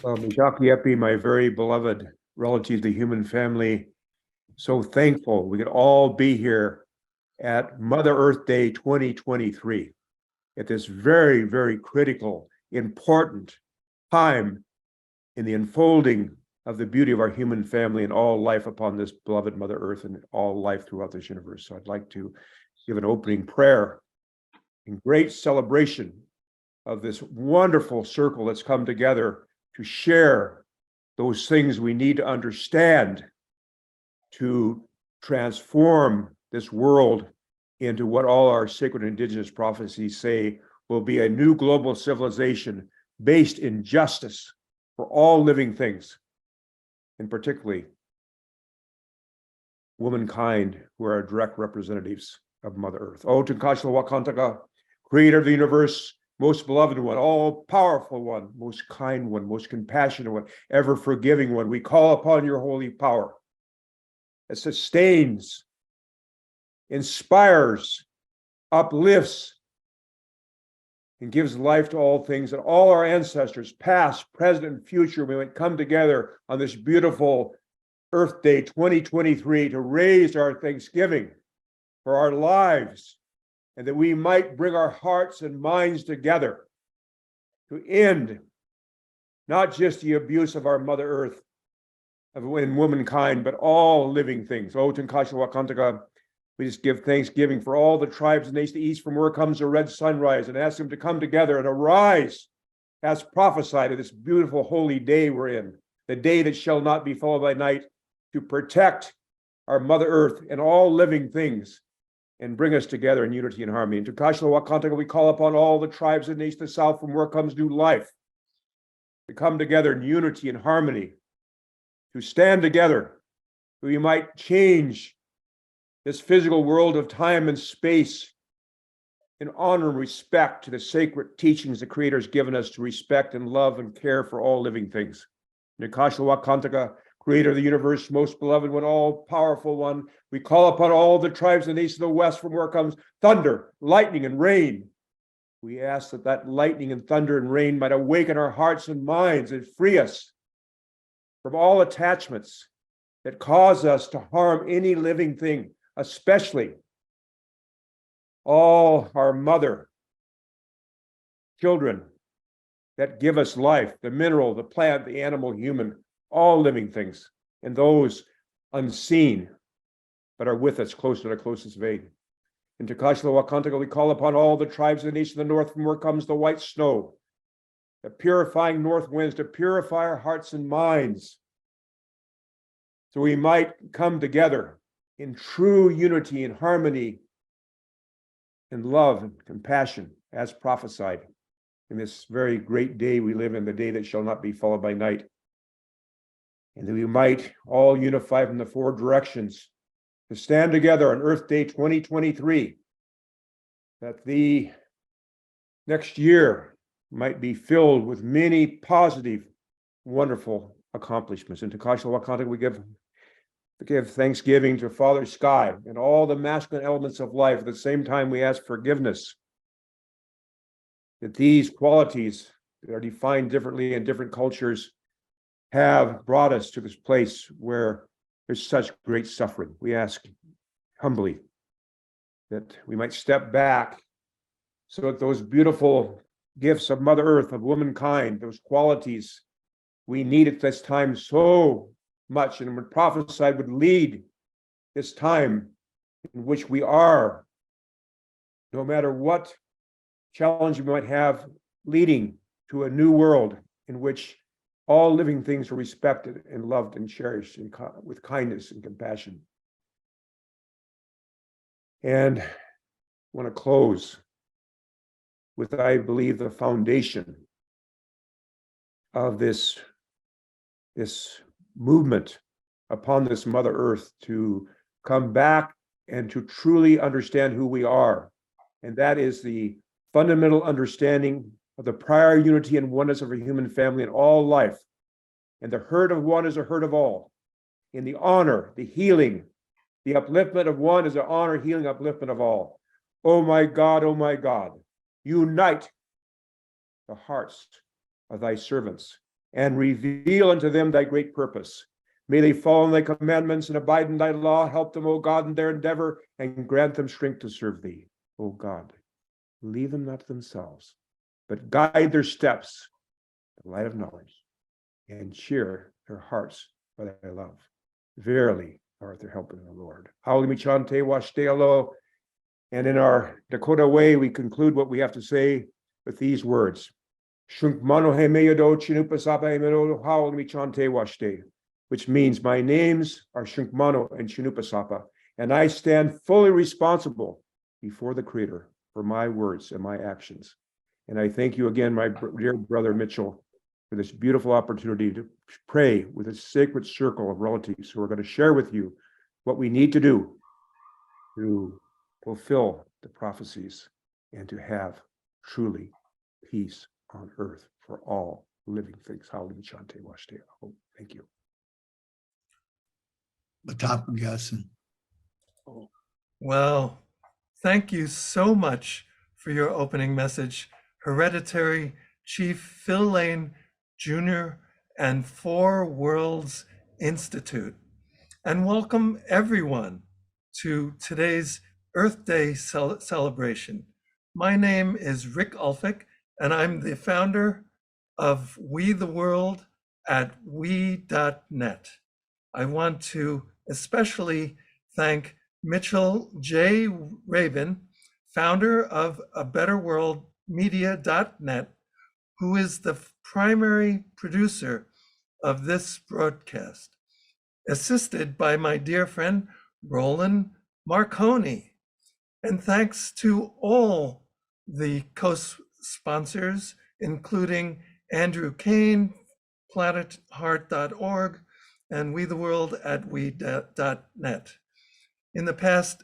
Mishakiyepi, my very beloved relatives, the human family, so thankful we could all be here at Mother Earth Day 2023 at this very, very critical, important time in the unfolding of the beauty of our human family and all life upon this beloved Mother Earth and all life throughout this universe. So I'd like to give an opening prayer in great celebration of this wonderful circle that's come together to share those things we need to understand to transform this world into what all our sacred indigenous prophecies say will be a new global civilization based in justice for all living things, and particularly womankind, who are direct representatives of Mother Earth. O Tunkashla Wakantaka, creator of the universe, most beloved one, all powerful one, most kind one, most compassionate one, ever forgiving one, we call upon your holy power that sustains, inspires, uplifts, and gives life to all things, that all our ancestors, past, present, and future, we might come together on this beautiful Earth Day 2023 to raise our thanksgiving for our lives, and that we might bring our hearts and minds together to end not just the abuse of our Mother Earth and womankind, but all living things. O Tankasha Wakantaka, we just give thanksgiving for all the tribes and nations of the east from where comes the red sunrise, and ask them to come together and arise as prophesied of this beautiful holy day we're in, the day that shall not be followed by night, to protect our Mother Earth and all living things and bring us together in unity and harmony. And to Kashla Wakantaka, we call upon all the tribes and nations of the south from where comes new life to come together in unity and harmony, to stand together, so we might change this physical world of time and space in honor and respect to the sacred teachings the Creator has given us to respect and love and care for all living things. Nikashla Wakantaka, creator of the universe, most beloved one, all powerful one, we call upon all the tribes and nations of the west from where comes thunder, lightning, and rain. We ask that that lightning and thunder and rain might awaken our hearts and minds and free us from all attachments that cause us to harm any living thing, especially all our mother children that give us life, the mineral, the plant, the animal, human, all living things, and those unseen, but are with us close to our closest vein. In Takashla Wakantaka, we call upon all the tribes of the nation of the north from where comes the white snow, the purifying north winds to purify our hearts and minds, so we might come together in true unity and harmony and love and compassion as prophesied in this very great day we live in, the day that shall not be followed by night. And that we might all unify from the four directions to stand together on Earth Day 2023, that the next year might be filled with many positive, wonderful accomplishments. And to Kashla Wakantaka, we give thanksgiving to Father Sky and all the masculine elements of life. At the same time, we ask forgiveness that these qualities that are defined differently in different cultures have brought us to this place where there's such great suffering. We ask humbly that we might step back so that those beautiful gifts of Mother Earth, of womankind, those qualities we need at this time so much, and when prophesied would lead this time in which we are, no matter what challenge we might have, leading to a new world in which all living things are respected and loved and cherished with kindness and compassion. And I want to close with, I believe, the foundation of this movement upon this Mother Earth to come back and to truly understand who we are. And that is the fundamental understanding of the prior unity and oneness of a human family in all life. And the hurt of one is a hurt of all. In the honor, the healing, the upliftment of one is the honor, healing, upliftment of all. Oh my God, unite the hearts of thy servants and reveal unto them thy great purpose. May they follow thy commandments and abide in thy law. Help them, O God, in their endeavor, and grant them strength to serve thee. O God, leave them not to themselves, but guide their steps, the light of knowledge, and cheer their hearts by thy love. Verily, thou art their helper in the Lord. Haulimi chante washtealo. And in our Dakota way, we conclude what we have to say with these words. Shunkmano he meyodo chinupasapa emedo haulimi chante washte, which means my names are Shunkmano and Chinupasapa, and I stand fully responsible before the Creator for my words and my actions. And I thank you again, my dear brother Mitchell, for this beautiful opportunity to pray with a sacred circle of relatives who are going to share with you what we need to do to fulfill the prophecies and to have truly peace on earth for all living things. Thank you. Well, thank you so much for your opening message, Hereditary Chief Phil Lane Jr. and Four Worlds Institute. And welcome everyone to today's Earth Day celebration. My name is Rick Ulfik, and I'm the founder of We the World at we.net. I want to especially thank Mitchell J. Rabin, founder of A Better World Media.net, who is the primary producer of this broadcast, assisted by my dear friend Roland Marconi. And thanks to all the co-sponsors, including Andrew Kaen, planetheart.org, and We the World at we.net. In the past,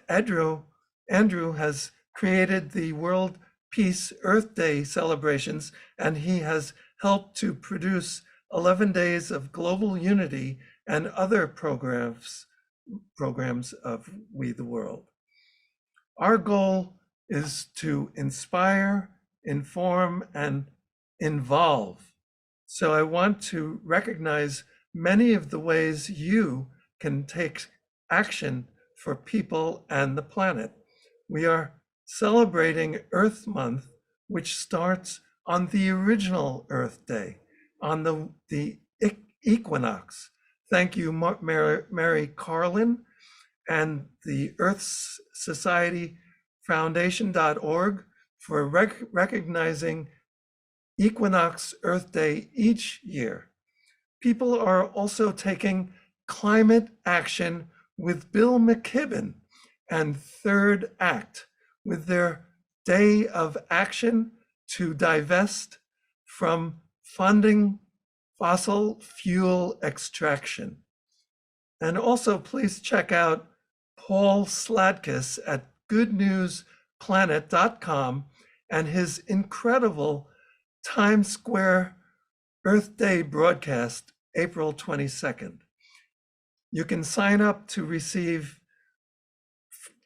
Andrew has created the World Peace Earth Day celebrations, and he has helped to produce 11 days of global unity and other programs of We the World. Our goal is to inspire, inform, and involve. So I want to recognize many of the ways you can take action for people and the planet. We are celebrating Earth Month, which starts on the original Earth Day, on the equinox. Thank you, Mary Carlin, and the Earth Society Foundation.org for recognizing Equinox Earth Day each year. People are also taking climate action with Bill McKibben and Third Act with their day of action to divest from funding fossil fuel extraction. And also please check out Paul Sladkis at goodnewsplanet.com and his incredible Times Square Earth Day broadcast, April 22nd. You can sign up to receive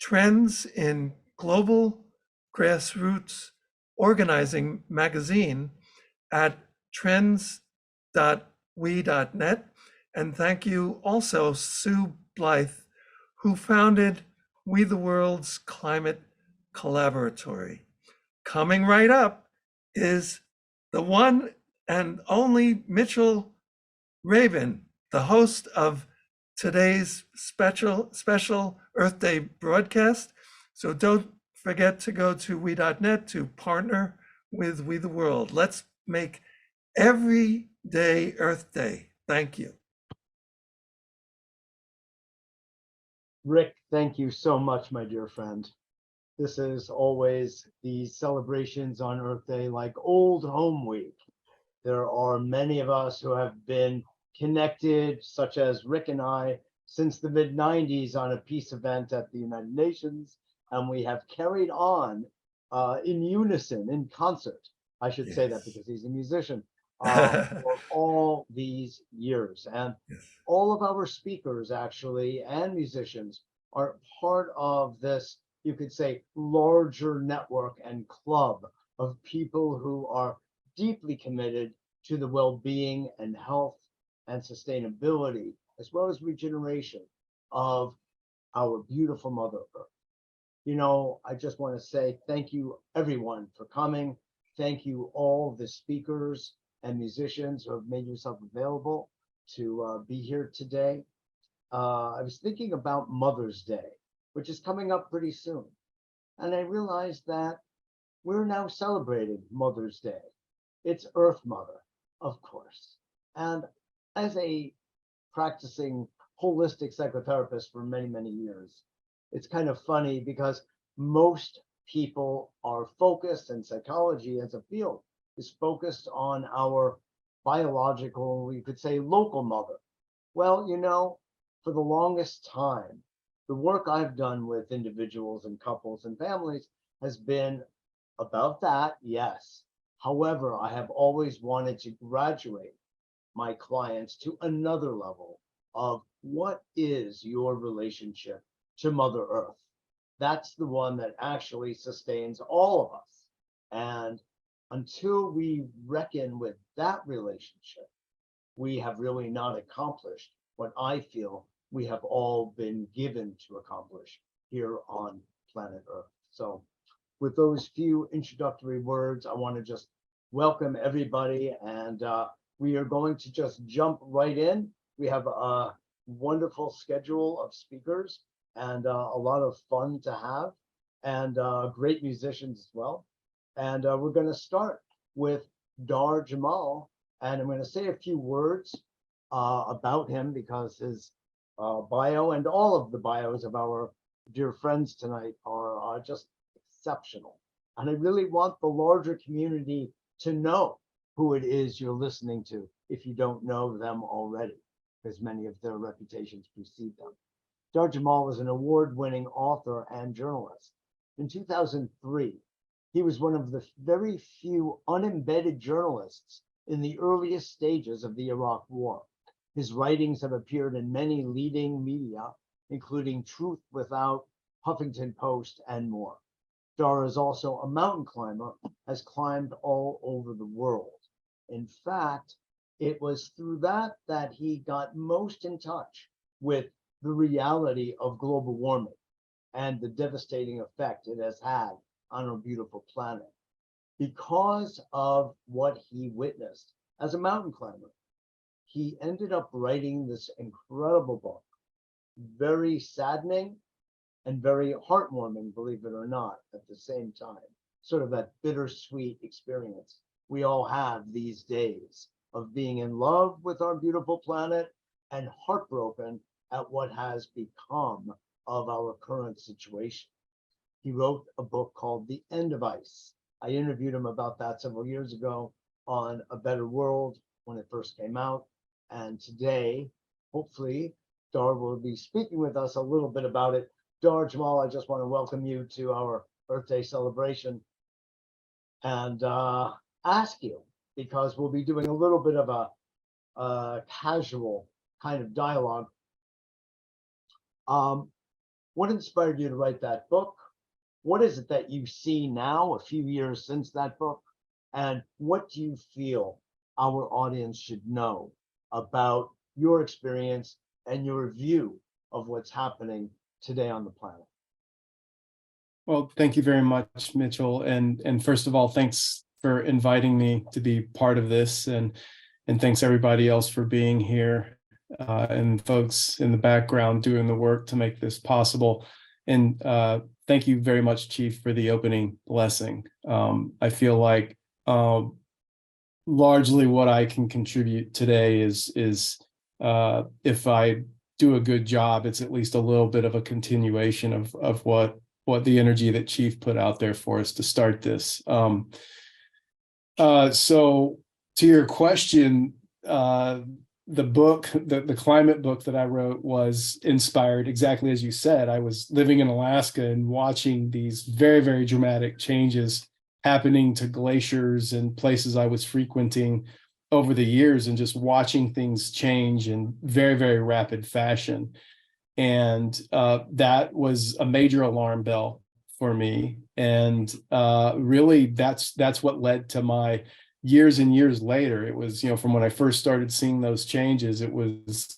trends in global grassroots organizing magazine at trends.we.net. And thank you also, Sue Blythe, who founded We the World's Climate Collaboratory. Coming right up is the one and only Mitchell Rabin, the host of today's special Earth Day broadcast. So don't forget to go to we.net to partner with We the World. Let's make every day Earth Day. Thank you. Rick, thank you so much, my dear friend. This is always these celebrations on Earth Day like old home week. There are many of us who have been connected, such as Rick and I, since the mid-90s on a peace event at the United Nations, and we have carried on in unison, in concert. I should say that because he's a musician, for all these years. And all of our speakers, actually, and musicians are part of this, you could say, larger network and club of people who are deeply committed to the well-being and health and sustainability, as well as regeneration of our beautiful Mother Earth. You know, I just want to say thank you, everyone, for coming. Thank you, all the speakers and musicians who have made yourself available to be here today. I was thinking about Mother's Day, which is coming up pretty soon. And I realized that we're now celebrating Mother's Day. It's Earth Mother, of course. And as a practicing holistic psychotherapist for many, many years, it's kind of funny because most people are focused, and psychology as a field is focused on our biological, you could say, local mother. Well, you know, for the longest time, the work I've done with individuals and couples and families has been about that, yes. However, I have always wanted to graduate my clients to another level of what is your relationship to Mother Earth. That's the one that actually sustains all of us. And until we reckon with that relationship, we have really not accomplished what I feel we have all been given to accomplish here on planet Earth. So with those few introductory words, I want to just welcome everybody, and we are going to just jump right in. We have a wonderful schedule of speakers and a lot of fun to have, and great musicians as well. And we're going to start with Dahr Jamail, and I'm going to say a few words about him because his bio and all of the bios of our dear friends tonight are just exceptional. And I really want the larger community to know who it is you're listening to if you don't know them already, because many of their reputations precede them. Dahr Jamail is an award-winning author and journalist. In 2003, he was one of the very few unembedded journalists in the earliest stages of the Iraq War. His writings have appeared in many leading media, including Truth Without, Huffington Post, and more. Dahr is also a mountain climber, has climbed all over the world. In fact, it was through that he got most in touch with the reality of global warming and the devastating effect it has had on our beautiful planet. Because of what he witnessed as a mountain climber, he ended up writing this incredible book, very saddening and very heartwarming, believe it or not, at the same time. Sort of that bittersweet experience we all have these days of being in love with our beautiful planet and heartbroken at what has become of our current situation. He wrote a book called The End of Ice. I interviewed him about that several years ago on A Better World when it first came out. And today, hopefully, Dahr will be speaking with us a little bit about it. Dahr Jamail, I just want to welcome you to our Earth Day celebration and ask you, because we'll be doing a little bit of a casual kind of dialogue. What inspired you to write that book? What is it that you see now, a few years since that book? And what do you feel our audience should know about your experience and your view of what's happening today on the planet? Well, thank you very much, Mitchell. And first of all, thanks for inviting me to be part of this. And thanks everybody else for being here, and folks in the background doing the work to make this possible. And thank you very much, Chief, for the opening blessing. I feel like largely what I can contribute today is if I do a good job, it's at least a little bit of a continuation of what the energy that Chief put out there for us to start this. So to your question, the book, the climate book that I wrote was inspired exactly as you said. I was living in Alaska and watching these very, very dramatic changes happening to glaciers and places I was frequenting over the years, and just watching things change in very, very rapid fashion. And that was a major alarm bell for me. And really that's what led to my years and years later, it was, from when I first started seeing those changes, it was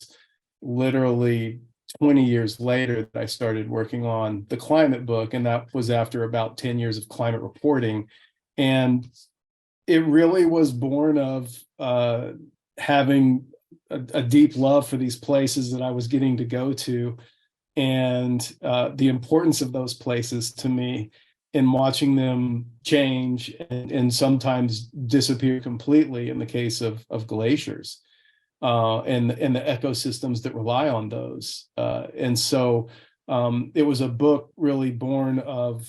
literally 20 years later that I started working on the climate book. And that was after about 10 years of climate reporting. And it really was born of having a deep love for these places that I was getting to go to, and the importance of those places to me, in watching them change and sometimes disappear completely in the case of glaciers and the ecosystems that rely on those. And so it was a book really born of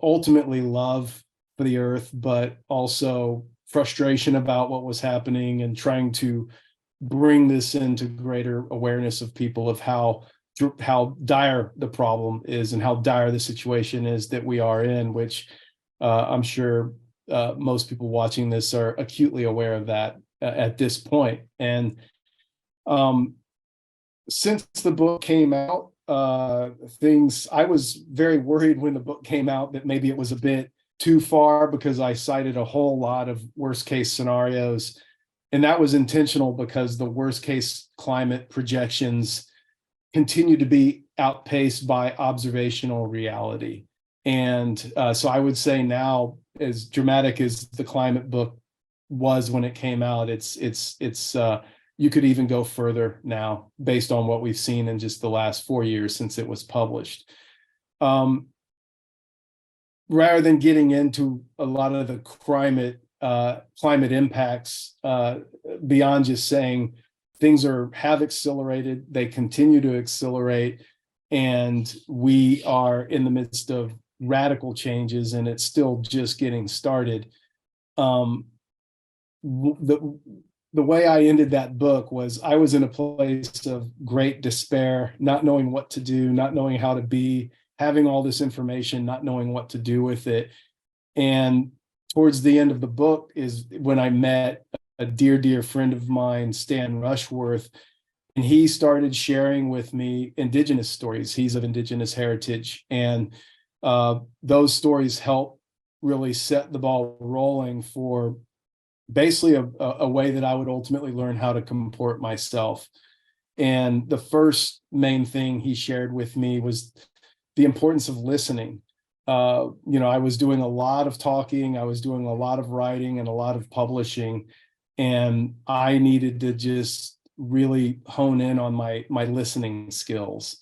ultimately love for the earth, but also frustration about what was happening, and trying to bring this into greater awareness of people of how dire the problem is and how dire the situation is that we are in, which I'm sure most people watching this are acutely aware of that at this point. And since the book came out, I was very worried when the book came out that maybe it was a bit too far, because I cited a whole lot of worst case scenarios. And that was intentional, because the worst case climate projections continue to be outpaced by observational reality. And so I would say now, as dramatic as the climate book was when it came out, it's you could even go further now based on what we've seen in just the last 4 years since it was published. Rather than getting into a lot of the climate impacts, beyond just saying things have accelerated, they continue to accelerate, and we are in the midst of radical changes, and it's still just getting started. The way I ended that book was, I was in a place of great despair, not knowing what to do, not knowing how to be, having all this information, not knowing what to do with it. And towards the end of the book is when I met a dear, dear friend of mine, Stan Rushworth, and he started sharing with me Indigenous stories. He's of Indigenous heritage, and those stories helped really set the ball rolling for basically a way that I would ultimately learn how to comport myself. And the first main thing he shared with me was the importance of listening. I was doing a lot of talking, I was doing a lot of writing and a lot of publishing, and I needed to just really hone in on my listening skills,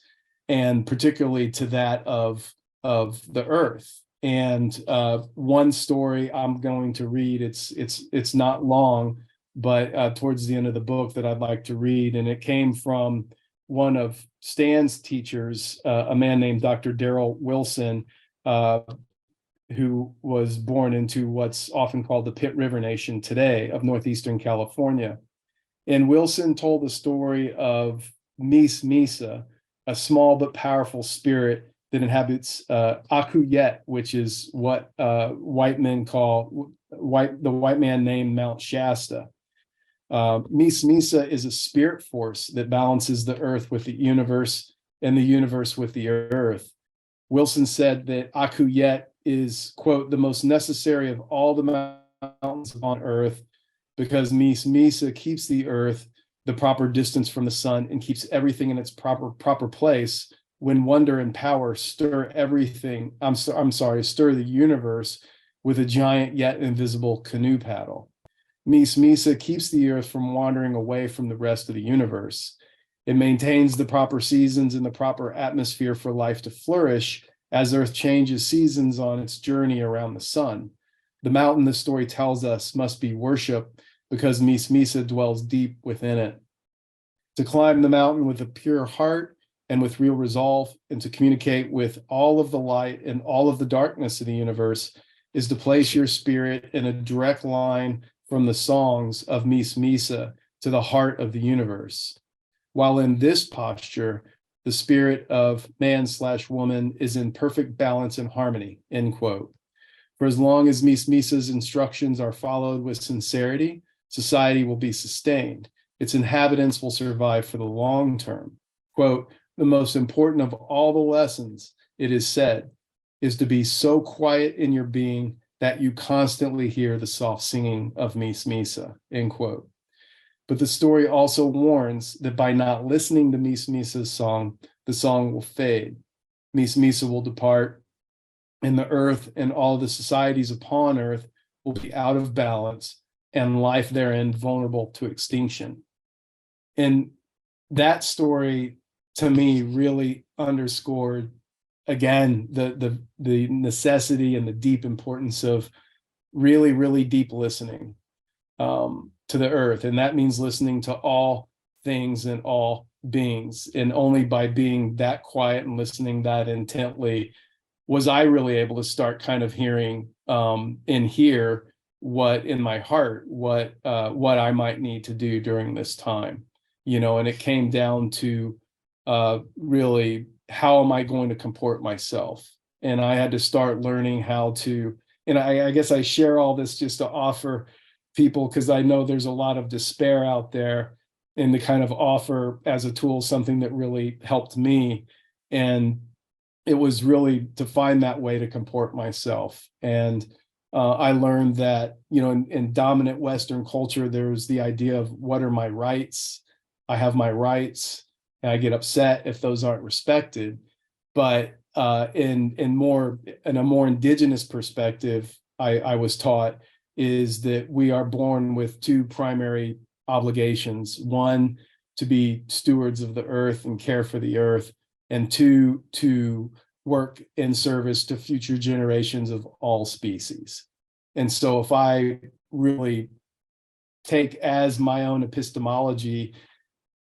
and particularly to that of the earth. And one story I'm going to read, it's not long, but towards the end of the book, that I'd like to read, and it came from one of Stan's teachers, a man named Dr. Darrell Wilson, who was born into what's often called the Pitt River Nation today of Northeastern California. And Wilson told the story of Mis Misa, a small but powerful spirit that inhabits Akuyet, which is what white men call the white man named Mount Shasta. Mis Misa is a spirit force that balances the earth with the universe and the universe with the earth. Wilson said that Akuyet is, quote, the most necessary of all the mountains on earth, because Mis Misa keeps the earth the proper distance from the sun and keeps everything in its proper place when wonder and power stir everything. Stir the universe with a giant yet invisible canoe paddle. Mis Misa keeps the earth from wandering away from the rest of the universe. It maintains the proper seasons and the proper atmosphere for life to flourish as Earth changes seasons on its journey around the sun. The mountain, the story tells us, must be worshiped because Mis Misa dwells deep within it. To climb the mountain with a pure heart and with real resolve, and to communicate with all of the light and all of the darkness of the universe, is to place your spirit in a direct line from the songs of Mis Misa to the heart of the universe. While in this posture, the spirit of man/woman is in perfect balance and harmony, end quote. For as long as Mis Misa's instructions are followed with sincerity, society will be sustained. Its inhabitants will survive for the long term. Quote, the most important of all the lessons, it is said, is to be so quiet in your being that you constantly hear the soft singing of Mies Misa, end quote. But the story also warns that by not listening to Mies Misa's song, the song will fade. Mies Misa will depart, and the earth and all the societies upon earth will be out of balance, and life therein vulnerable to extinction. And that story, to me, really underscored, again, the necessity and the deep importance of really, really deep listening to the earth. And that means listening to all things and all beings. And only by being that quiet and listening that intently was I really able to start kind of hearing and hear what in my heart, what I might need to do during this time, you know. And it came down to really, how am I going to comport myself? And I had to start learning how to, and I guess I share all this just to offer people, because I know there's a lot of despair out there, and to kind of offer as a tool something that really helped me. And it was really to find that way to comport myself. And I learned that, you know, in dominant Western culture, there's the idea of what are my rights? I have my rights, and I get upset if those aren't respected. But in a more indigenous perspective, I was taught is that we are born with two primary obligations: one, to be stewards of the earth and care for the earth, and two, to work in service to future generations of all species. And so if I really take as my own epistemology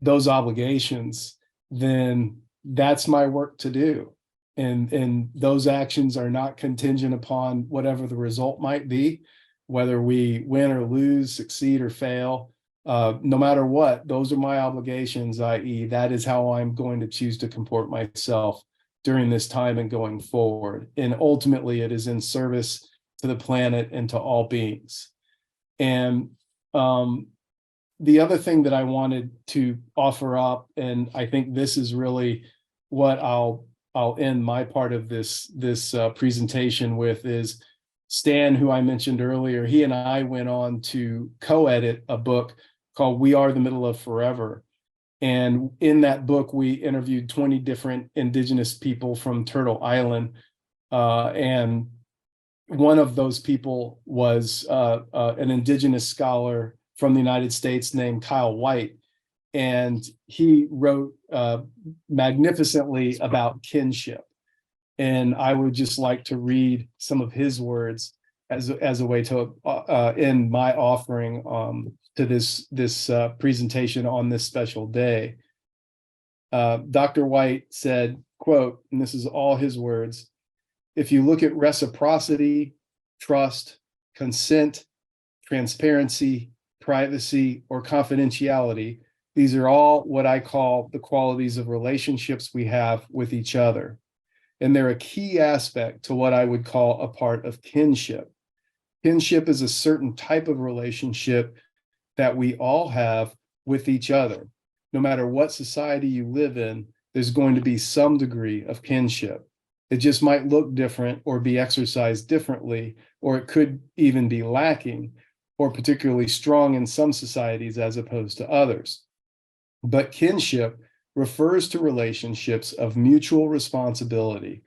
those obligations, then that's my work to do. And those actions are not contingent upon whatever the result might be, whether we win or lose, succeed or fail. No matter what, those are my obligations, i.e., that is how I'm going to choose to comport myself during this time and going forward. And ultimately, it is in service to the planet and to all beings. And the other thing that I wanted to offer up, and I think this is really what I'll end my part of this presentation with, is Stan, who I mentioned earlier. He and I went on to co-edit a book called We Are the Middle of Forever. And in that book, we interviewed 20 different indigenous people from Turtle Island. And one of those people was an indigenous scholar from the United States named Kyle White. And he wrote magnificently about kinship. And I would just like to read some of his words as a way to end my offering to this presentation on this special day. Dr. White said, quote, and this is all his words: "If you look at reciprocity, trust, consent, transparency, privacy, or confidentiality, these are all what I call the qualities of relationships we have with each other. And they're a key aspect to what I would call a part of kinship. Kinship is a certain type of relationship that we all have with each other. No matter what society you live in, there's going to be some degree of kinship. It just might look different or be exercised differently, or it could even be lacking or particularly strong in some societies as opposed to others. But kinship refers to relationships of mutual responsibility,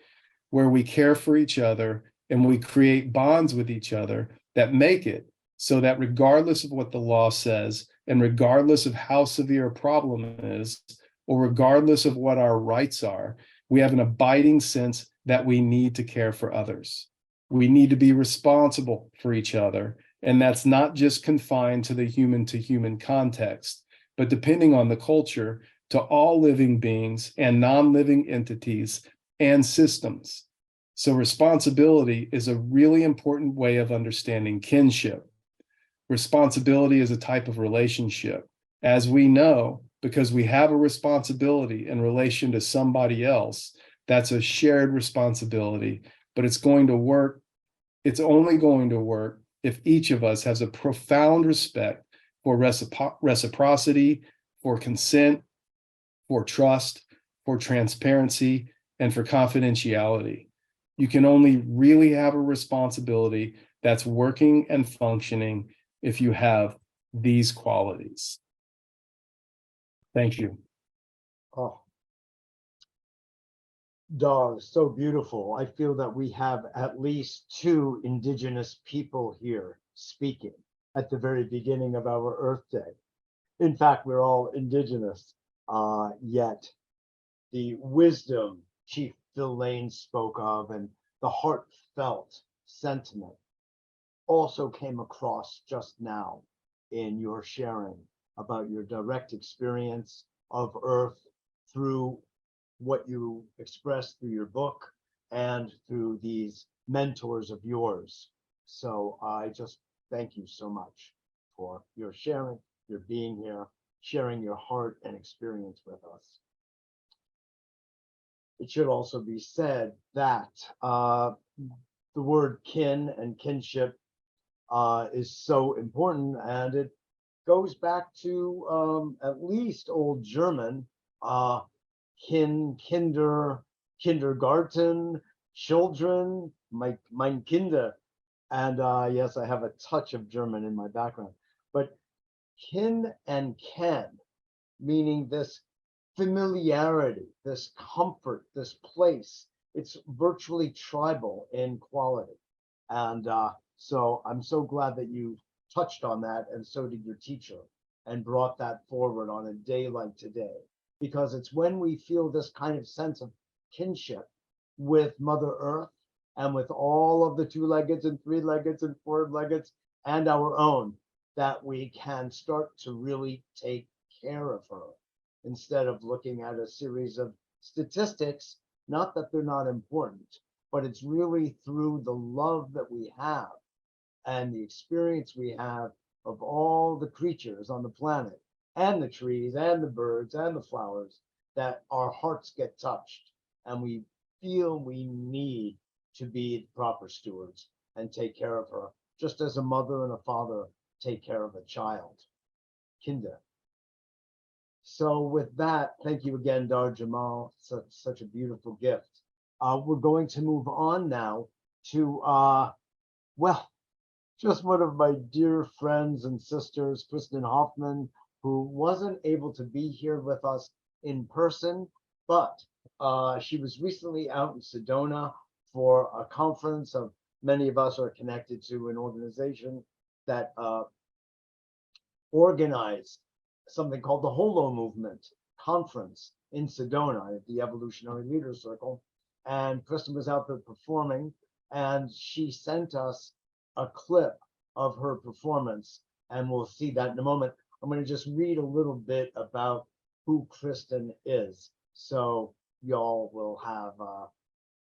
where we care for each other and we create bonds with each other that make it so that regardless of what the law says, and regardless of how severe a problem is, or regardless of what our rights are, we have an abiding sense that we need to care for others. We need to be responsible for each other. And that's not just confined to the human-to-human context, but depending on the culture, to all living beings and non-living entities and systems. So responsibility is a really important way of understanding kinship. Responsibility is a type of relationship. As we know, because we have a responsibility in relation to somebody else, that's a shared responsibility, but it's going to work. It's only going to work if each of us has a profound respect for reciprocity, for consent, for trust, for transparency, and for confidentiality. You can only really have a responsibility that's working and functioning if you have these qualities. Thank you. Oh, Dahr, so beautiful. I feel that we have at least two indigenous people here speaking at the very beginning of our Earth Day. In fact, we're all indigenous, yet the wisdom Chief Phil Lane spoke of and the heartfelt sentiment also came across just now in your sharing about your direct experience of Earth through what you expressed through your book and through these mentors of yours. So I just thank you so much for your sharing, your being here, sharing your heart and experience with us. It should also be said that the word kin and kinship is so important, and it goes back to at least Old German, Kinder, Kindergarten, children, mein Kinder. And yes, I have a touch of German in my background, but kin and ken, meaning this familiarity, this comfort, this place. It's virtually tribal in quality. And so I'm so glad that you touched on that, and so did your teacher, and brought that forward on a day like today, because it's when we feel this kind of sense of kinship with Mother Earth and with all of the two-leggeds and three-leggeds and four-leggeds and our own, that we can start to really take care of her instead of looking at a series of statistics. Not that they're not important, but it's really through the love that we have and the experience we have of all the creatures on the planet and the trees and the birds and the flowers that our hearts get touched, and we feel we need to be proper stewards and take care of her, just as a mother and a father take care of a child. Kinder. So with that, thank you again, Dahr Jamail. Such a beautiful gift. We're going to move on now to, well, just one of my dear friends and sisters, Kristin Hoffman, who wasn't able to be here with us in person, but she was recently out in Sedona for a conference of many of us are connected to an organization that organized something called the Holo Movement Conference in Sedona at the Evolutionary Leaders Circle. And Kristin was out there performing, and she sent us a clip of her performance, and we'll see that in a moment. I'm going to just read a little bit about who Kristin is, so y'all will have a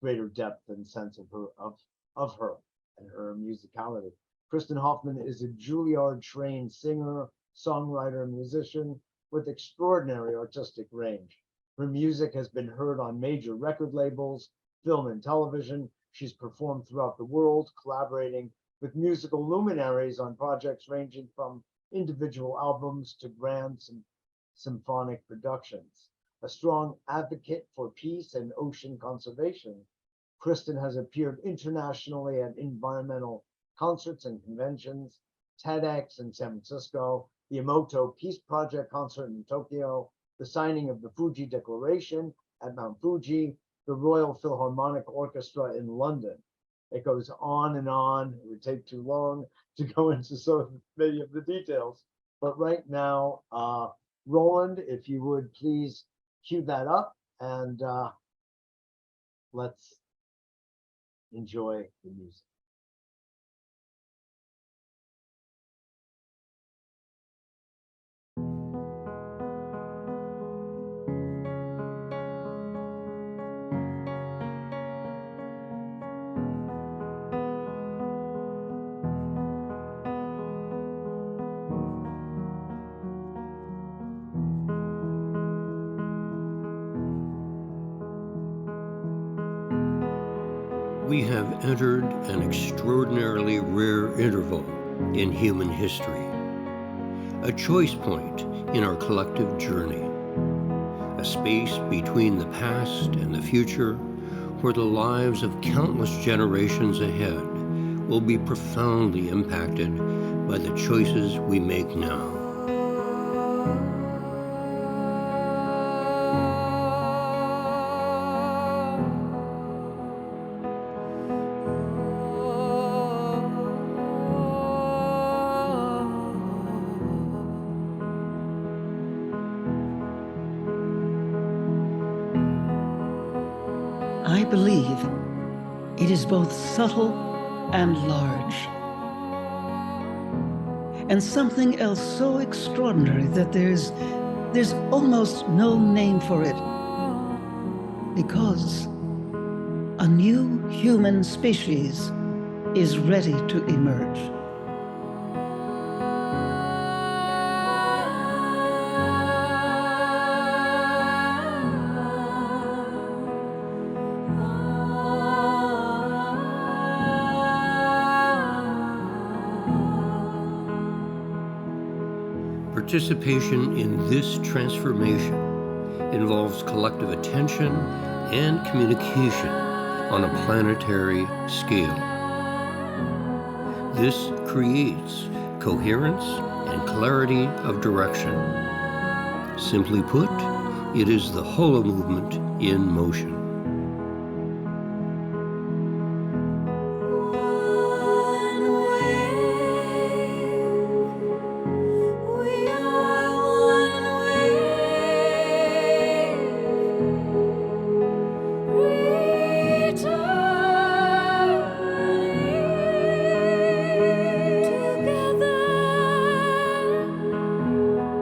greater depth and sense of her and her musicality. Kristin Hoffman is a Juilliard-trained singer, songwriter, musician with extraordinary artistic range. Her music has been heard on major record labels, film and television. She's performed throughout the world, collaborating with musical luminaries on projects ranging from individual albums to grand symphonic productions. A strong advocate for peace and ocean conservation, Kristin has appeared internationally at environmental concerts and conventions, TEDx in San Francisco, the Emoto Peace Project concert in Tokyo, the signing of the Fuji Declaration at Mount Fuji, the Royal Philharmonic Orchestra in London. It goes on and on. It would take too long to go into so many of the details. But right now, Roland, if you would please cue that up, and let's enjoy the music. We have entered an extraordinarily rare interval in human history, a choice point in our collective journey, a space between the past and the future where the lives of countless generations ahead will be profoundly impacted by the choices we make now. I believe it is both subtle and large, and something else so extraordinary that there's almost no name for it, because a new human species is ready to emerge. Participation in this transformation involves collective attention and communication on a planetary scale. This creates coherence and clarity of direction. Simply put, it is the Holo movement in motion.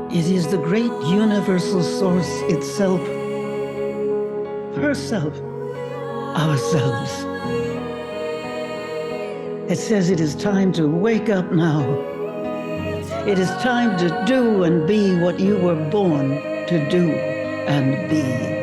It is the great universal source itself, herself, ourselves. It says it is time to wake up now. It is time to do and be what you were born to do and be.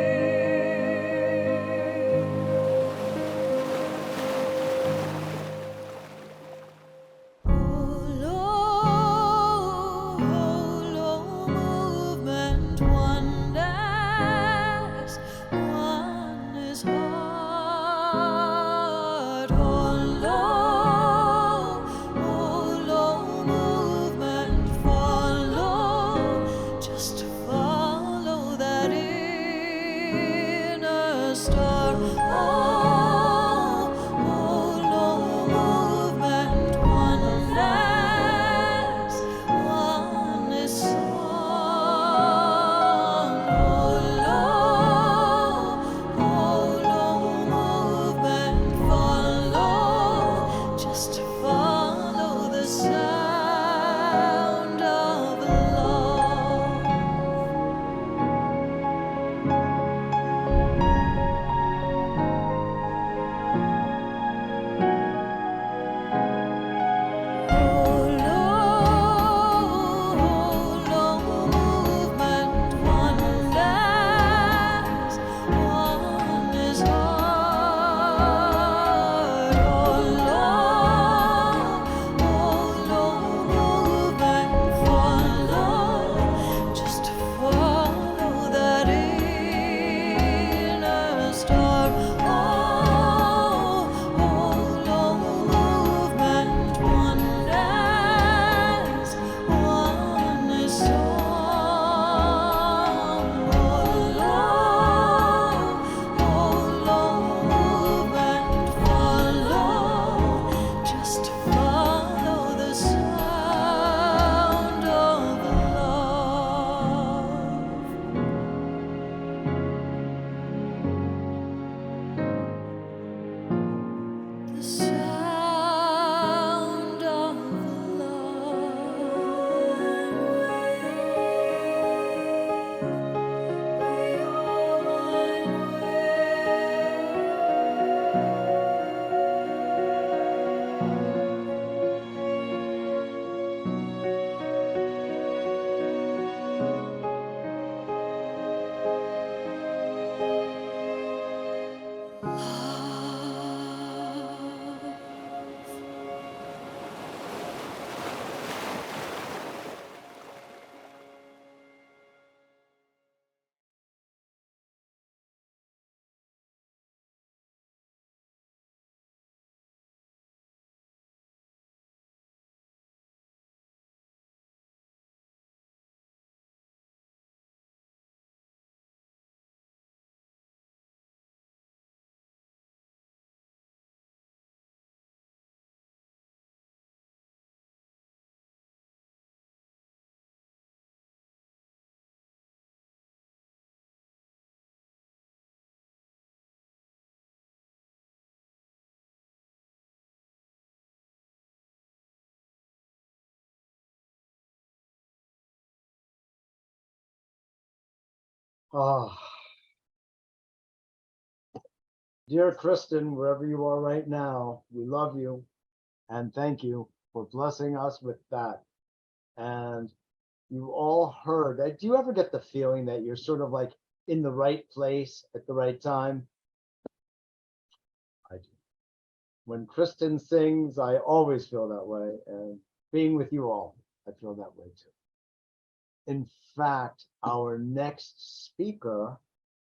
Ah, dear Kristin, wherever you are right now, we love you and thank you for blessing us with that. And you all heard. Do you ever get the feeling that you're sort of like in the right place at the right time? I do. When Kristin sings, I always feel that way. And being with you all, I feel that way too. In fact, our next speaker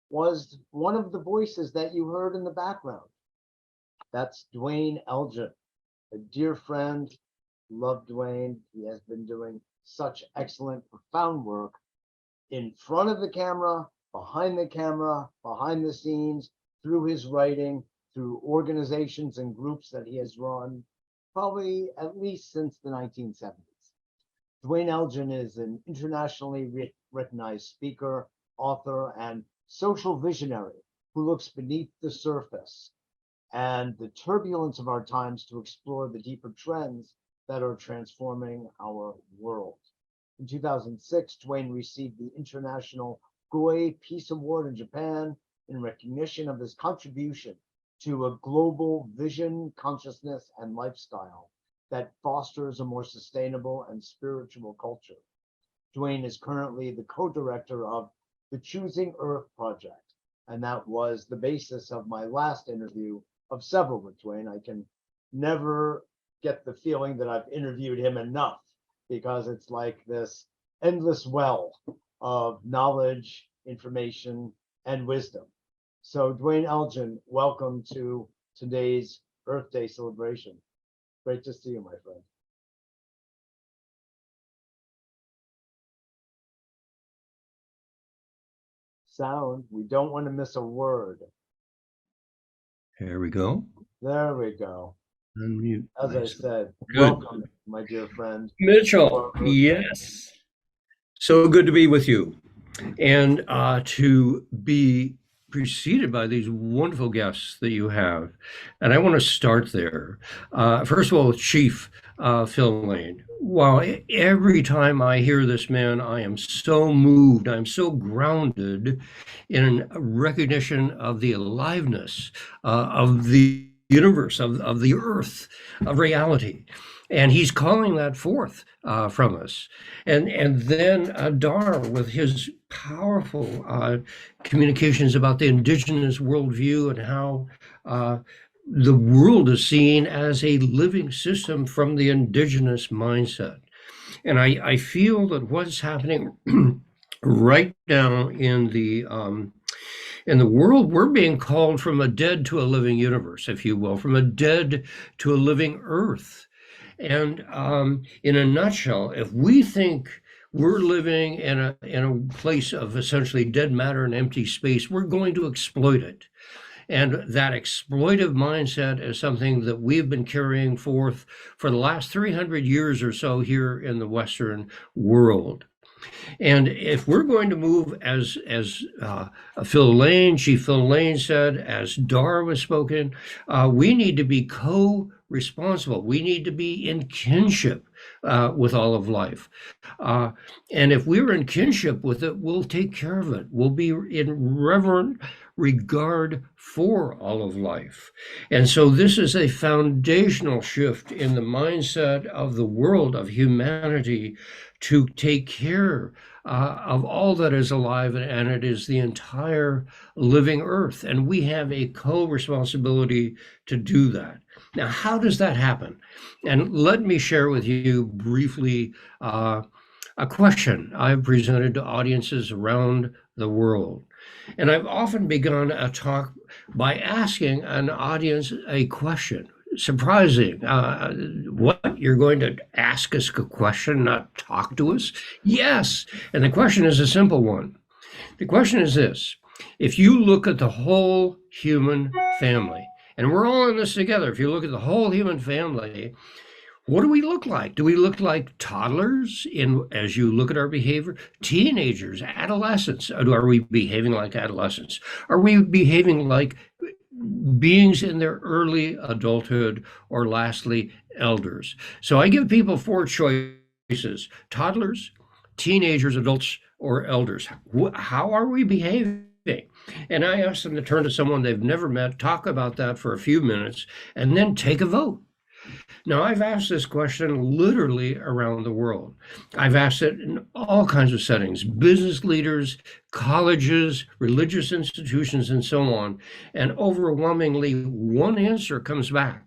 was one of the voices that you heard in the background. That's Duane Elgin, a dear friend. Love Duane. He has been doing such excellent, profound work in front of the camera, behind the scenes, through his writing, through organizations and groups that he has run, probably at least since the 1970s. Duane Elgin is an internationally recognized speaker, author, and social visionary who looks beneath the surface and the turbulence of our times to explore the deeper trends that are transforming our world. In 2006, Duane received the International Goei Peace Award in Japan in recognition of his contribution to a global vision, consciousness, and lifestyle that fosters a more sustainable and spiritual culture. Duane is currently the co-director of the Choosing Earth Project, and that was the basis of my last interview of several with Duane. I can never get the feeling that I've interviewed him enough because it's like this endless well of knowledge, information, and wisdom. So Duane Elgin, welcome to today's Earth Day celebration. Great to see you, my friend. Sound, we don't want to miss a word. Here we go. There we go. Unmute As I myself. said, Good. welcome, my dear friend. Mitchell, yes. So good to be with you and to be preceded by these wonderful guests that you have. And I want to start there. First of all, Chief Phil Lane. Wow, every time I hear this man, I am so moved. I'm so grounded in recognition of the aliveness of the universe, of the earth, of reality. And he's calling that forth from us. And then Dahr with his powerful communications about the indigenous worldview and how the world is seen as a living system from the indigenous mindset. And I feel that what's happening right now in the world, we're being called from a dead to a living universe, if you will, from a dead to a living earth. And in a nutshell, if we think we're living in a place of essentially dead matter and empty space, we're going to exploit it. And that exploitive mindset is something that we've been carrying forth for the last 300 years or so here in the Western world. And if we're going to move as Chief Phil Lane said, as Dahr was spoken, we need to be co-responsible. We need to be in kinship with all of life. And if we're in kinship with it, we'll take care of it. We'll be in reverent regard for all of life. And so this is a foundational shift in the mindset of the world, of humanity, to take care of all that is alive, and it is the entire living earth. And we have a co-responsibility to do that. Now, how does that happen? And let me share with you briefly a question I've presented to audiences around the world. And I've often begun a talk by asking an audience a question. Surprising. What, you're going to ask us a question, not talk to us? Yes. And the question is a simple one. The question is this: if you look at the whole human family, and we're all in this together, if you look at the whole human family, what do we look like? Do we look like toddlers as you look at our behavior? Teenagers, adolescents? Are we behaving like adolescents? Are we behaving like beings in their early adulthood, or lastly, elders? So I give people four choices: toddlers, teenagers, adults, or elders? How are we behaving? And I ask them to turn to someone they've never met, talk about that for a few minutes, and then take a vote. Now, I've asked this question literally around the world. I've asked it in all kinds of settings, business leaders, colleges, religious institutions, and so on. And overwhelmingly, one answer comes back.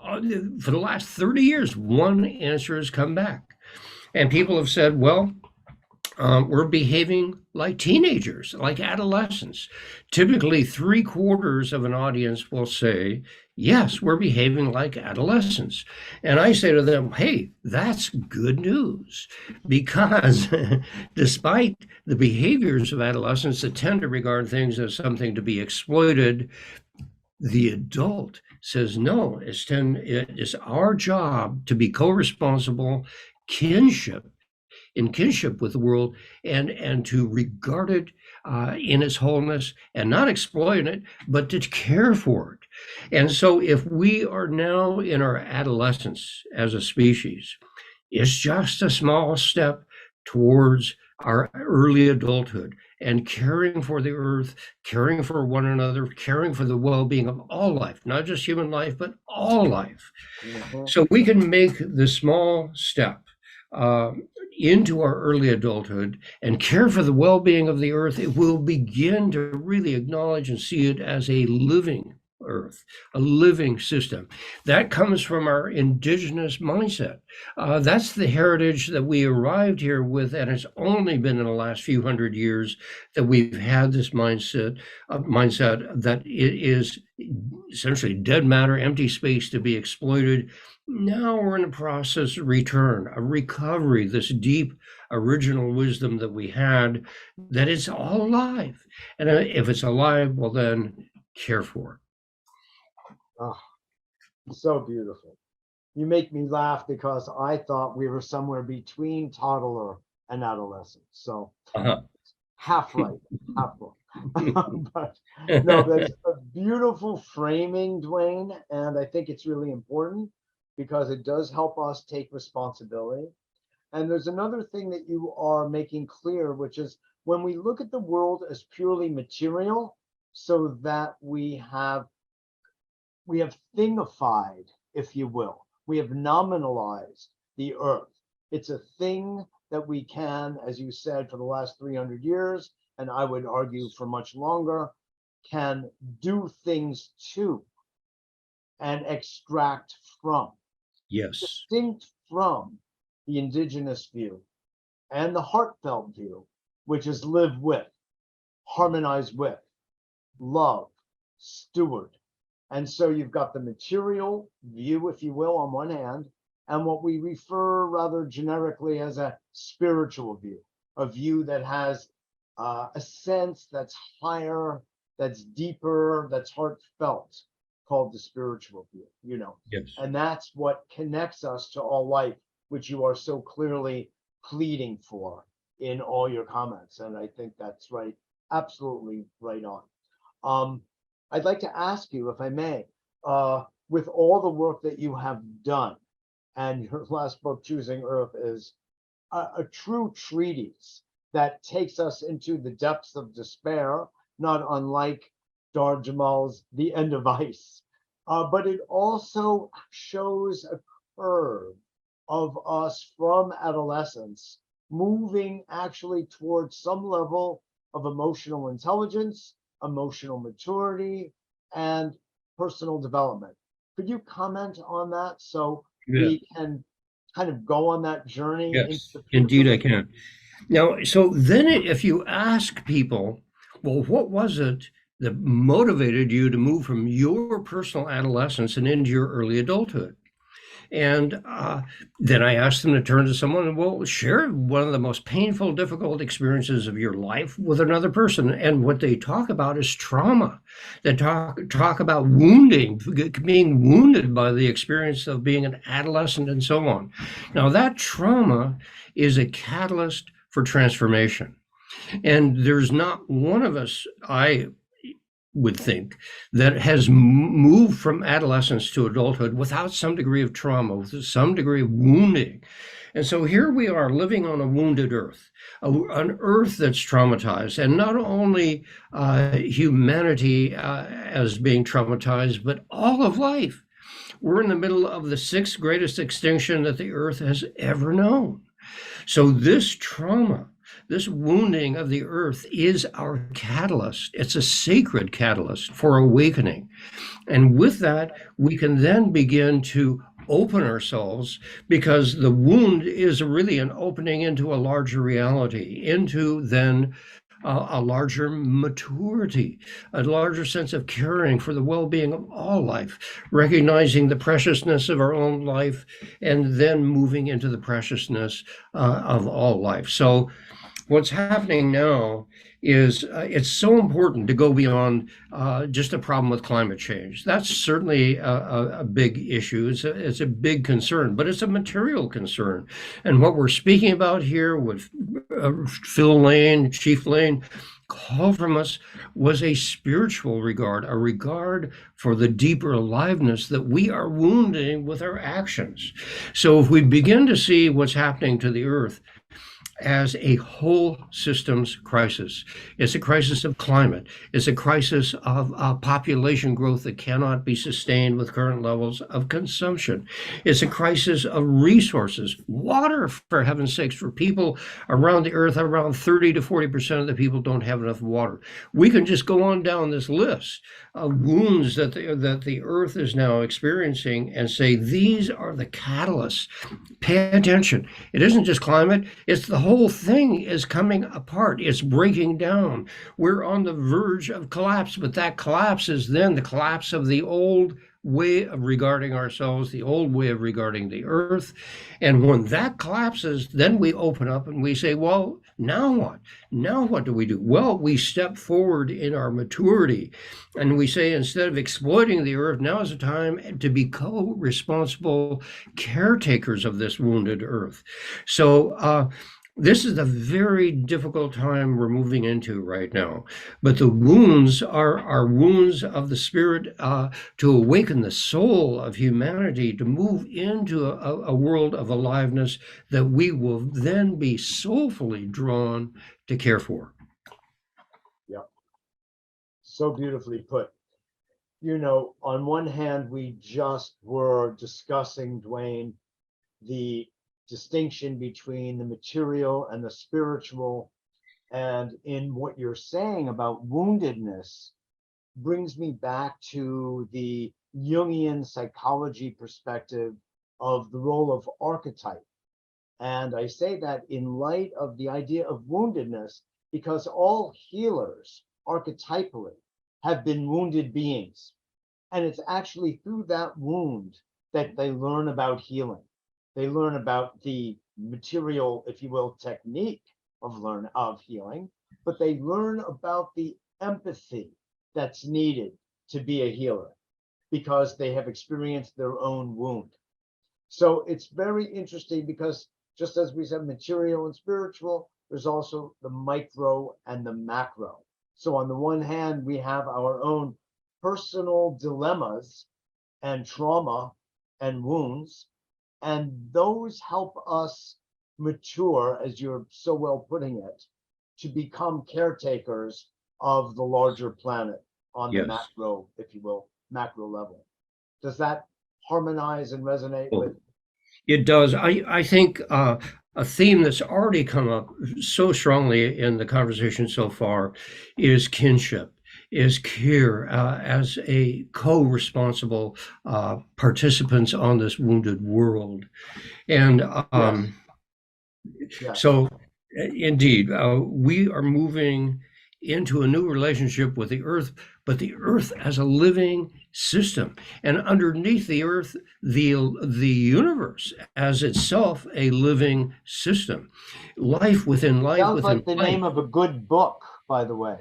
For the last 30 years, one answer has come back. And people have said, well, we're behaving like teenagers, like adolescents. Typically, 3/4 of an audience will say, yes, we're behaving like adolescents. And I say to them, hey, that's good news, because despite the behaviors of adolescents that tend to regard things as something to be exploited, the adult says, no, it is our job to be co-responsible, in kinship with the world, and to regard it in its wholeness, and not exploit it, but to care for it. And so if we are now in our adolescence as a species, it's just a small step towards our early adulthood and caring for the earth, caring for one another, caring for the well-being of all life, not just human life, but all life. So we can make the small step into our early adulthood and care for the well-being of the earth. It will begin to really acknowledge and see it as a living earth, a living system. That comes from our indigenous mindset. That's the heritage that we arrived here with, and it's only been in the last few hundred years that we've had this mindset that it is essentially dead matter, empty space to be exploited. Now we're in the process of return, a recovery, this deep original wisdom that we had, that it's all alive. And if it's alive, well, then care for it. Oh, so beautiful. You make me laugh because I thought we were somewhere between toddler and adolescent. So half right, half wrong. But no, that's a beautiful framing, Duane. And I think it's really important because it does help us take responsibility. And there's another thing that you are making clear, which is when we look at the world as purely material, so that we have thingified, if you will, we have nominalized the earth. It's a thing that we can, as you said, for the last 300 years, and I would argue for much longer, can do things to and extract from. Yes. Distinct from the indigenous view and the heartfelt view, which is live with, harmonize with, love, steward. And so you've got the material view, if you will, on one hand, and what we refer rather generically as a spiritual view, a view that has a sense that's higher, that's deeper, that's heartfelt, called the spiritual view, you know. Yes. And that's what connects us to all life, which you are so clearly pleading for in all your comments. And I think that's right, absolutely right on. I'd like to ask you, if I may, with all the work that you have done, and your last book, Choosing Earth, is a true treatise that takes us into the depths of despair, not unlike Dahr Jamail's The End of Ice. But it also shows a curve of us from adolescence moving actually towards some level of emotional intelligence, emotional maturity, and personal development. Could you comment on that so we can kind of go on that journey? Yes, indeed I can. Now, so then if you ask people, well, what was it that motivated you to move from your personal adolescence and into your early adulthood? And then I asked them to turn to someone and, well, share one of the most painful, difficult experiences of your life with another person. And what they talk about is trauma. They talk about wounding, being wounded by the experience of being an adolescent and so on. Now, that trauma is a catalyst for transformation. And there's not one of us, I would think, that has moved from adolescence to adulthood without some degree of trauma, with some degree of wounding. And so here we are living on a wounded earth, an earth that's traumatized, and not only humanity as being traumatized, but all of life. We're in the middle of the sixth greatest extinction that the earth has ever known. So this trauma, this wounding of the earth is our catalyst. It's a sacred catalyst for awakening. And with that, we can then begin to open ourselves, because the wound is really an opening into a larger reality, into then a larger maturity, a larger sense of caring for the well-being of all life, recognizing the preciousness of our own life, and then moving into the preciousness of all life. So what's happening now is it's so important to go beyond just a problem with climate change. That's certainly a big issue. It's a big concern, but it's a material concern. And what we're speaking about here with Phil Lane, Chief Lane, call from us was a spiritual regard, a regard for the deeper aliveness that we are wounding with our actions. So if we begin to see what's happening to the earth as a whole systems crisis. It's a crisis of climate. It's a crisis of population growth that cannot be sustained with current levels of consumption. It's a crisis of resources, water, for heaven's sakes, for people around the earth. Around 30 to 40% of the people don't have enough water. We can just go on down this list of wounds that the earth is now experiencing and say, these are the catalysts. Pay attention. It isn't just climate, it's the whole thing is coming apart. It's breaking down. We're on the verge of collapse, but that collapse is then the collapse of the old way of regarding ourselves, the old way of regarding the earth. And when that collapses, then we open up and we say, well, now what? Now what do we do? Well, we step forward in our maturity and we say, instead of exploiting the earth, now is the time to be co-responsible caretakers of this wounded earth. So, this is a very difficult time we're moving into right now, but the wounds are wounds of the spirit to awaken the soul of humanity, to move into a world of aliveness that we will then be soulfully drawn to care for. Yeah, so beautifully put. You know, on one hand, we just were discussing, Duane, the distinction between the material and the spiritual, and in what you're saying about woundedness brings me back to the Jungian psychology perspective of the role of archetype. And I say that in light of the idea of woundedness, because all healers archetypally have been wounded beings, and it's actually through that wound that they learn about healing. They learn about the material, if you will, technique of healing, but they learn about the empathy that's needed to be a healer because they have experienced their own wound. So it's very interesting because just as we said, material and spiritual, there's also the micro and the macro. So on the one hand, we have our own personal dilemmas and trauma and wounds, and those help us mature, as you're so well putting it, to become caretakers of the larger planet on the macro, if you will, macro level. Does that harmonize and resonate with? It does. I think a theme that's already come up so strongly in the conversation so far is kinship, is care as a co-responsible participants on this wounded world. And so indeed, we are moving into a new relationship with the earth, but the earth as a living system, and underneath the earth, the universe as itself a living system. Life within life. Sounds within like the life. name of a good book, by the way.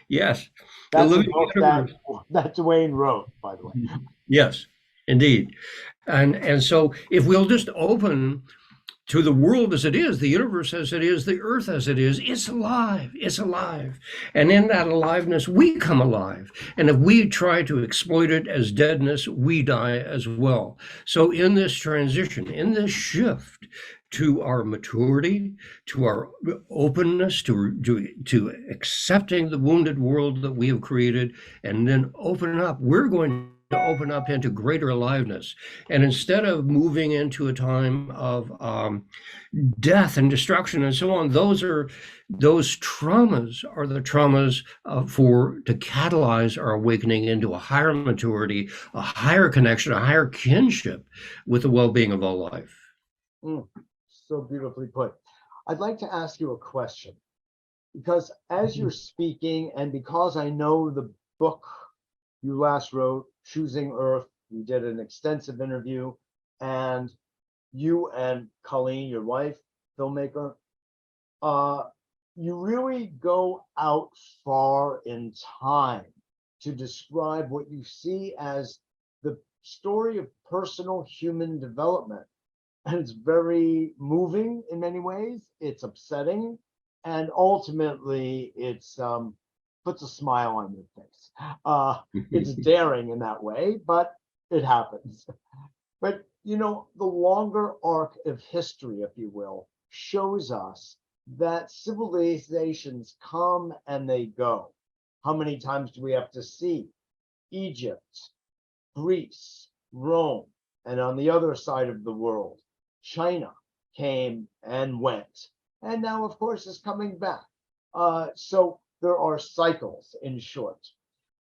Yes. That's a book that Duane wrote, by the way. Yes, indeed. And so if we'll just open to the world as it is, the universe as it is, the earth as it is, it's alive, it's alive. And in that aliveness, we come alive. And if we try to exploit it as deadness, we die as well. So in this transition, in this shift to our maturity, to our openness, to accepting the wounded world that we have created, and then open up, we're going to open up into greater aliveness. And instead of moving into a time of death and destruction and so on, those traumas are the traumas to catalyze our awakening into a higher maturity, a higher connection, a higher kinship with the well-being of all life. So beautifully put. I'd like to ask you a question, because as you're speaking, and because I know the book you last wrote, Choosing Earth, we did an extensive interview, and you and Colleen, your wife, filmmaker, you really go out far in time to describe what you see as the story of personal human development. And it's very moving in many ways. It's upsetting, and ultimately it's puts a smile on your face. It's daring in that way, but it happens. But you know, the longer arc of history, if you will, shows us that civilizations come and they go. How many times do we have to see Egypt, Greece, Rome, and on the other side of the world, China came and went, and now, of course, is coming back. So there are cycles, in short.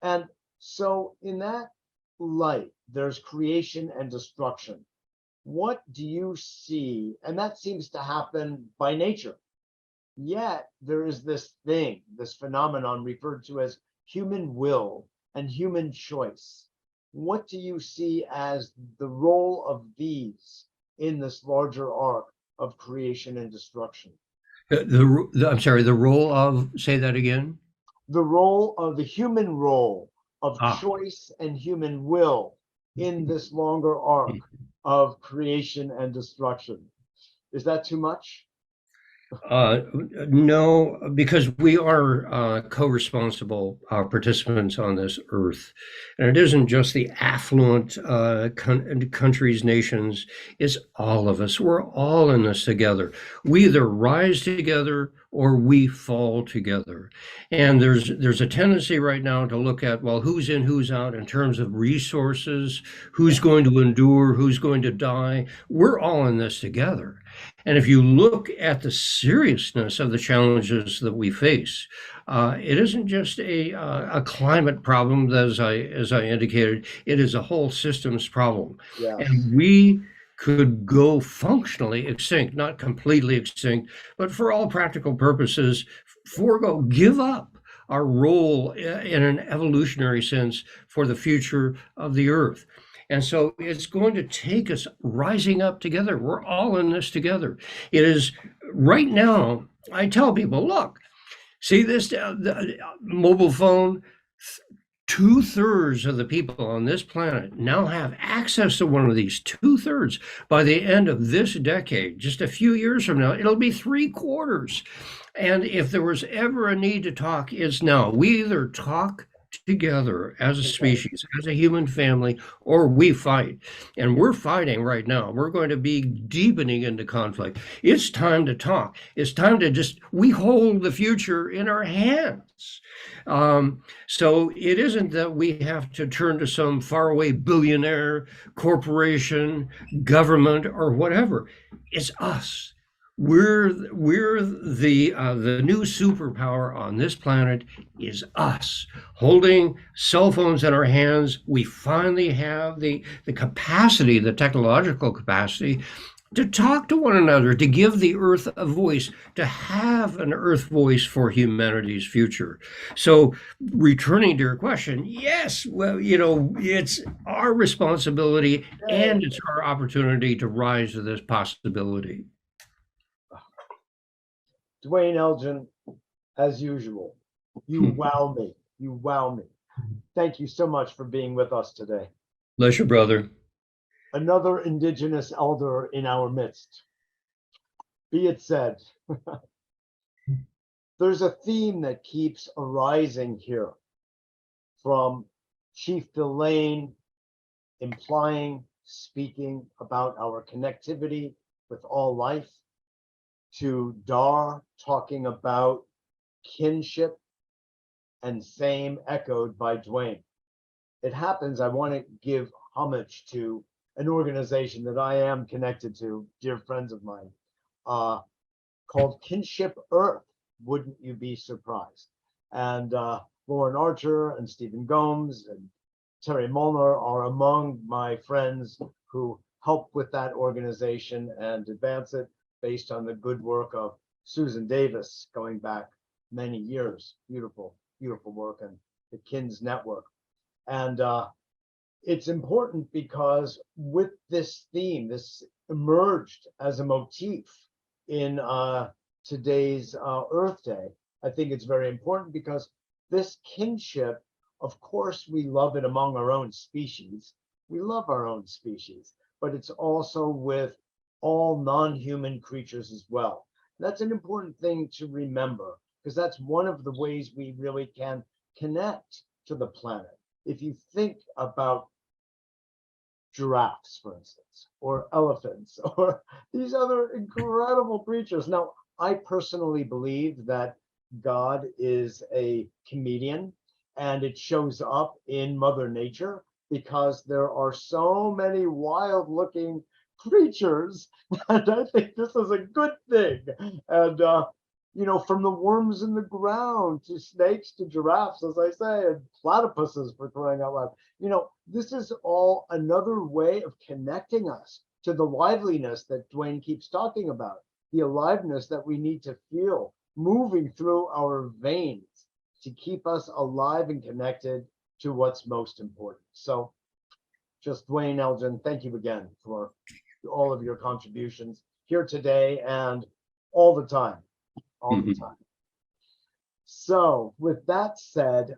And so in that light, there's creation and destruction. What do you see? And that seems to happen by nature. Yet there is this thing, this phenomenon referred to as human will and human choice. What do you see as the role of these in this larger arc of creation and destruction? I'm sorry, the role of, say that again? The role of the human role of choice and human will in this longer arc of creation and destruction. Is that too much? No, because we are co-responsible participants on this earth. And it isn't just the affluent countries, nations, it's all of us. We're all in this together. We either rise together or we fall together. And there's a tendency right now to look at, well, who's in, who's out in terms of resources, who's going to endure, who's going to die. We're all in this together. And if you look at the seriousness of the challenges that we face, it isn't just a climate problem, as I indicated. It is a whole systems problem. Yeah. And we could go functionally extinct, not completely extinct, but for all practical purposes, give up our role in an evolutionary sense for the future of the earth. And so it's going to take us rising up together. We're all in this together. It is right now, I tell people, look, see this the mobile phone? 2/3 of the people on this planet now have access to one of these. 2/3. By the end of this decade, just a few years from now, it'll be 3/4. And if there was ever a need to talk, it's now. We either talk together as a species, as a human family, or we fight. And we're fighting right now. We're going to be deepening into conflict. It's time to talk. It's time to we hold the future in our hands. So it isn't that we have to turn to some faraway billionaire, corporation, government, or whatever. It's us. We're the new superpower on this planet is us holding cell phones in our hands. We finally have the capacity, the technological capacity to talk to one another, to give the earth a voice, to have an earth voice for humanity's future. So returning to your question, yes, well, it's our responsibility and it's our opportunity to rise to this possibility. Duane Elgin, as usual, you wow me. You wow me. Thank you so much for being with us today. Pleasure, brother. Another Indigenous elder in our midst. Be it said. There's a theme that keeps arising here from Chief Delane implying, speaking about our connectivity with all life, to Dahr talking about kinship, and same echoed by Duane. It happens, I want to give homage to an organization that I am connected to, dear friends of mine, called Kinship Earth. Wouldn't you be surprised? And Lauren Archer and Stephen Gomes and Terry Molnar are among my friends who help with that organization and advance it based on the good work of Susan Davis going back many years. Beautiful, beautiful work, and the KINS network. And it's important because with this theme, this emerged as a motif in today's Earth Day. I think it's very important because this kinship, of course, we love it among our own species. We love our own species, but it's also with all non-human creatures as well. That's an important thing to remember, because that's one of the ways we really can connect to the planet. If you think about giraffes, for instance, or elephants, or these other incredible creatures. Now, I personally believe that God is a comedian, and it shows up in Mother Nature because there are so many wild-looking creatures, and I think this is a good thing. And you know, from the worms in the ground to snakes to giraffes, as I say, and platypuses, for crying out loud. You know, this is all another way of connecting us to the liveliness that Duane keeps talking about, the aliveness that we need to feel moving through our veins to keep us alive and connected to what's most important. So just Duane, Elgin, thank you again for all of your contributions here today and all the time. All the time. So with that said,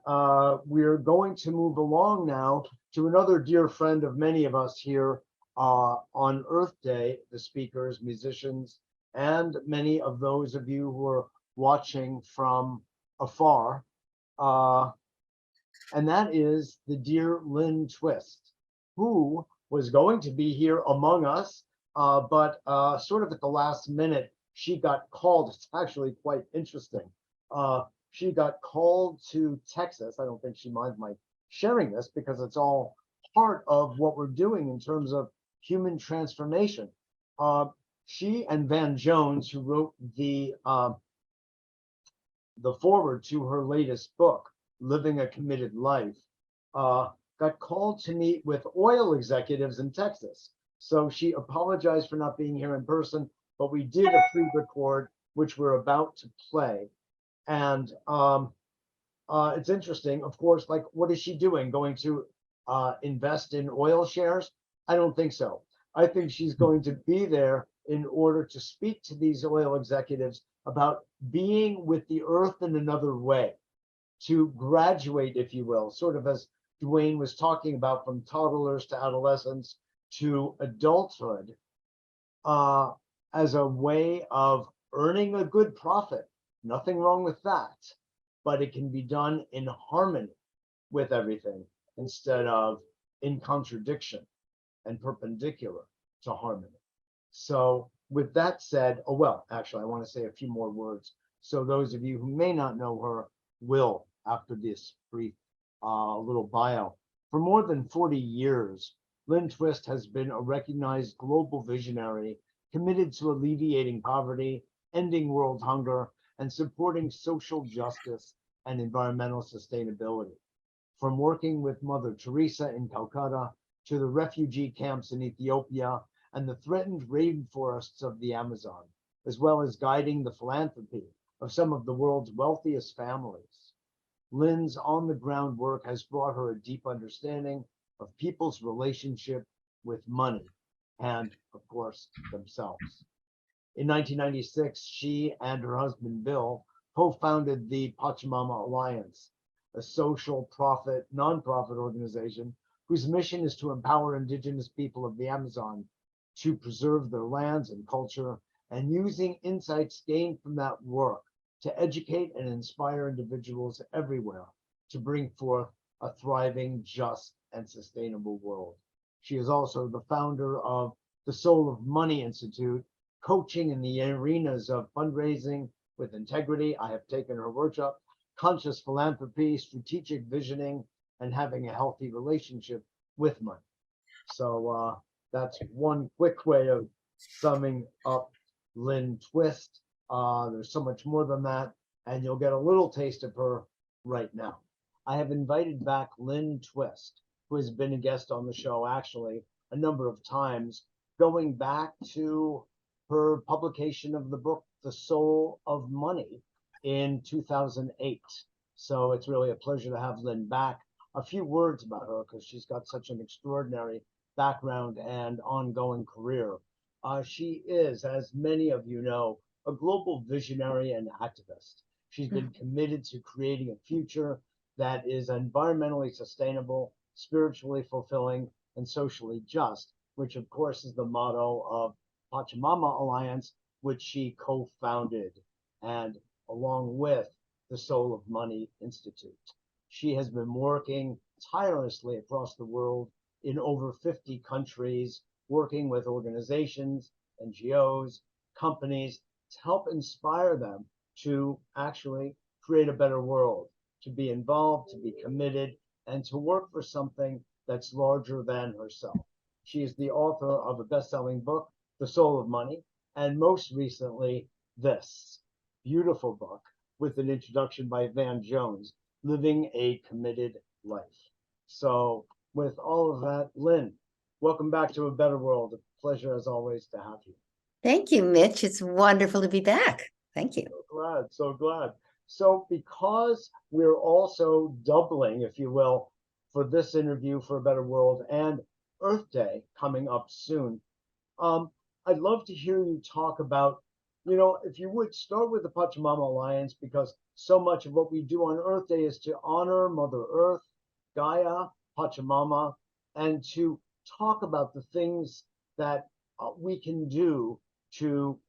we're going to move along now to another dear friend of many of us here on Earth Day, the speakers, musicians, and many of those of you who are watching from afar. And that is the dear Lynne Twist, who was going to be here among us, but sort of at the last minute, she got called. It's actually quite interesting. She got called to Texas. I don't think she minds my sharing this because it's all part of what we're doing in terms of human transformation. She and Van Jones, who wrote the foreword to her latest book, Living a Committed Life, got called to meet with oil executives in Texas. So she apologized for not being here in person, but we did a pre-record, which we're about to play. And it's interesting, of course, like, what is she doing? Going to invest in oil shares? I don't think so. I think she's going to be there in order to speak to these oil executives about being with the earth in another way, to graduate, if you will, sort of as Duane was talking about, from toddlers to adolescence to adulthood, as a way of earning a good profit. Nothing wrong with that, but it can be done in harmony with everything instead of in contradiction and perpendicular to harmony. So with that said, oh, well, actually, I want to say a few more words. So those of you who may not know her will, after this brief little bio. For more than 40 years, Lynne Twist has been a recognized global visionary committed to alleviating poverty, ending world hunger, and supporting social justice and environmental sustainability. From working with Mother Teresa in Calcutta to the refugee camps in Ethiopia and the threatened rainforests of the Amazon, as well as guiding the philanthropy of some of the world's wealthiest families. Lynne's on-the-ground work has brought her a deep understanding of people's relationship with money and, of course, themselves. In 1996, she and her husband, Bill, co-founded the Pachamama Alliance, a social nonprofit organization whose mission is to empower indigenous people of the Amazon to preserve their lands and culture and using insights gained from that work to educate and inspire individuals everywhere to bring forth a thriving, just, and sustainable world. She is also the founder of the Soul of Money Institute, coaching in the arenas of fundraising with integrity. I have taken her workshop, conscious philanthropy, strategic visioning, and having a healthy relationship with money. So that's one quick way of summing up Lynne Twist. There's so much more than that, and you'll get a little taste of her right now. I have invited back Lynne Twist, who has been a guest on the show actually a number of times, going back to her publication of the book, The Soul of Money, in 2008. So it's really a pleasure to have Lynne back. A few words about her, because she's got such an extraordinary background and ongoing career. She is, as many of you know, a global visionary and activist. She's been committed to creating a future that is environmentally sustainable, spiritually fulfilling, and socially just, which of course is the motto of Pachamama Alliance, which she co-founded, and along with the Soul of Money Institute. She has been working tirelessly across the world in over 50 countries, working with organizations, NGOs, companies to help inspire them to actually create a better world, to be involved, to be committed, and to work for something that's larger than herself. She is the author of a best-selling book, The Soul of Money, and most recently, this beautiful book with an introduction by Van Jones, Living a Committed Life. So with all of that, Lynne, welcome back to A Better World. A pleasure as always to have you. Thank you, Mitch. It's wonderful to be back. Thank you. So glad, so glad. So because we're also doubling, if you will, for this interview for A Better World and Earth Day coming up soon, I'd love to hear you talk about, if you would start with the Pachamama Alliance, because so much of what we do on Earth Day is to honor Mother Earth, Gaia, Pachamama, and to talk about the things that we can do to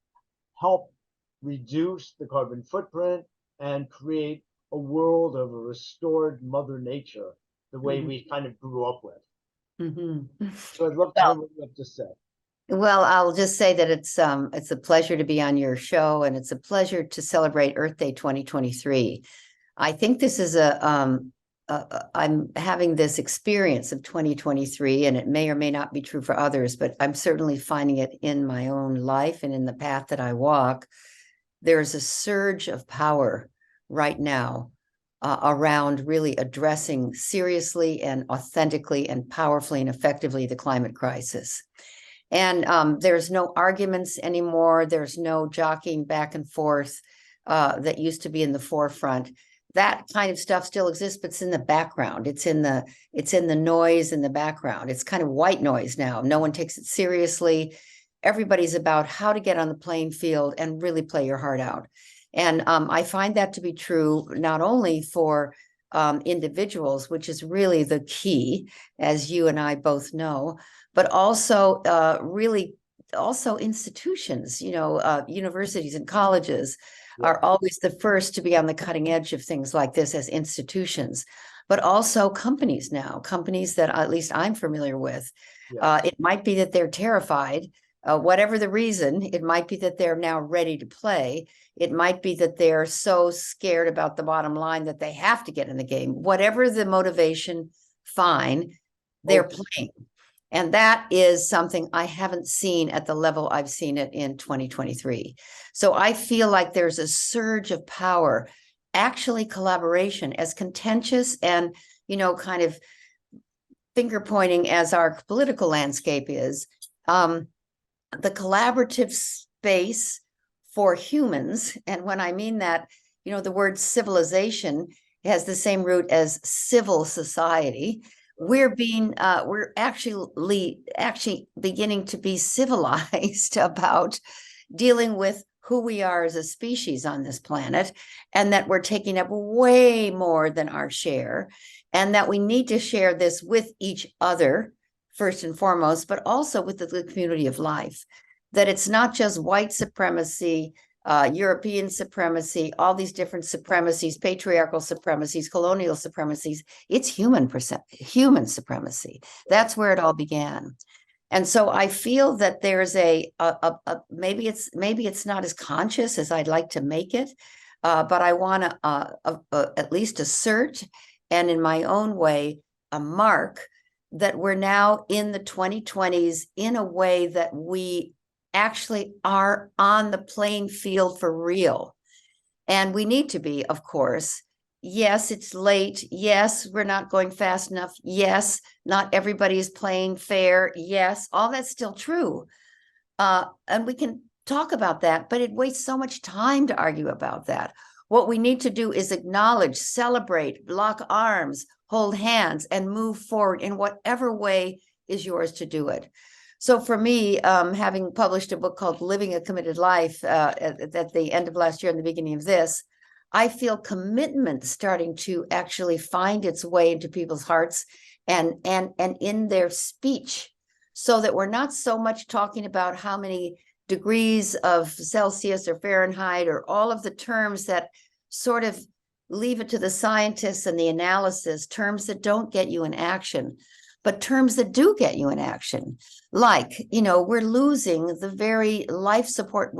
help reduce the carbon footprint and create a world of a restored Mother Nature, the way we kind of grew up with. So I'd love to hear what you have to say. Well, I'll just say that it's a pleasure to be on your show, and it's a pleasure to celebrate Earth Day 2023. I think this is I'm having this experience of 2023, and it may or may not be true for others, but I'm certainly finding it in my own life and in the path that I walk. There's a surge of power right now around really addressing seriously and authentically and powerfully and effectively the climate crisis. And there's no arguments anymore. There's no jockeying back and forth that used to be in the forefront. That kind of stuff still exists, but it's in the background. It's in the noise in the background. It's kind of white noise now. No one takes it seriously. Everybody's about how to get on the playing field and really play your heart out. And I find that to be true not only for individuals, which is really the key, as you and I both know, but also really also institutions, universities and colleges are always the first to be on the cutting edge of things like this as institutions, but also companies now, companies that at least I'm familiar with. It might be that they're terrified, whatever the reason. It might be that they're now ready to play. It might be that they're so scared about the bottom line that they have to get in the game. Whatever the motivation, fine, they're playing. And that is something I haven't seen at the level I've seen it in 2023. So I feel like there's a surge of power, actually collaboration, as contentious and, kind of finger pointing as our political landscape is. The collaborative space for humans, and when I mean that, the word civilization has the same root as civil society. We're actually beginning to be civilized about dealing with who we are as a species on this planet, and that we're taking up way more than our share, and that we need to share this with each other first and foremost, but also with the community of life. that it's not just white supremacy, European supremacy, all these different supremacies, patriarchal supremacies, colonial supremacies. It's human supremacy. That's where it all began. And so I feel that there's maybe it's not as conscious as I'd like to make it, but I want to at least assert, and in my own way, a mark that we're now in the 2020s in a way that we actually are on the playing field for real. And we need to be, of course. Yes, it's late. Yes, we're not going fast enough. Yes, not everybody is playing fair. Yes, all that's still true. And we can talk about that, but it wastes so much time to argue about that. What we need to do is acknowledge, celebrate, lock arms, hold hands, and move forward in whatever way is yours to do it. So for me, having published a book called Living a Committed Life at the end of last year and the beginning of this, I feel commitment starting to actually find its way into people's hearts and in their speech, so that we're not so much talking about how many degrees of Celsius or Fahrenheit or all of the terms that sort of leave it to the scientists and the analysis, terms that don't get you in action, but terms that do get you in action. Like, we're losing the very life support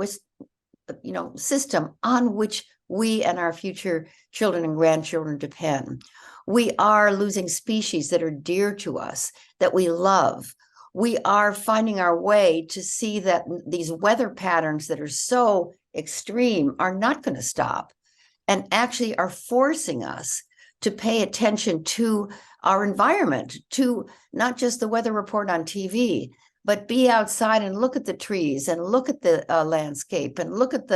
system on which we and our future children and grandchildren depend. We are losing species that are dear to us, that we love. We are finding our way to see that these weather patterns that are so extreme are not going to stop, and actually are forcing us to pay attention to our environment, to not just the weather report on TV, but be outside and look at the trees and look at the landscape and look at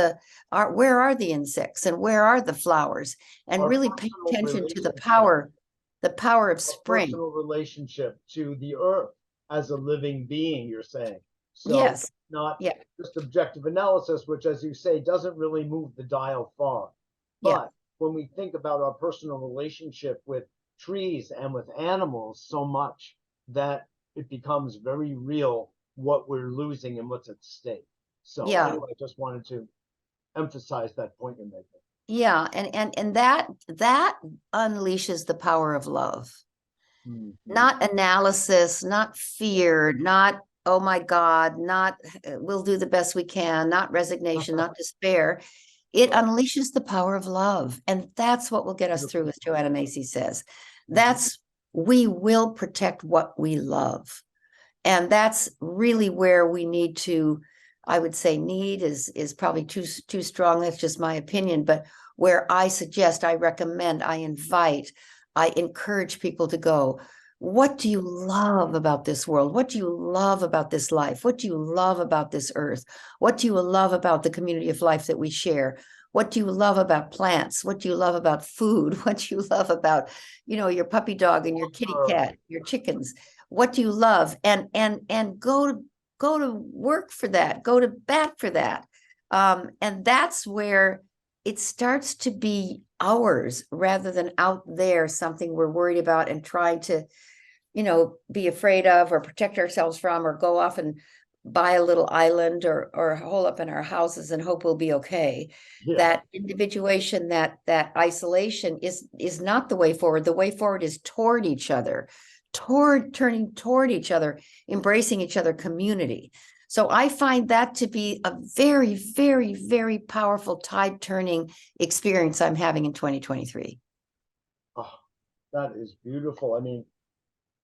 where are the insects and where are the flowers, and Our really pay personal attention to the relationship. power of A spring. personal relationship to the earth as a living being, you're saying. So Yes. not Yeah. just objective analysis, which, as you say, doesn't really move the dial far. But Yeah. when we think about our personal relationship with trees and with animals so much, that it becomes very real what we're losing and what's at stake. So Yeah. anyway, I just wanted to emphasize that point you're making. Yeah, and that unleashes the power of love. Mhm. Not analysis, not fear, not, oh my God, not we'll do the best we can, not resignation, not despair. It unleashes the power of love. And that's what will get us through, as Joanna Macy says. We will protect what we love. And that's really where we need to, I would say need is probably too strong. That's just my opinion. But where I suggest, I recommend, I invite, I encourage people to go. What do you love about this world? What do you love about this life? What do you love about this earth? What do you love about the community of life that we share? What do you love about plants? What do you love about food? What do you love about, your puppy dog and your kitty cat, your chickens? What do you love? And go to work for that, go to bat for that. And that's where it starts to be ours rather than out there, something we're worried about and trying to, be afraid of or protect ourselves from, or go off and buy a little island or hole up in our houses and hope we'll be okay. Yeah. That individuation, that isolation is not the way forward. The way forward is toward each other, turning toward each other, embracing each other, community. So I find that to be a very, very, very powerful tide turning experience I'm having in 2023. Oh, that is beautiful. I mean,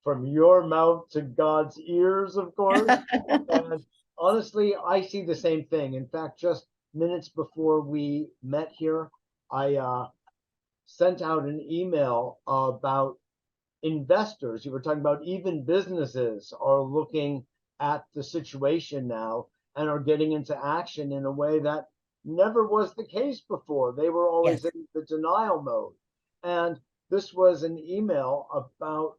from your mouth to God's ears, of course. And honestly, I see the same thing. In fact, just minutes before we met here, I sent out an email about investors. You were talking about even businesses are looking at the situation now and are getting into action in a way that never was the case before. They were always in the denial mode. And this was an email about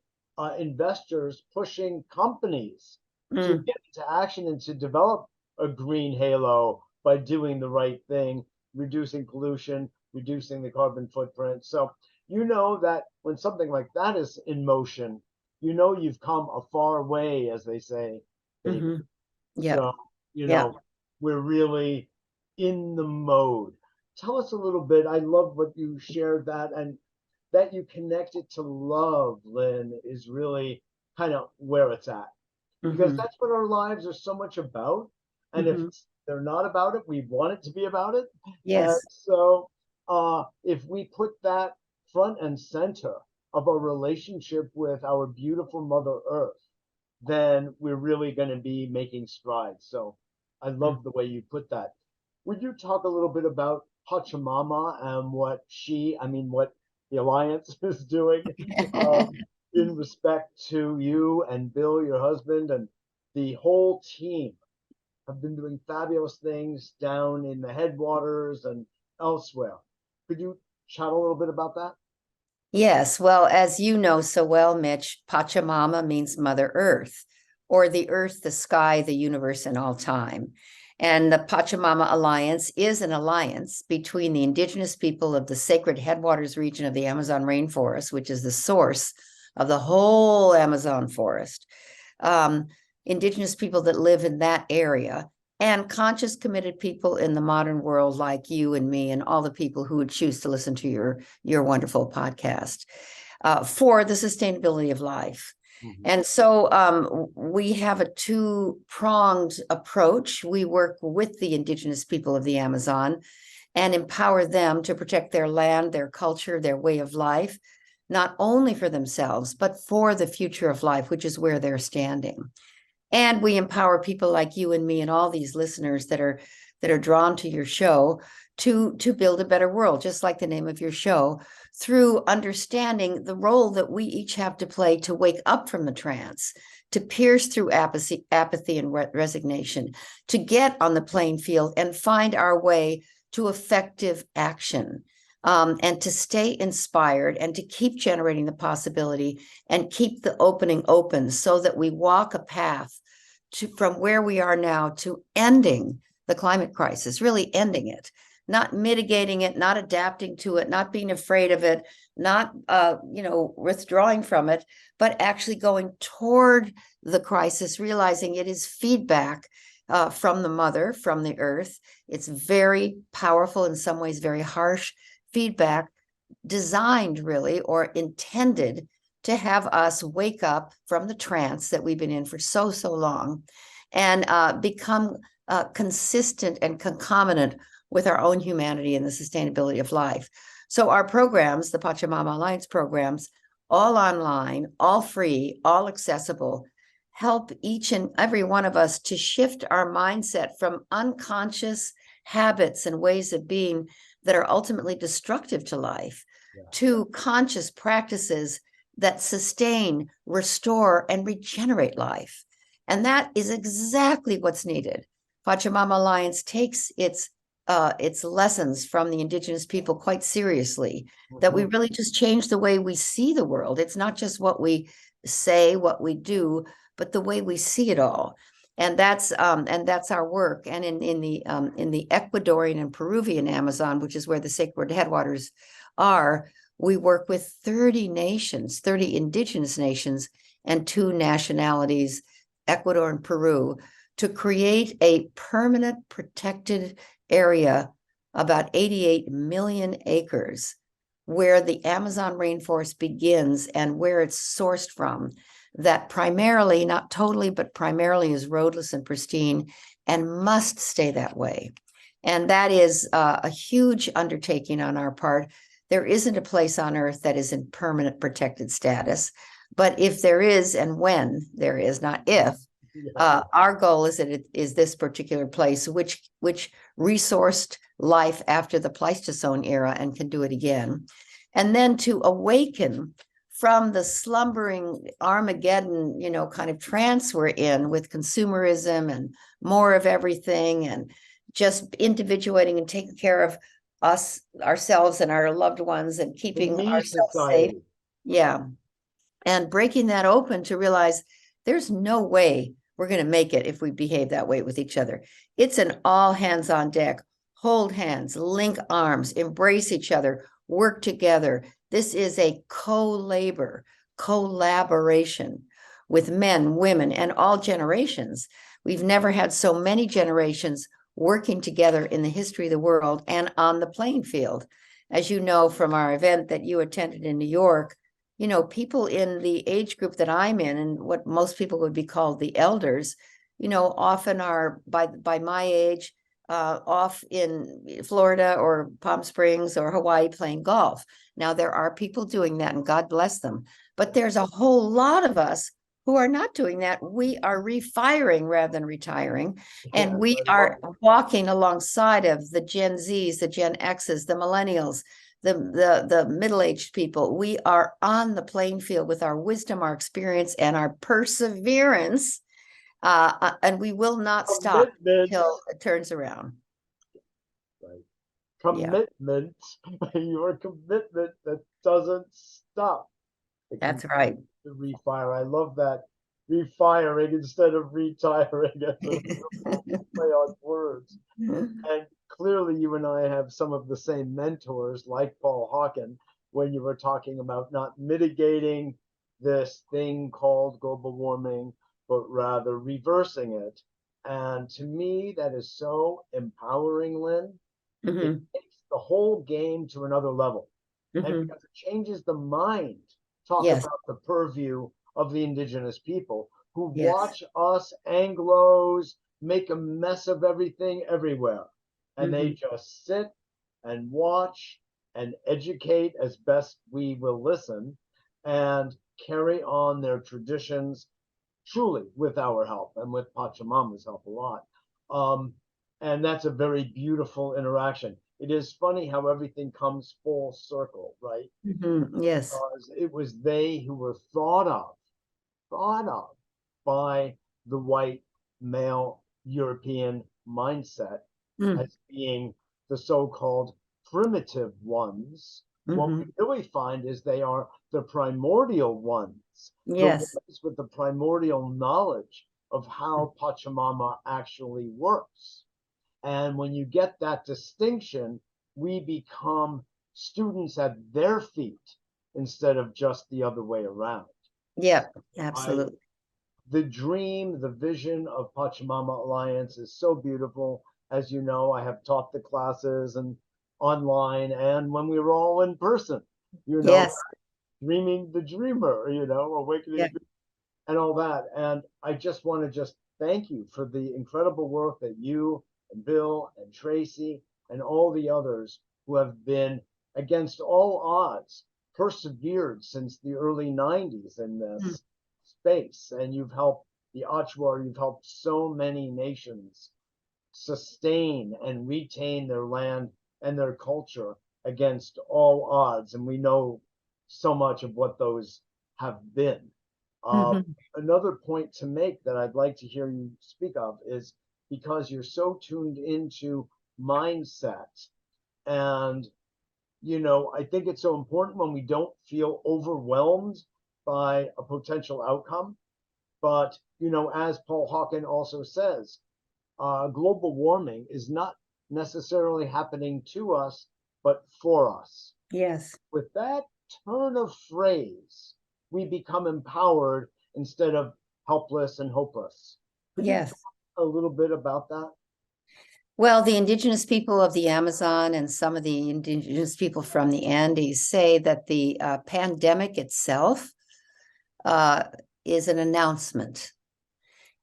investors pushing companies to get into action and to develop a green halo by doing the right thing, reducing pollution, reducing the carbon footprint. So that when something like that is in motion, you've come a far way, as they say. Mm-hmm. Yeah. So, we're really in the mode. Tell us a little bit. I love what you shared that, and that you connected to love, Lynn, is really kind of where it's at. Because Mhm, that's what our lives are so much about. And if mhm. they're not about it, we want it to be about it. And Yes. so if we put that front and center of our relationship with our beautiful Mother Earth, then we're really going to be making strides. So I love the way you put that. Would you talk a little bit about Pachamama and what the Alliance is doing in respect to you and Bill, your husband, and the whole team have been doing fabulous things down in the headwaters and elsewhere. Could you chat a little bit about that? Yes, well, as you know so well, Mitch, Pachamama means Mother Earth, or the earth, the sky, the universe, and all time. And the Pachamama Alliance is an alliance between the indigenous people of the sacred headwaters region of the Amazon rainforest, which is the source of the whole Amazon forest, um, indigenous people that live in that area, and conscious, committed people in the modern world like you and me and all the people who would choose to listen to your wonderful podcast for the sustainability of life. And so we have a two-pronged approach. We work with the indigenous people of the Amazon and empower them to protect their land, their culture, their way of life, not only for themselves, but for the future of life, which is where they're standing. And we empower people like you and me and all these listeners that are drawn to your show to build a better world, just like the name of your show, through understanding the role that we each have to play to wake up from the trance, to pierce through apathy and resignation, to get on the playing field and find our way to effective action. And to stay inspired and to keep generating the possibility and keep the opening open so that we walk a path from where we are now to ending the climate crisis, really ending it, not mitigating it, not adapting to it, not being afraid of it, not withdrawing from it, but actually going toward the crisis, realizing it is feedback from the mother, from the earth. It's very powerful, in some ways very harsh feedback, designed really or intended to have us wake up from the trance that we've been in for so long and become consistent and concomitant with our own humanity and the sustainability of life. So our programs, the Pachamama Alliance programs, all online, all free, all accessible, help each and every one of us to shift our mindset from unconscious habits and ways of being that are ultimately destructive to life to conscious practices that sustain, restore, and regenerate life. And that is exactly what's needed. Pachamama Alliance takes its lessons from the indigenous people quite seriously, that we really just change the way we see the world. It's not just what we say, what we do, but the way we see it all. And that's our work. And in the Ecuadorian and Peruvian Amazon, which is where the sacred headwaters are, we work with 30 nations, 30 indigenous nations, and 2 nationalities, Ecuador and Peru, to create a permanent protected area, about 88 million acres, where the Amazon rainforest begins and where it's sourced from, that primarily, not totally, but primarily is roadless and pristine and must stay that way. And that is a huge undertaking on our part. There isn't a place on earth that is in permanent protected status, but if there is, and when there is, not if, our goal is that it is this particular place, which resourced life after the Pleistocene era and can do it again. And then to awaken from the slumbering Armageddon, kind of trance we're in with consumerism and more of everything and just individuating and taking care of us, ourselves and our loved ones and keeping ourselves safe. Yeah. And breaking that open to realize there's no way we're going to make it if we behave that way with each other. It's an all hands on deck, hold hands, link arms, embrace each other, work together. This is a co-labor, collaboration with men, women, and all generations. We've never had so many generations working together in the history of the world and on the playing field. As you know from our event that you attended in New York, you know, people in the age group that I'm in, and what most people would be called the elders, you know, often are by my age, off in Florida or Palm Springs or Hawaii playing golf. Now, there are people doing that, and God bless them. But there's a whole lot of us who are not doing that. We are refiring rather than retiring. And Yes, we I are love walking alongside of the Gen Zs, the Gen Xs, the millennials, the middle-aged people. We are on the playing field with our wisdom, our experience, and our perseverance. And we will not stop commitment. until it turns around. Right. Yeah. Commitment, your commitment that doesn't stop. It That's continues right. to refire. I love that. Refiring instead of retiring. It's a beautiful play on words. And clearly, you and I have some of the same mentors, like Paul Hawken, when you were talking about not mitigating this thing called global warming, but rather reversing it. And to me, that is so empowering, Lynn. It Mhm, takes the whole game to another level. And mhm. because it changes the mind, talk Yes, about the purview of the indigenous people who yes. watch us Anglos make a mess of everything everywhere. And they just sit and watch and educate as best we will listen and carry on their traditions, truly with our help and with Pachamama's help a lot. And that's a very beautiful interaction. It is funny how everything comes full circle, right? Yes. Because it was they who were thought of by the white male European mindset Mm, as being the so-called primitive ones. What we mhm. really find is they are the primordial ones, the Yes. ones with the primordial knowledge of how Pachamama actually works. And when you get that distinction, we become students at their feet instead of just the other way around. Yeah, I absolutely. The dream, the vision of Pachamama Alliance is so beautiful. As you know, I have taught the classes and online and when we were all in person, you know, Yes. dreaming the dreamer, you know, Yeah. awakening and all that. And I just want to just thank you for the incredible work that you and Bill and Tracy and all the others who have been against all odds persevered since the early 90s in Mm, this space. And you've helped the Achuar, you've helped so many nations sustain and retain their land and their culture against all odds. And we know so much of what those have been. Uh, mhm. Another point to make that I'd like to hear you speak of is because you're so tuned into mindset. And, you know, I think it's so important when we don't feel overwhelmed by a potential outcome. But, you know, as Paul Hawken also says, global warming is not necessarily happening to us, but for us. Yes. With that turn of phrase, we become empowered instead of helpless and hopeless. Could you Yes. talk a little bit about that? Well, the indigenous people of the Amazon and some of the indigenous people from the Andes say that the pandemic itself uh, is an announcement.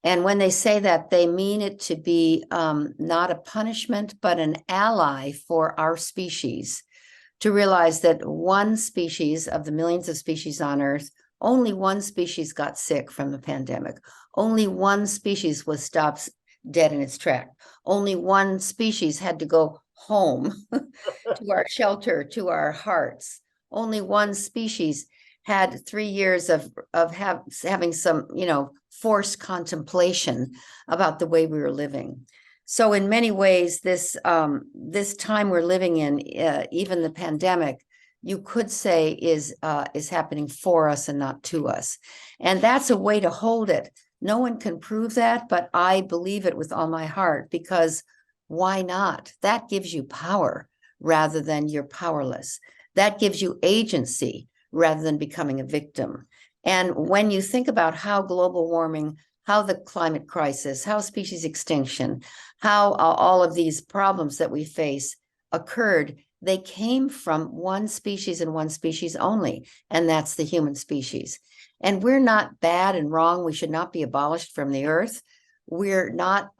And when they say that, they mean it to be not a punishment, but an ally for our species. To realize that one species of the millions of species on Earth, only one species got sick from the pandemic. Only one species was stopped dead in its track. Only one species had to go home to our shelter, to our hearts. Only one species had 3 years of having some, you know, forced contemplation about the way we were living. So in many ways, this time we're living in, even the pandemic, you could say is happening for us and not to us. And that's a way to hold it. No one can prove that, but I believe it with all my heart, because why not? That gives you power rather than you're powerless. That gives you agency rather than becoming a victim. And when you think about how global warming how the climate crisis, how species extinction, how all of these problems that we face occurred, they came from one species and one species only, and that's the human species. And we're not bad and wrong. We should not be abolished from the earth. We're not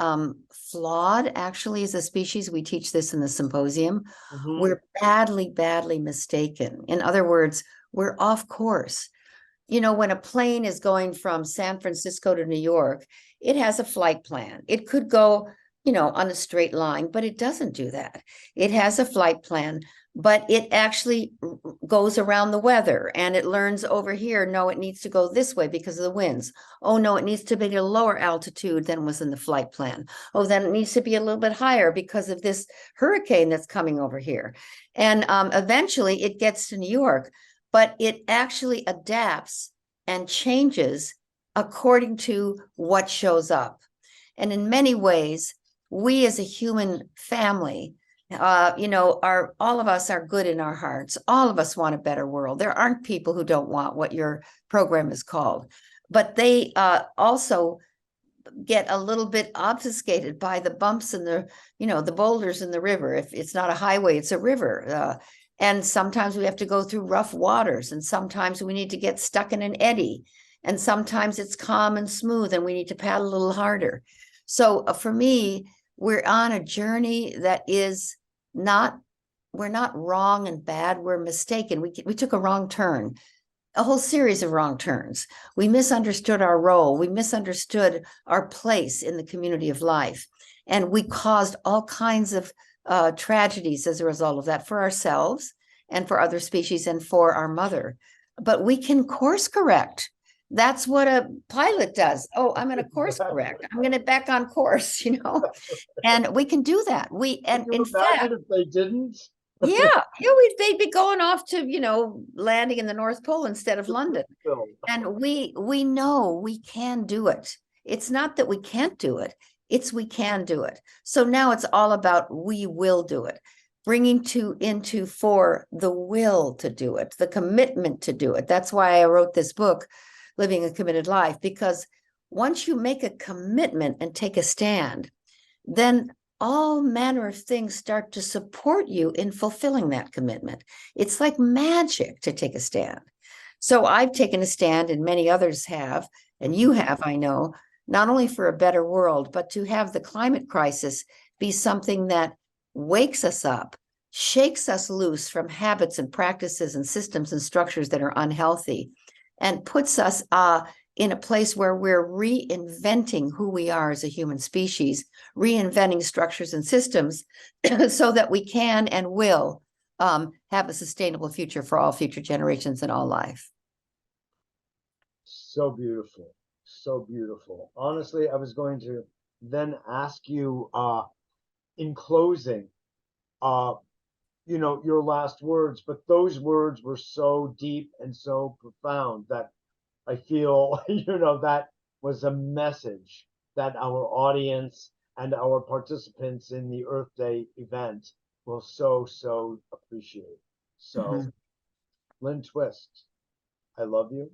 flawed, actually, as a species. We teach this in the symposium. Mhm. We're badly, badly mistaken. In other words, we're off course. You know, when a plane is going from San Francisco to New York, it has a flight plan. It could go, you know, on a straight line, but it doesn't do that. It has a flight plan, but it actually goes around the weather and it learns over here, no, it needs to go this way because of the winds. Oh, no, it needs to be at a lower altitude than was in the flight plan. Oh, then it needs to be a little bit higher because of this hurricane that's coming over here. And eventually it gets to New York, but it actually adapts and changes according to what shows up. And in many ways, we as a human family, you know, all of us are good in our hearts. All of us want a better world. There aren't people who don't want what your program is called, but they also get a little bit obfuscated by the bumps and the, you know, the boulders in the river. If it's not a highway, it's a river. And sometimes we have to go through rough waters, and sometimes we need to get stuck in an eddy, and sometimes it's calm and smooth and we need to paddle a little harder. So for me, we're on a journey that is not, we're not wrong and bad, we're mistaken. We took a wrong turn, a whole series of wrong turns. We misunderstood our role. We misunderstood our place in the community of life. And we caused all kinds of tragedies as a result of that for ourselves and for other species and for our mother. But we can course correct. That's what a pilot does. Oh, I'm going to course correct. I'm going to back on course, you know, and we can do that. And Can you in fact, imagine if they didn't? they'd be going off to, you know, landing in the North Pole instead of London. Bill. And we know we can do it. It's not that we can't do it. It's we can do it. So now it's all about we will do it, bringing into for the will to do it, the commitment to do it. That's why I wrote this book, Living a Committed Life, because once you make a commitment and take a stand, then all manner of things start to support you in fulfilling that commitment. It's like magic to take a stand. So I've taken a stand, and many others have, and you have, I know, not only for a better world, but to have the climate crisis be something that wakes us up, shakes us loose from habits and practices and systems and structures that are unhealthy, and puts us in a place where we're reinventing who we are as a human species, reinventing structures and systems so that we can and will have a sustainable future for all future generations and all life. So beautiful. So beautiful. Honestly, I was going to then ask you in closing, you know, your last words, but those words were so deep and so profound that I feel, you know, that was a message that our audience and our participants in the Earth Day event will so appreciate. So, Lynne Twist, I love you.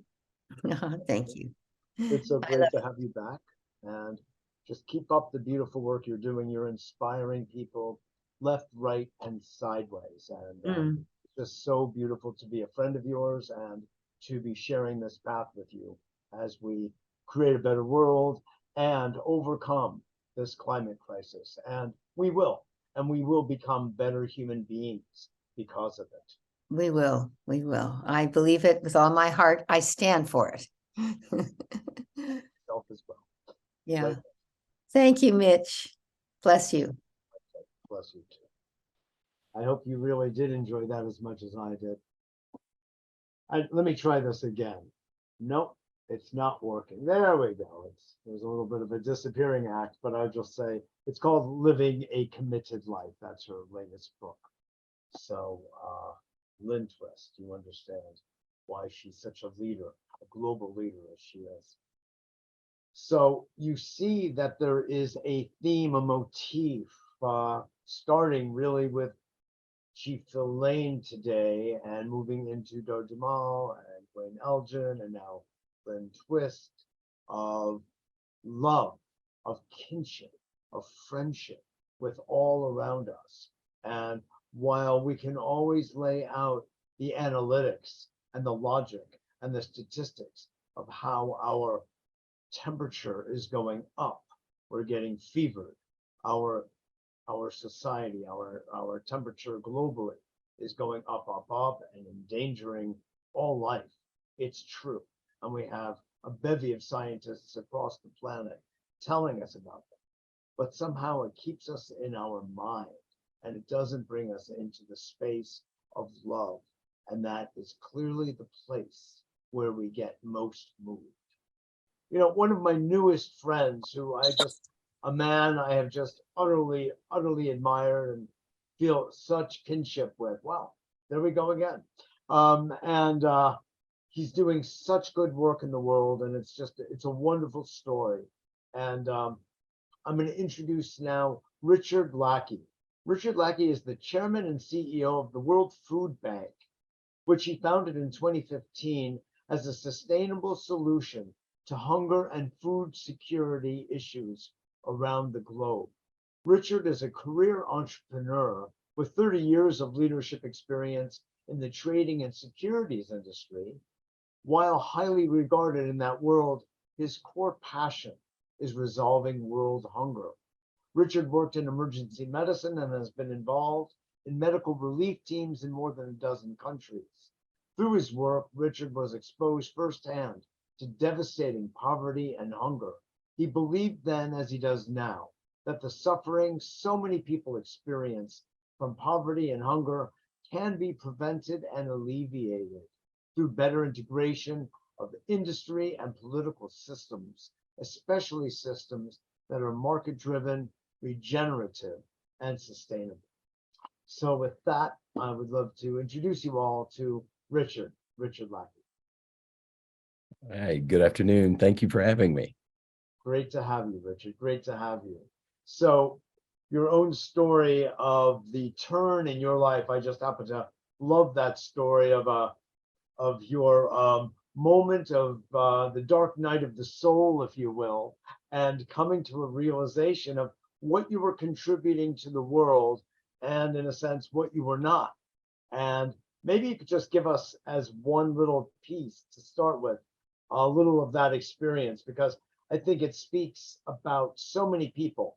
Thank you. It's so great to have you back, and just keep up the beautiful work you're doing. You're inspiring people left, right, and sideways, and just so beautiful to be a friend of yours and to be sharing this path with you as we create a better world and overcome this climate crisis. And we will become better human beings because of it. We will. I believe it with all my heart. I stand for it. Self as well. Yeah. Right. Thank you, Mitch. Bless you. Bless you too. I hope you really did enjoy that as much as I did. Let me try this again. Nope, it's not working. There we go. There's a little bit of a disappearing act, but I'll just say it's called Living a Committed Life. That's her latest book. So, Lynne Twist, you understand why she's such a leader, a global leader as she is. So you see that there is a theme, a motif, starting really with Chief Lane today and moving into Jamail and Elgin and now Lynne Twist of love, of kinship, of friendship with all around us. And while we can always lay out the analytics and the logic and the statistics of how our temperature is going up, we're getting fevered, our society, our temperature globally is going up and endangering all life. It's true. And we have a bevy of scientists across the planet telling us about that. But somehow it keeps us in our mind and it doesn't bring us into the space of love. And that is clearly the place where we get most moved. You know, one of my newest friends a man I have just utterly admired and feel such kinship with. Wow, there we go again. He's doing such good work in the world, and it's a wonderful story. And I'm going to introduce now Richard Lackey. Richard Lackey is the chairman and CEO of the World Food Bank, which he founded in 2015 as a sustainable solution to hunger and food security issues around the globe. Richard is a career entrepreneur with 30 years of leadership experience in the trading and securities industry. While highly regarded in that world, his core passion is resolving world hunger. Richard worked in emergency medicine and has been involved in medical relief teams in more than a dozen countries. Through his work, Richard was exposed firsthand to devastating poverty and hunger. He believed then, as he does now, that the suffering so many people experience from poverty and hunger can be prevented and alleviated through better integration of industry and political systems, especially systems that are market-driven, regenerative, and sustainable. So with that, I would love to introduce you all to Richard Lackey. Hey, good afternoon. Thank you for having me. Great to have you, Richard. Great to have you. So your own story of the turn in your life, I just happen to love that story of your moment of the dark night of the soul, if you will, and coming to a realization of what you were contributing to the world and, in a sense, what you were not. And maybe you could just give us, as one little piece to start with, a little of that experience, because I think it speaks about so many people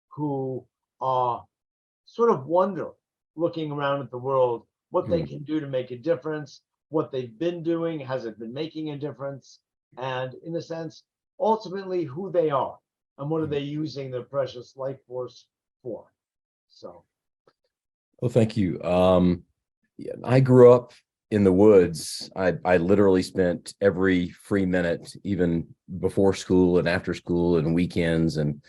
who sort of wonder, looking around at the world, what they can do to make a difference, what they've been doing, has it been making a difference, and in a sense, ultimately who they are and what are they using their precious life force for. So. Well, thank you. Yeah, I grew up in the woods. I literally spent every free minute, even before school and after school and weekends and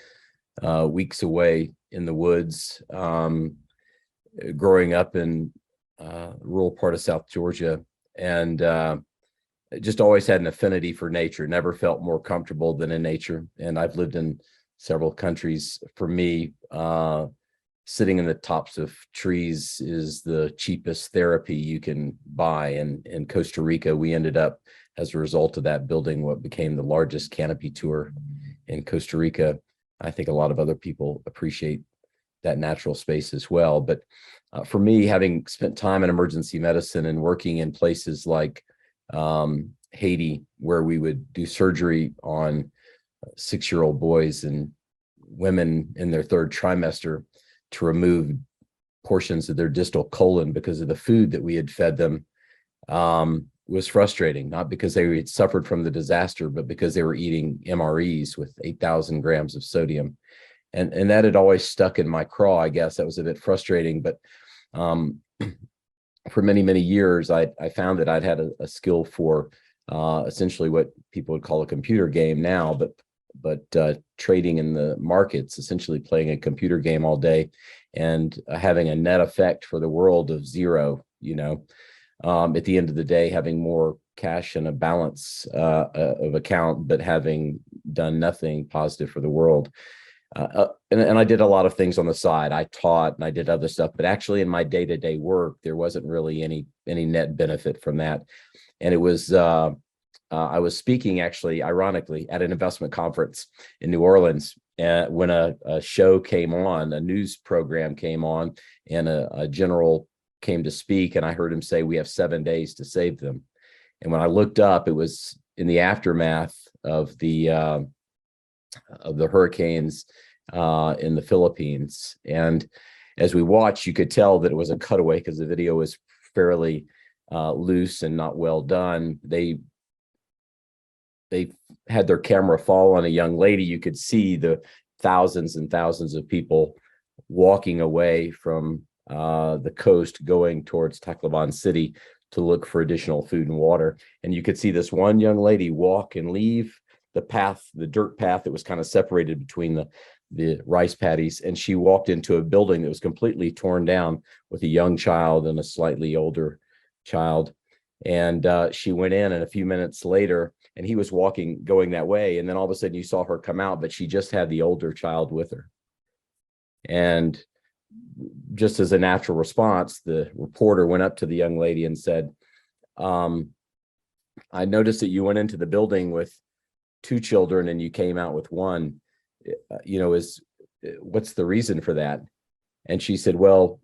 weeks away in the woods, growing up in rural part of South Georgia, and just always had an affinity for nature, never felt more comfortable than in nature. And I've lived in several countries. For me, sitting in the tops of trees is the cheapest therapy you can buy. And in Costa Rica, we ended up, as a result of that, building what became the largest canopy tour in Costa Rica. I think a lot of other people appreciate that natural space as well. But for me, having spent time in emergency medicine and working in places like Haiti, where we would do surgery on 6-year-old boys and women in their third trimester to remove portions of their distal colon because of the food that we had fed them, was frustrating, not because they had suffered from the disaster, but because they were eating MREs with 8,000 grams of sodium. And that had always stuck in my craw. I guess that was a bit frustrating, but for many, many years, I found that I'd had a skill for essentially what people would call a computer game now, but trading in the markets, essentially playing a computer game all day and having a net effect for the world of zero, at the end of the day, having more cash and a balance of account, but having done nothing positive for the world. And I did a lot of things on the side. I taught and I did other stuff, but actually in my day-to-day work, there wasn't really any net benefit from that. And it was I was speaking, actually, ironically, at an investment conference in New Orleans, when a show came on, a news program came on, and a general came to speak, and I heard him say, "We have 7 days to save them." And when I looked up, it was in the aftermath of the hurricanes in the Philippines. And as we watched, you could tell that it was a cutaway because the video was fairly loose and not well done. They had their camera fall on a young lady. You could see the thousands and thousands of people walking away from the coast going towards Tacloban City to look for additional food and water. And you could see this one young lady walk and leave the path, the dirt path that was kind of separated between the rice paddies. And she walked into a building that was completely torn down with a young child and a slightly older child. And she went in, and a few minutes later, and he was going that way. And then all of a sudden you saw her come out, but she just had the older child with her. And just as a natural response, the reporter went up to the young lady and said, "I noticed that you went into the building with 2 children and you came out with 1. What's the reason for that?" And she said, "Well,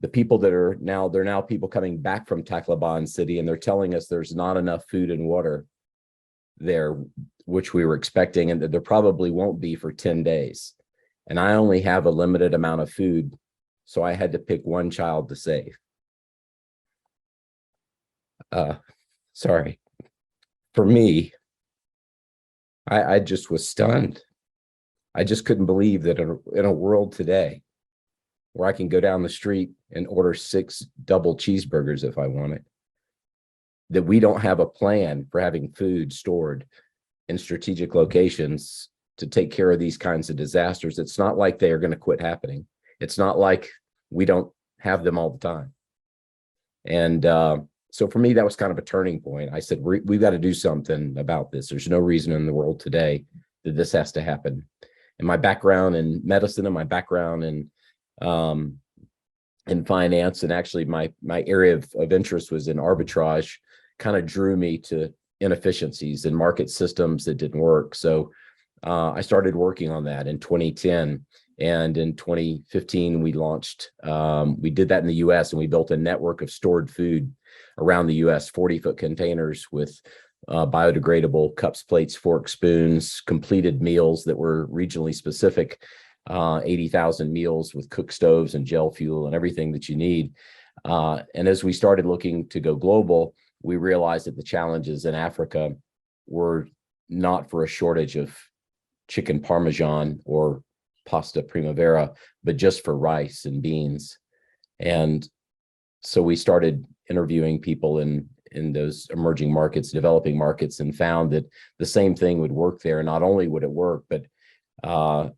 the people they're now people coming back from Tacloban City, and they're telling us there's not enough food and water there, which we were expecting, and that there probably won't be for 10 days. And I only have a limited amount of food, so I had to pick 1 child to save." Sorry. For me, I just was stunned. I just couldn't believe that in a world today where I can go down the street and order 6 double cheeseburgers if I want it, that we don't have a plan for having food stored in strategic locations to take care of these kinds of disasters. It's not like they are going to quit happening. It's not like we don't have them all the time. And so for me, that was kind of a turning point. I said, we've got to do something about this. There's no reason in the world today that this has to happen. And my background in medicine and my background in finance, and actually my area of interest was in arbitrage, kind of drew me to inefficiencies in market systems that didn't work. So I started working on that in 2010. And in 2015, we launched, we did that in the US, and we built a network of stored food around the US, 40-foot containers with biodegradable cups, plates, forks, spoons, completed meals that were regionally specific, 80,000 meals with cook stoves and gel fuel and everything that you need. And as we started looking to go global, we realized that the challenges in Africa were not for a shortage of chicken parmesan or pasta primavera, but just for rice and beans. And so we started interviewing people in those emerging markets, developing markets, and found that the same thing would work there. Not only would it work, but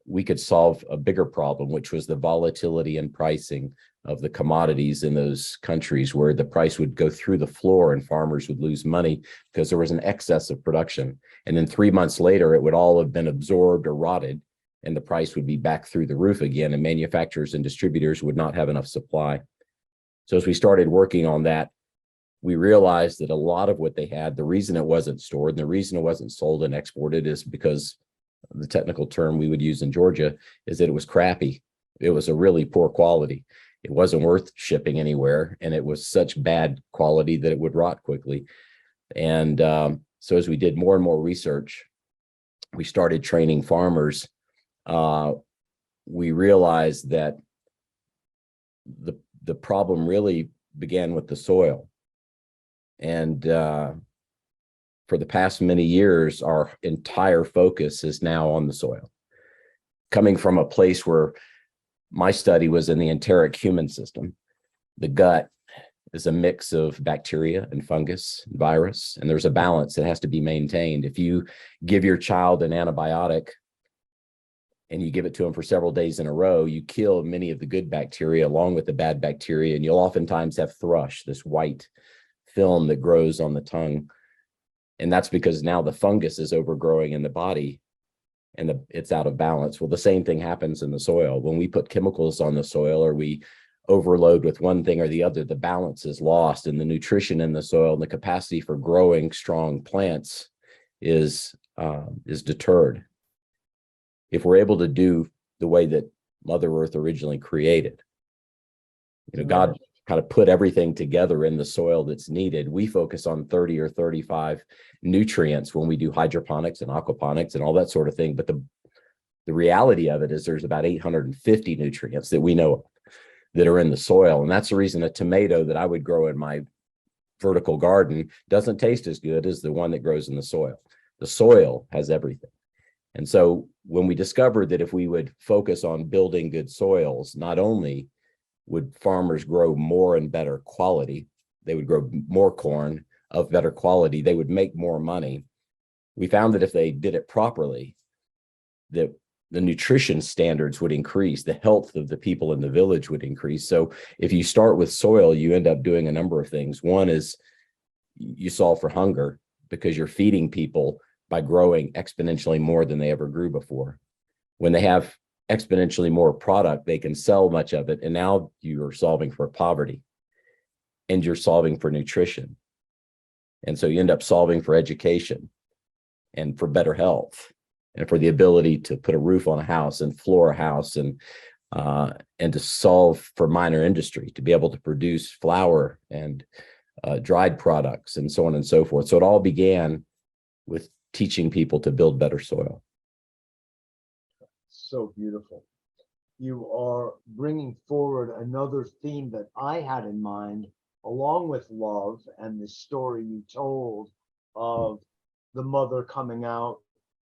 we could solve a bigger problem, which was the volatility in pricing of the commodities in those countries, where the price would go through the floor and farmers would lose money because there was an excess of production. And then 3 months later, it would all have been absorbed or rotted, and the price would be back through the roof again, and manufacturers and distributors would not have enough supply. So as we started working on that, we realized that a lot of what they had, the reason it wasn't stored and the reason it wasn't sold and exported is because the technical term we would use in Georgia is that it was crappy. It was a really poor quality. It wasn't worth shipping anywhere, and it was such bad quality that it would rot quickly. And so as we did more and more research, we started training farmers. We realized that the problem really began with the soil. And for the past many years, our entire focus is now on the soil. Coming from a place where my study was in the enteric human system, the gut is a mix of bacteria and fungus and virus, and there's a balance that has to be maintained. If you give your child an antibiotic and you give it to them for several days in a row, you kill many of the good bacteria along with the bad bacteria, and you'll oftentimes have thrush, this white film that grows on the tongue. And that's because now the fungus is overgrowing in the body and it's out of balance. Well, the same thing happens in the soil. When we put chemicals on the soil, or we overload with one thing or the other, the balance is lost, and the nutrition in the soil and the capacity for growing strong plants is deterred. If we're able to do the way that Mother Earth originally created, God kind of put everything together in the soil that's needed. We focus on 30 or 35 nutrients when we do hydroponics and aquaponics and all that sort of thing. But the reality of it is there's about 850 nutrients that we know of that are in the soil. And that's the reason a tomato that I would grow in my vertical garden doesn't taste as good as the one that grows in the soil. The soil has everything. And so when we discovered that if we would focus on building good soils, not only would farmers grow more and better quality, they would grow more corn of better quality, they would make more money. We found that if they did it properly, that the nutrition standards would increase, the health of the people in the village would increase. So if you start with soil, you end up doing a number of things. One is you solve for hunger because you're feeding people by growing exponentially more than they ever grew before. When they have exponentially more product, they can sell much of it. And now you're solving for poverty and you're solving for nutrition. And so you end up solving for education and for better health and for the ability to put a roof on a house and floor a house and to solve for minor industry, to be able to produce flour and dried products and so on and so forth. So it all began with teaching people to build better soil. So beautiful. You are bringing forward another theme that I had in mind, along with love and the story you told of the mother coming out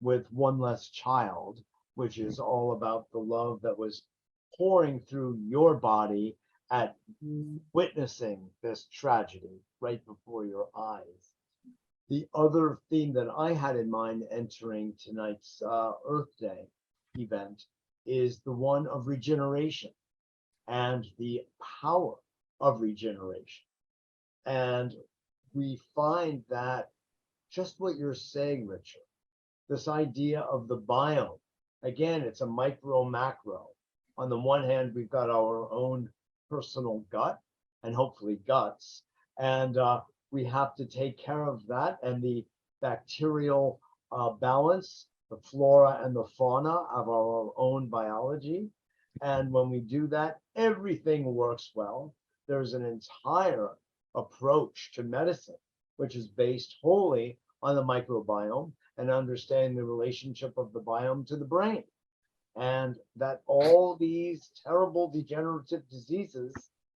with one less child, which is all about the love that was pouring through your body at witnessing this tragedy right before your eyes. The other theme that I had in mind entering tonight's Earth Day event is the one of regeneration and the power of regeneration. And we find that just what you're saying, Richard, this idea of the biome, again, it's a micro macro. On the one hand, we've got our own personal gut and hopefully guts, and we have to take care of that and the bacterial balance, the flora and the fauna of our own biology. And when we do that, everything works well. There's an entire approach to medicine, which is based wholly on the microbiome and understanding the relationship of the biome to the brain. And that all these terrible degenerative diseases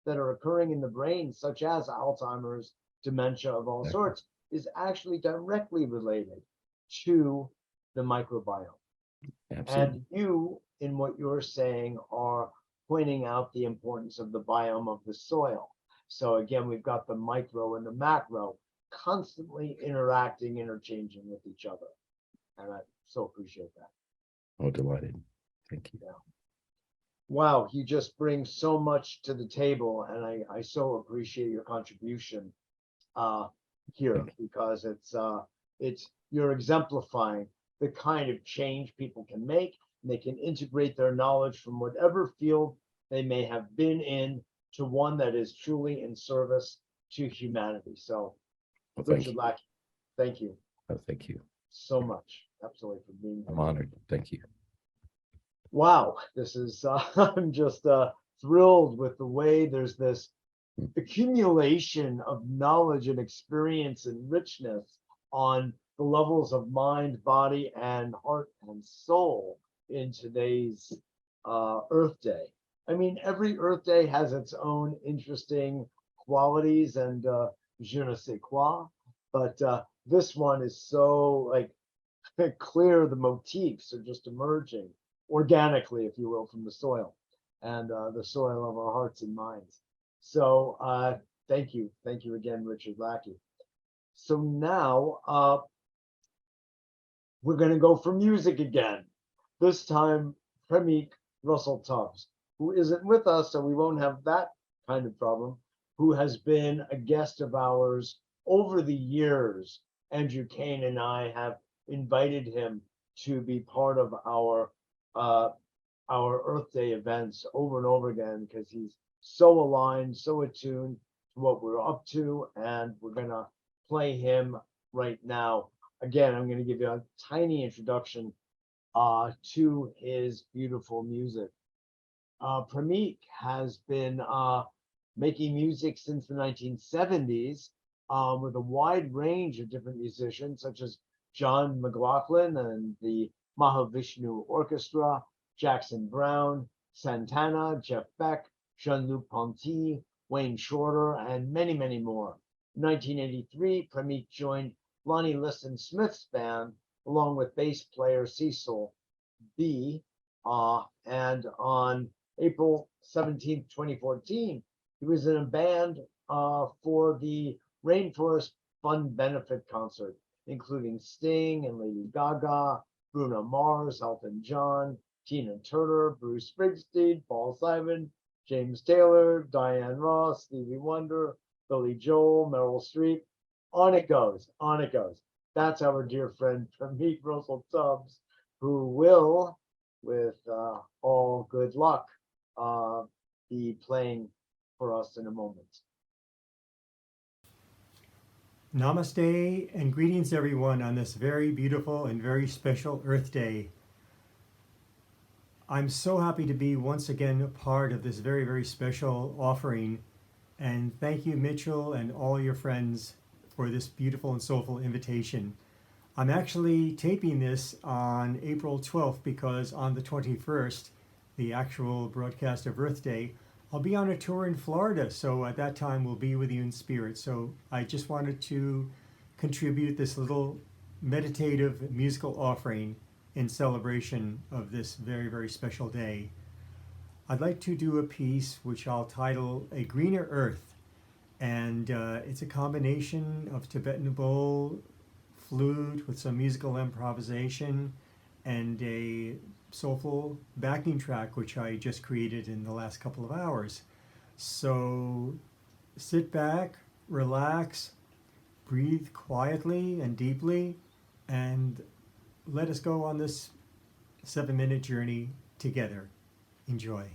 that are occurring in the brain, such as Alzheimer's, dementia of all sorts, is actually directly related to the microbiome. Absolutely. And you, in what you're saying, are pointing out the importance of the biome of the soil. So again, we've got the micro and the macro constantly interacting, interchanging with each other. And I so appreciate that. Oh, delighted. Thank you. Yeah. Wow, you just bring so much to the table, and I so appreciate your contribution here, because it's you're exemplifying the kind of change people can make, and they can integrate their knowledge from whatever field they may have been in to one that is truly in service to humanity. So, Well, thank Richard you. Lackey, thank you Oh, thank you. so much. Absolutely, for being I'm here. honored. Thank you. Wow, this is I'm just thrilled with the way there's this accumulation of knowledge and experience and richness on the levels of mind, body, and heart and soul in today's Earth Day. I mean, every Earth Day has its own interesting qualities and je ne sais quoi, but this one is so like clear. The motifs are just emerging organically, if you will, from the soil and the soil of our hearts and minds. So thank you again, Richard Lackey. So now we're going to go for music again. This time, Premik Russell Tubbs, who isn't with us, so we won't have that kind of problem, who has been a guest of ours over the years. Andrew Kaen and I have invited him to be part of our our Earth Day events over and over again because he's so aligned, so attuned to what we're up to, and we're gonna play him right now. Again, I'm gonna give you a tiny introduction to his beautiful music. Premik has been making music since the 1970s with a wide range of different musicians, such as John McLaughlin and the Mahavishnu Orchestra, Jackson Brown, Santana, Jeff Beck, Jean-Luc Ponty, Wayne Shorter, and many, many more. In 1983, Premik joined Lonnie Liston Smith's band along with bass player Cecil B. And on April 17th, 2014, he was in a band for the Rainforest Fund Benefit Concert, including Sting and Lady Gaga, Bruno Mars, Elton John, Tina Turner, Bruce Springsteen, Paul Simon, James Taylor, Diane Ross, Stevie Wonder, Billy Joel, Meryl Streep. On it goes, on it goes. That's our dear friend Premik Russell Tubbs, who will, with all good luck, be playing for us in a moment. Namaste and greetings everyone on this very beautiful and very special Earth Day. I'm so happy to be once again a part of this very, very special offering, and thank you Mitchell and all your friends for this beautiful and soulful invitation. I'm actually taping this on April 12th because on the 21st, the actual broadcast of Earth Day, I'll be on a tour in Florida, so at that time we'll be with you in spirit. So I just wanted to contribute this little meditative musical offering in celebration of this very, very special day. I'd like to do a piece which I'll title A Greener Earth, and it's a combination of Tibetan bowl, flute with some musical improvisation, and a soulful backing track which I just created in the last couple of hours. So sit back, relax, breathe quietly and deeply, and let us go on this 7-minute journey together. Enjoy.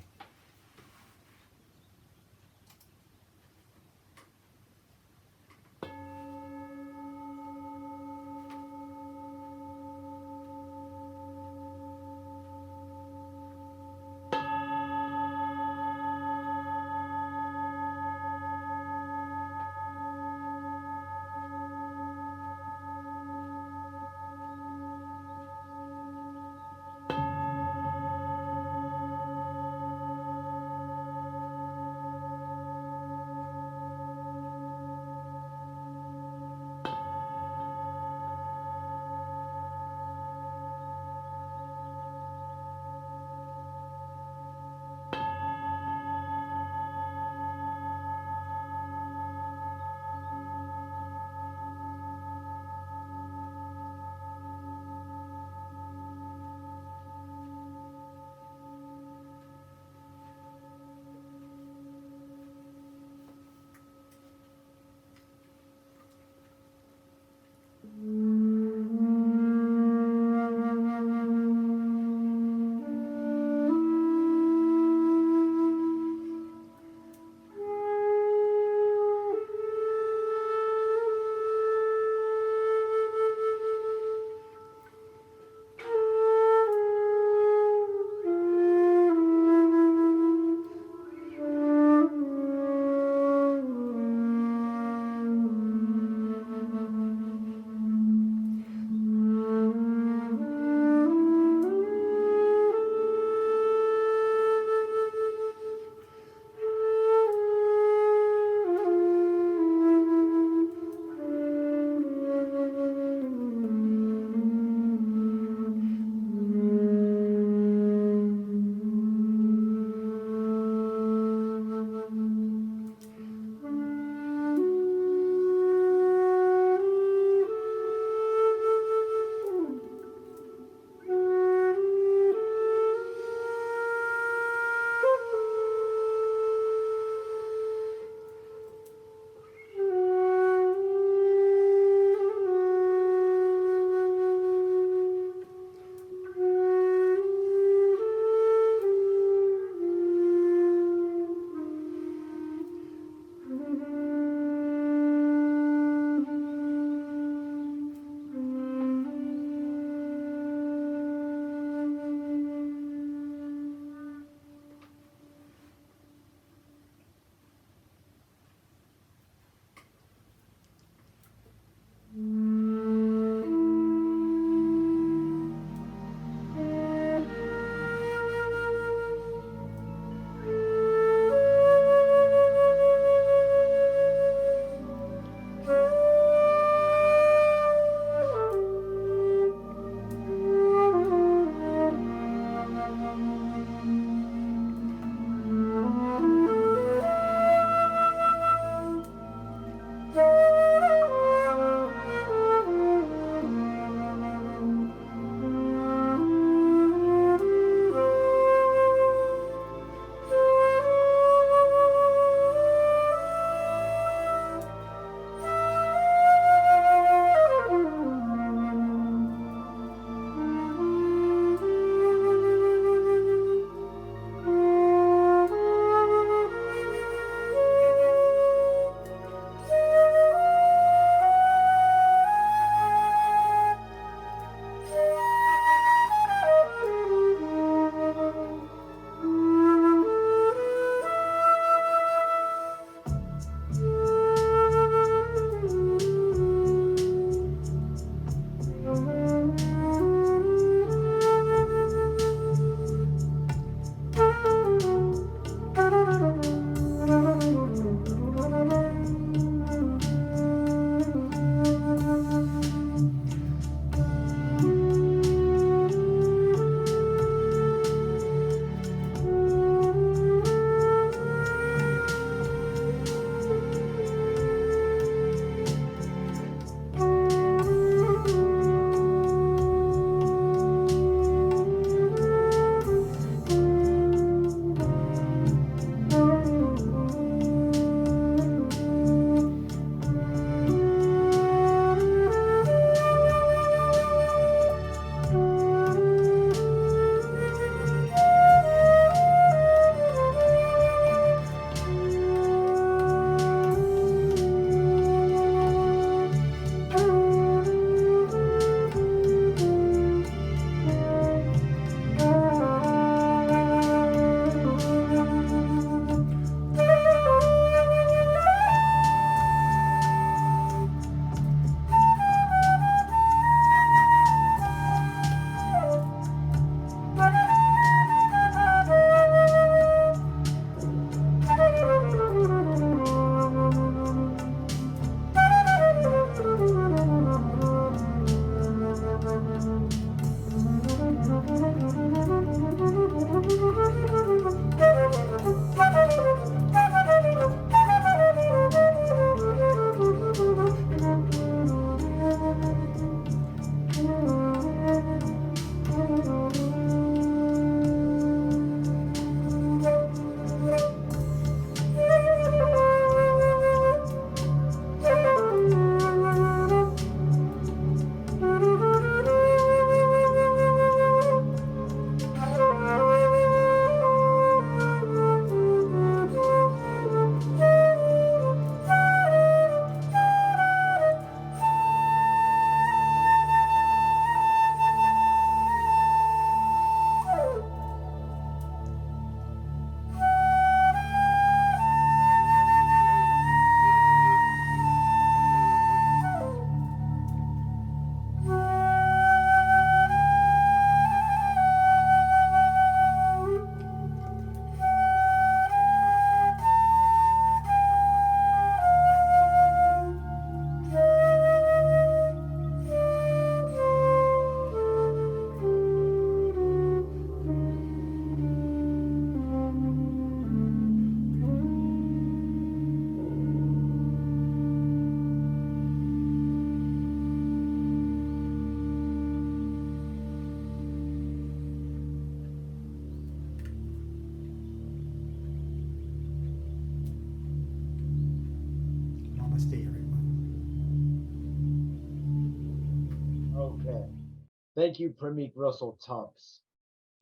Thank you, Premik Russell Tubbs.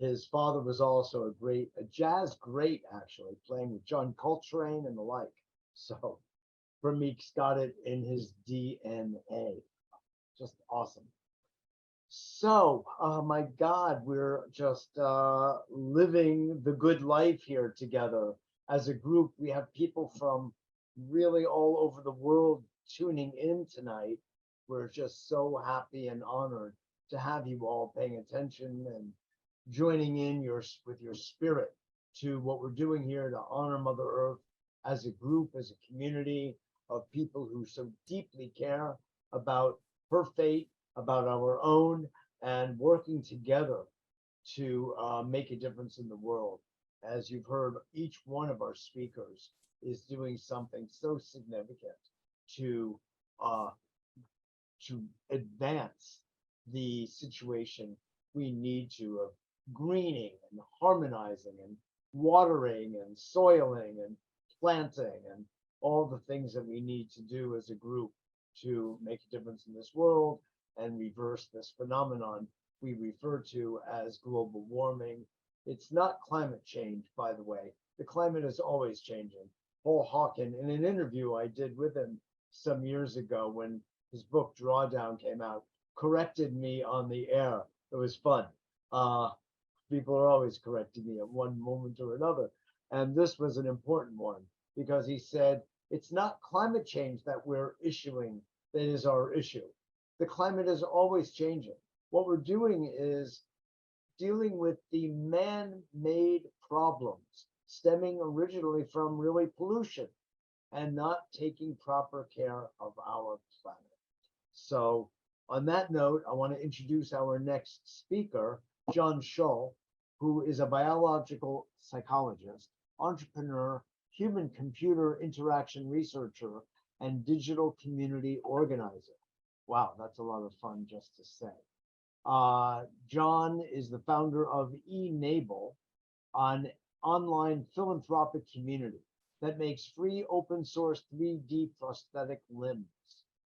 His father was also a jazz great, actually, playing with John Coltrane and the like. So Premik's got it in his DNA. Just awesome. So, oh my God, we're just living the good life here together. As a group, we have people from really all over the world tuning in tonight. We're just so happy and honored to have you all paying attention and joining in with your spirit to what we're doing here to honor Mother Earth as a group, as a community of people who so deeply care about her fate, about our own, and working together to make a difference in the world. As you've heard, each one of our speakers is doing something so significant to advance the situation we need to of greening and harmonizing and watering and soiling and planting and all the things that we need to do as a group to make a difference in this world and reverse this phenomenon we refer to as global warming. It's not climate change, by the way. The climate is always changing. Paul Hawken, in an interview I did with him some years ago when his book Drawdown came out, corrected me on the air. It was fun. People are always correcting me at one moment or another. And this was an important one because he said, it's not climate change that we're issuing that is our issue. The climate is always changing. What we're doing is dealing with the man-made problems stemming originally from really pollution and not taking proper care of our planet. So on that note, I want to introduce our next speaker, John Schull, who is a biological psychologist, entrepreneur, human-computer interaction researcher, and digital community organizer. Wow, that's a lot of fun just to say. John is the founder of eNable, an online philanthropic community that makes free open source 3D prosthetic limbs.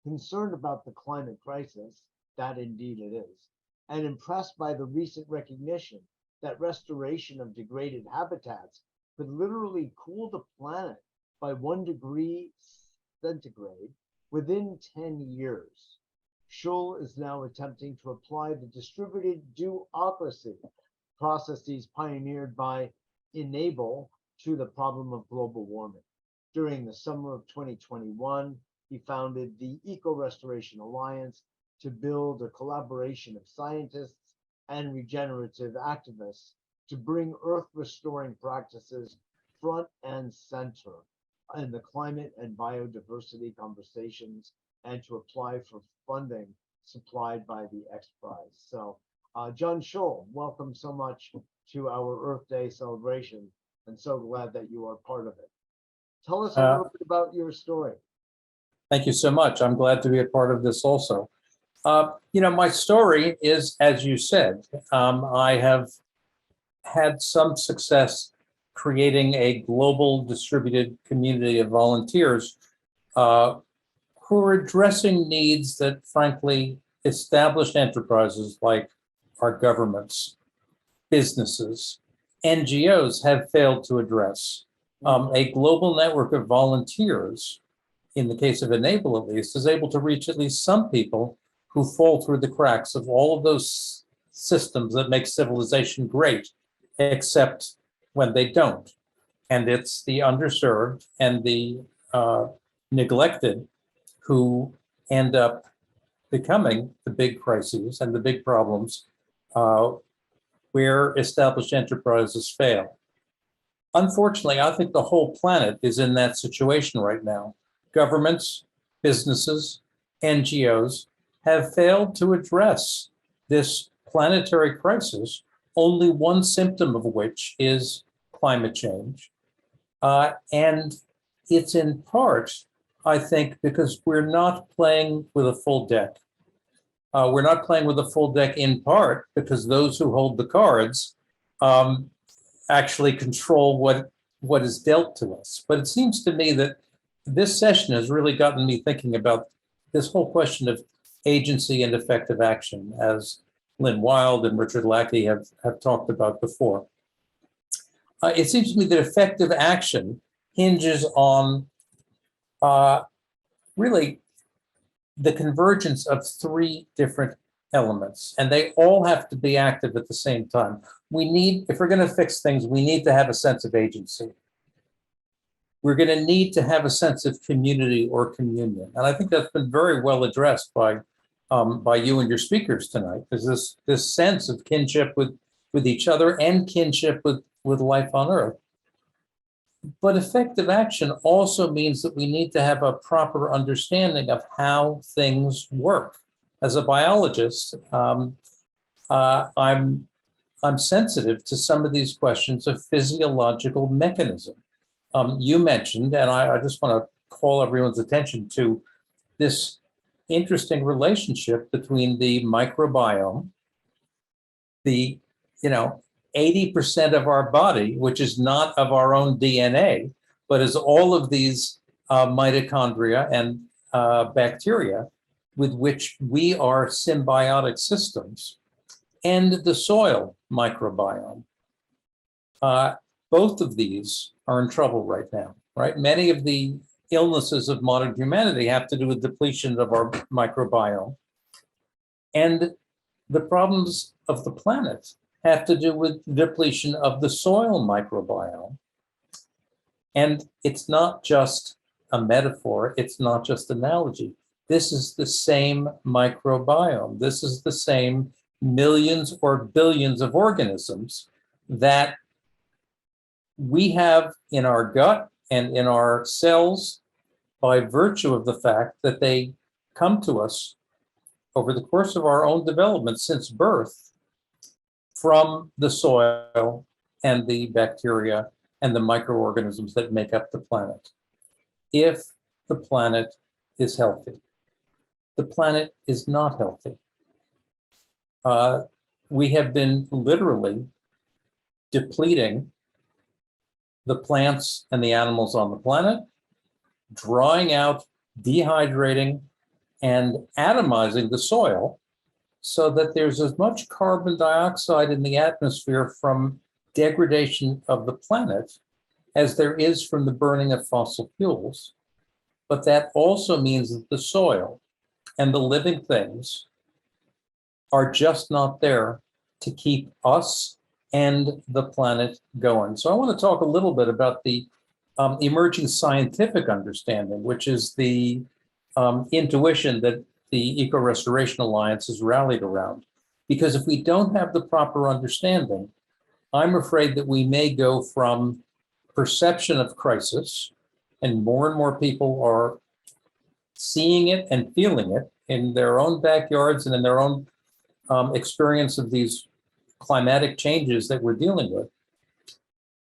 Concerned about the climate crisis, that indeed it is, and impressed by the recent recognition that restoration of degraded habitats could literally cool the planet by 1 degree centigrade within 10 years. Schull is now attempting to apply the distributed duocracy processes pioneered by eNable to the problem of global warming. During the summer of 2021, he founded the Eco Restoration Alliance to build a collaboration of scientists and regenerative activists to bring earth restoring practices front and center in the climate and biodiversity conversations and to apply for funding supplied by the X Prize. So John Schull, welcome so much to our Earth Day celebration and so glad that you are part of it. Tell us a little bit about your story. Thank you so much. I'm glad to be a part of this also. My story is, as you said, I have had some success creating a global distributed community of volunteers who are addressing needs that, frankly, established enterprises like our governments, businesses, NGOs have failed to address. A global network of volunteers, in the case of eNable at least, is able to reach at least some people who fall through the cracks of all of those systems that make civilization great, except when they don't. And it's the underserved and the neglected who end up becoming the big crises and the big problems where established enterprises fail. Unfortunately, I think the whole planet is in that situation right now. Governments, businesses, NGOs have failed to address this planetary crisis, only one symptom of which is climate change. And it's in part, I think, because we're not playing with a full deck. We're not playing with a full deck in part because those who hold the cards actually control what is dealt to us. But it seems to me that this session has really gotten me thinking about this whole question of agency and effective action as Lynne Wild and Richard Lackey have talked about before. It seems to me that effective action hinges on really the convergence of three different elements, and they all have to be active at the same time. We need, if we're going to fix things, we need to have a sense of agency. We're going to need to have a sense of community or communion. And I think that's been very well addressed by you and your speakers tonight, because this sense of kinship with each other and kinship with life on Earth. But effective action also means that we need to have a proper understanding of how things work. As a biologist, I'm sensitive to some of these questions of physiological mechanism. You mentioned, and I just want to call everyone's attention to this interesting relationship between the microbiome, the 80% of our body, which is not of our own DNA, but is all of these mitochondria and bacteria with which we are symbiotic systems, and the soil microbiome. Both of these are in trouble right now, right? Many of the illnesses of modern humanity have to do with depletion of our microbiome. And the problems of the planet have to do with depletion of the soil microbiome. And it's not just a metaphor, it's not just analogy. This is the same microbiome. This is the same millions or billions of organisms that we have in our gut and in our cells by virtue of the fact that they come to us over the course of our own development since birth from the soil and the bacteria and the microorganisms that make up the planet. If the planet is healthy, the planet is not healthy. We have been literally depleting the plants and the animals on the planet, drying out, dehydrating, and atomizing the soil so that there's as much carbon dioxide in the atmosphere from degradation of the planet as there is from the burning of fossil fuels. But that also means that the soil and the living things are just not there to keep us and the planet going. So I want to talk a little bit about the emerging scientific understanding, which is the intuition that the Eco Restoration Alliance has rallied around. Because if we don't have the proper understanding, I'm afraid that we may go from perception of crisis, and more people are seeing it and feeling it in their own backyards and in their own experience of these climatic changes that we're dealing with.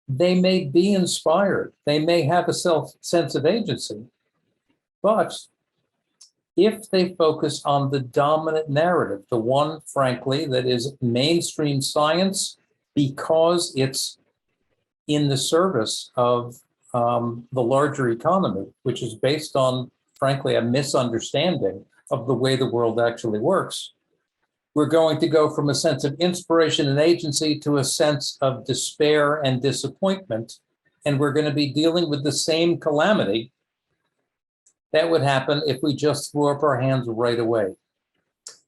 They may be inspired. They may have a sense of agency. But if they focus on the dominant narrative, the one, frankly, that is mainstream science because it's in the service of the larger economy, which is based on, frankly, a misunderstanding of the way the world actually works, we're going to go from a sense of inspiration and agency to a sense of despair and disappointment. And we're going to be dealing with the same calamity that would happen if we just threw up our hands right away.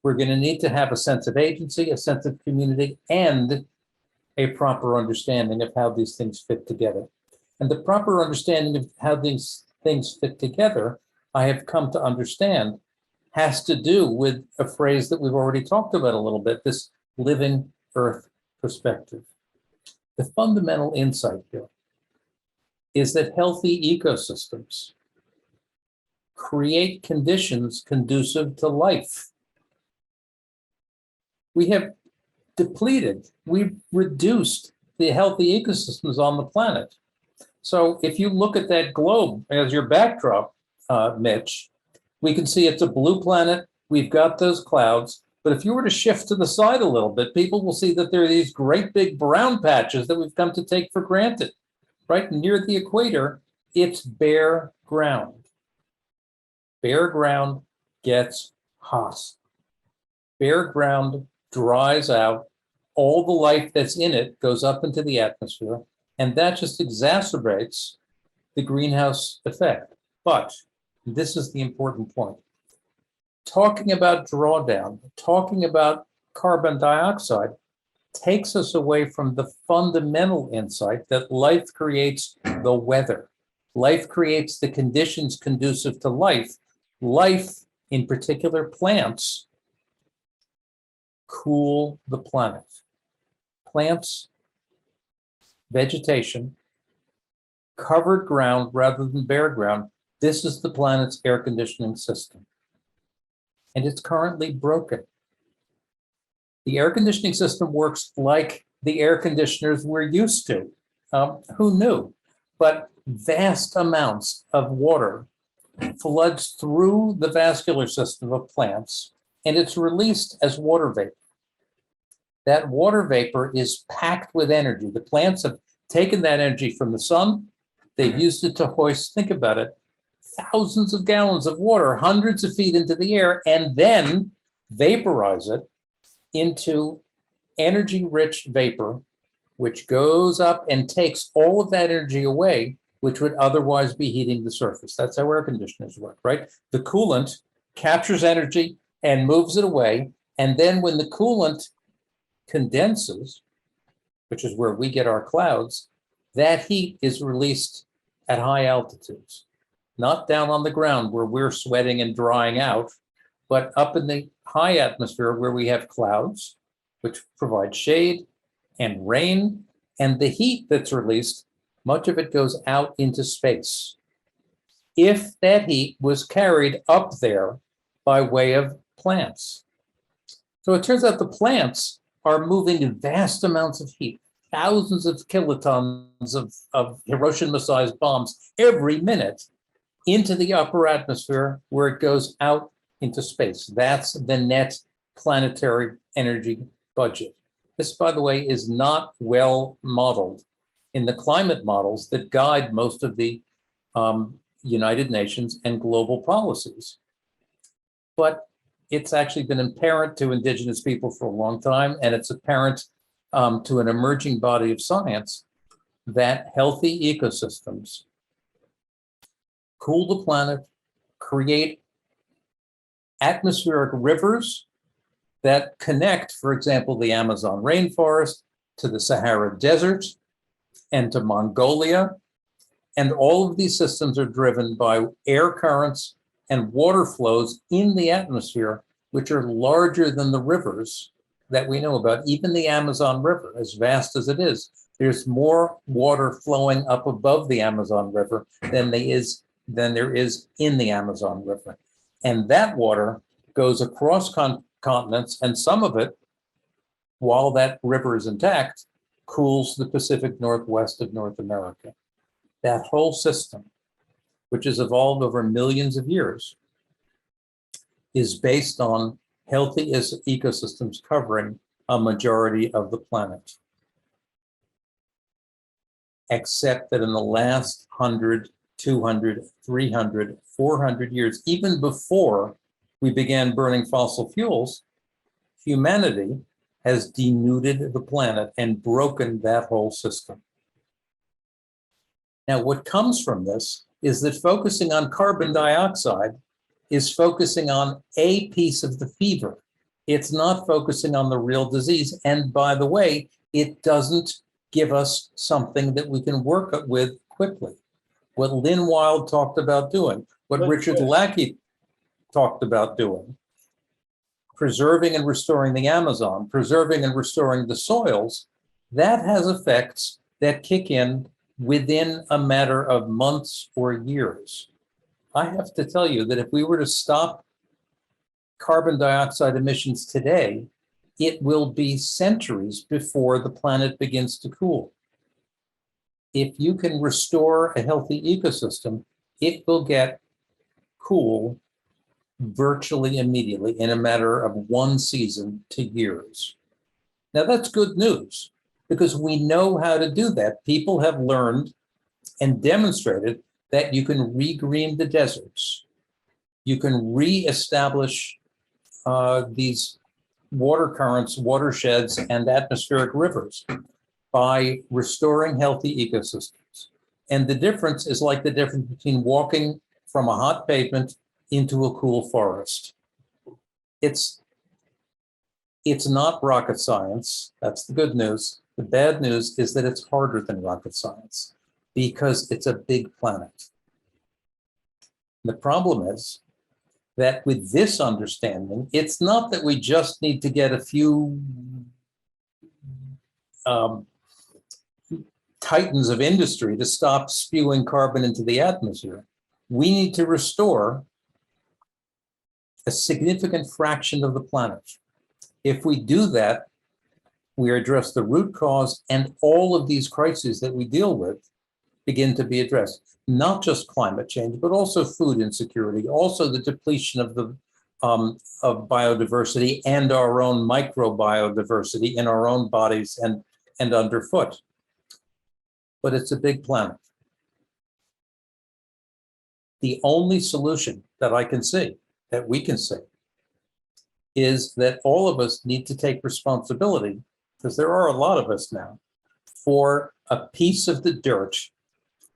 We're going to need to have a sense of agency, a sense of community, and a proper understanding of how these things fit together. And the proper understanding of how these things fit together, I have come to understand, has to do with a phrase that we've already talked about a little bit, this living Earth perspective. The fundamental insight here is that healthy ecosystems create conditions conducive to life. We have depleted, we've reduced the healthy ecosystems on the planet. So if you look at that globe as your backdrop, Mitch, we can see it's a blue planet. We've got those clouds. But if you were to shift to the side a little bit, people will see that there are these great big brown patches that we've come to take for granted. Right near the equator, it's bare ground. Bare ground gets hot. Bare ground dries out, all the life that's in it goes up into the atmosphere, and that just exacerbates the greenhouse effect. But this is the important point. Talking about drawdown, talking about carbon dioxide takes us away from the fundamental insight that life creates the weather. Life creates the conditions conducive to life. Life, in particular plants, cool the planet. Plants, vegetation, covered ground rather than bare ground. This is the planet's air conditioning system. And it's currently broken. The air conditioning system works like the air conditioners we're used to. Who knew? But vast amounts of water floods through the vascular system of plants, and it's released as water vapor. That water vapor is packed with energy. The plants have taken that energy from the sun. They've used it to hoist, think about it, thousands of gallons of water, hundreds of feet into the air, and then vaporize it into energy-rich vapor, which goes up and takes all of that energy away, which would otherwise be heating the surface. That's how air conditioners work, right? The coolant captures energy and moves it away, and then when the coolant condenses, which is where we get our clouds, that heat is released at high altitudes, not down on the ground where we're sweating and drying out, but up in the high atmosphere where we have clouds, which provide shade and rain, and the heat that's released, much of it goes out into space. If that heat was carried up there by way of plants. So it turns out the plants are moving vast amounts of heat, thousands of kilotons of Hiroshima-sized bombs every minute into the upper atmosphere where it goes out into space. That's the net planetary energy budget. This, by the way, is not well modeled in the climate models that guide most of the United Nations and global policies. But it's actually been apparent to indigenous people for a long time, and it's apparent to an emerging body of science that healthy ecosystems cool the planet, create atmospheric rivers that connect, for example, the Amazon rainforest to the Sahara Desert and to Mongolia. And all of these systems are driven by air currents and water flows in the atmosphere, which are larger than the rivers that we know about. Even the Amazon River, as vast as it is, there's more water flowing up above the Amazon River than there is in the Amazon River. And that water goes across continents, and some of it, while that river is intact, cools the Pacific Northwest of North America. That whole system, which has evolved over millions of years, is based on healthy ecosystems covering a majority of the planet. Except that in the last 100, 200, 300, 400 years, even before we began burning fossil fuels, humanity has denuded the planet and broken that whole system. Now, what comes from this is that focusing on carbon dioxide is focusing on a piece of the fever. It's not focusing on the real disease. And by the way, it doesn't give us something that we can work with quickly. What Lynne Wild talked about doing, what Richard Lackey talked about doing, preserving and restoring the Amazon, preserving and restoring the soils, that has effects that kick in within a matter of months or years. I have to tell you that if we were to stop carbon dioxide emissions today, it will be centuries before the planet begins to cool. If you can restore a healthy ecosystem, it will get cool virtually immediately in a matter of one season to years. Now that's good news because we know how to do that. People have learned and demonstrated that you can regreen the deserts. You can reestablish these water currents, watersheds, and atmospheric rivers by restoring healthy ecosystems. And the difference is like the difference between walking from a hot pavement into a cool forest. It's not rocket science. That's the good news. The bad news is that it's harder than rocket science because it's a big planet. The problem is that with this understanding, it's not that we just need to get a few titans of industry to stop spewing carbon into the atmosphere. We need to restore a significant fraction of the planet. If we do that, we address the root cause, and all of these crises that we deal with begin to be addressed. Not just climate change, but also food insecurity, also the depletion of the of biodiversity and our own microbiodiversity in our own bodies and underfoot. But it's a big planet. The only solution that I can see, that we can see, is that all of us need to take responsibility, because there are a lot of us now, for a piece of the dirt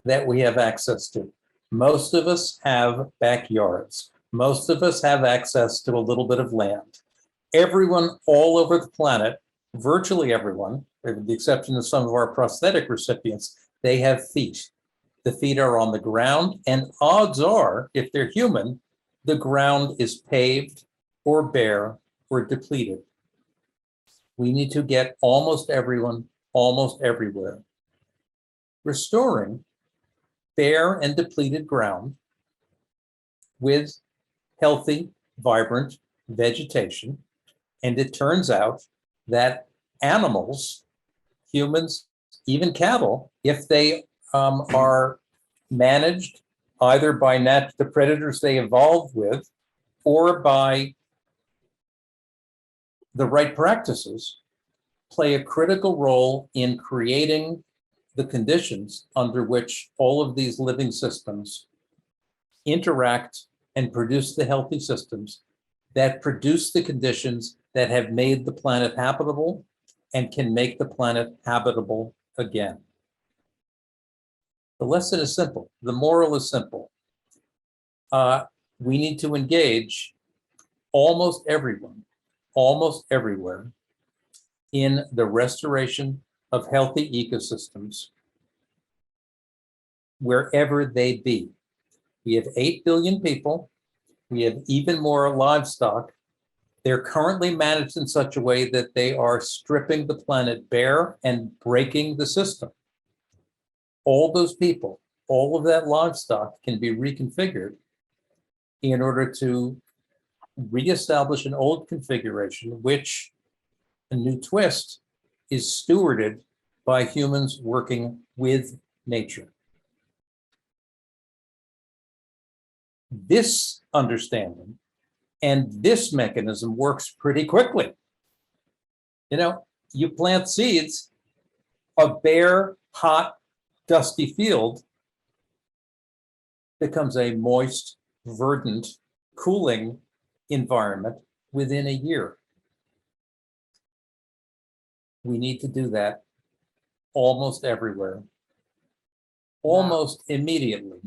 that we have access to. Most of us have backyards. Most of us have access to a little bit of land. Everyone all over the planet, virtually everyone, with the exception of some of our prosthetic recipients, they have feet. The feet are on the ground, and odds are, if they're human, the ground is paved or bare or depleted. We need to get almost everyone, almost everywhere, restoring bare and depleted ground with healthy, vibrant vegetation. And it turns out that animals, humans, even cattle, if they are managed either by the predators they evolved with or by the right practices, play a critical role in creating the conditions under which all of these living systems interact and produce the healthy systems that produce the conditions that have made the planet habitable and can make the planet habitable again. The lesson is simple. The moral is simple. We need to engage almost everyone, almost everywhere, in the restoration of healthy ecosystems wherever they be. We have 8 billion people. We have even more livestock. They're currently managed in such a way that they are stripping the planet bare and breaking the system. All those people, all of that livestock can be reconfigured in order to reestablish an old configuration, which a new twist is stewarded by humans working with nature. This understanding and this mechanism works pretty quickly. You know, you plant seeds, a bare, hot, dusty field becomes a moist, verdant, cooling environment within a year. We need to do that almost everywhere, almost immediately.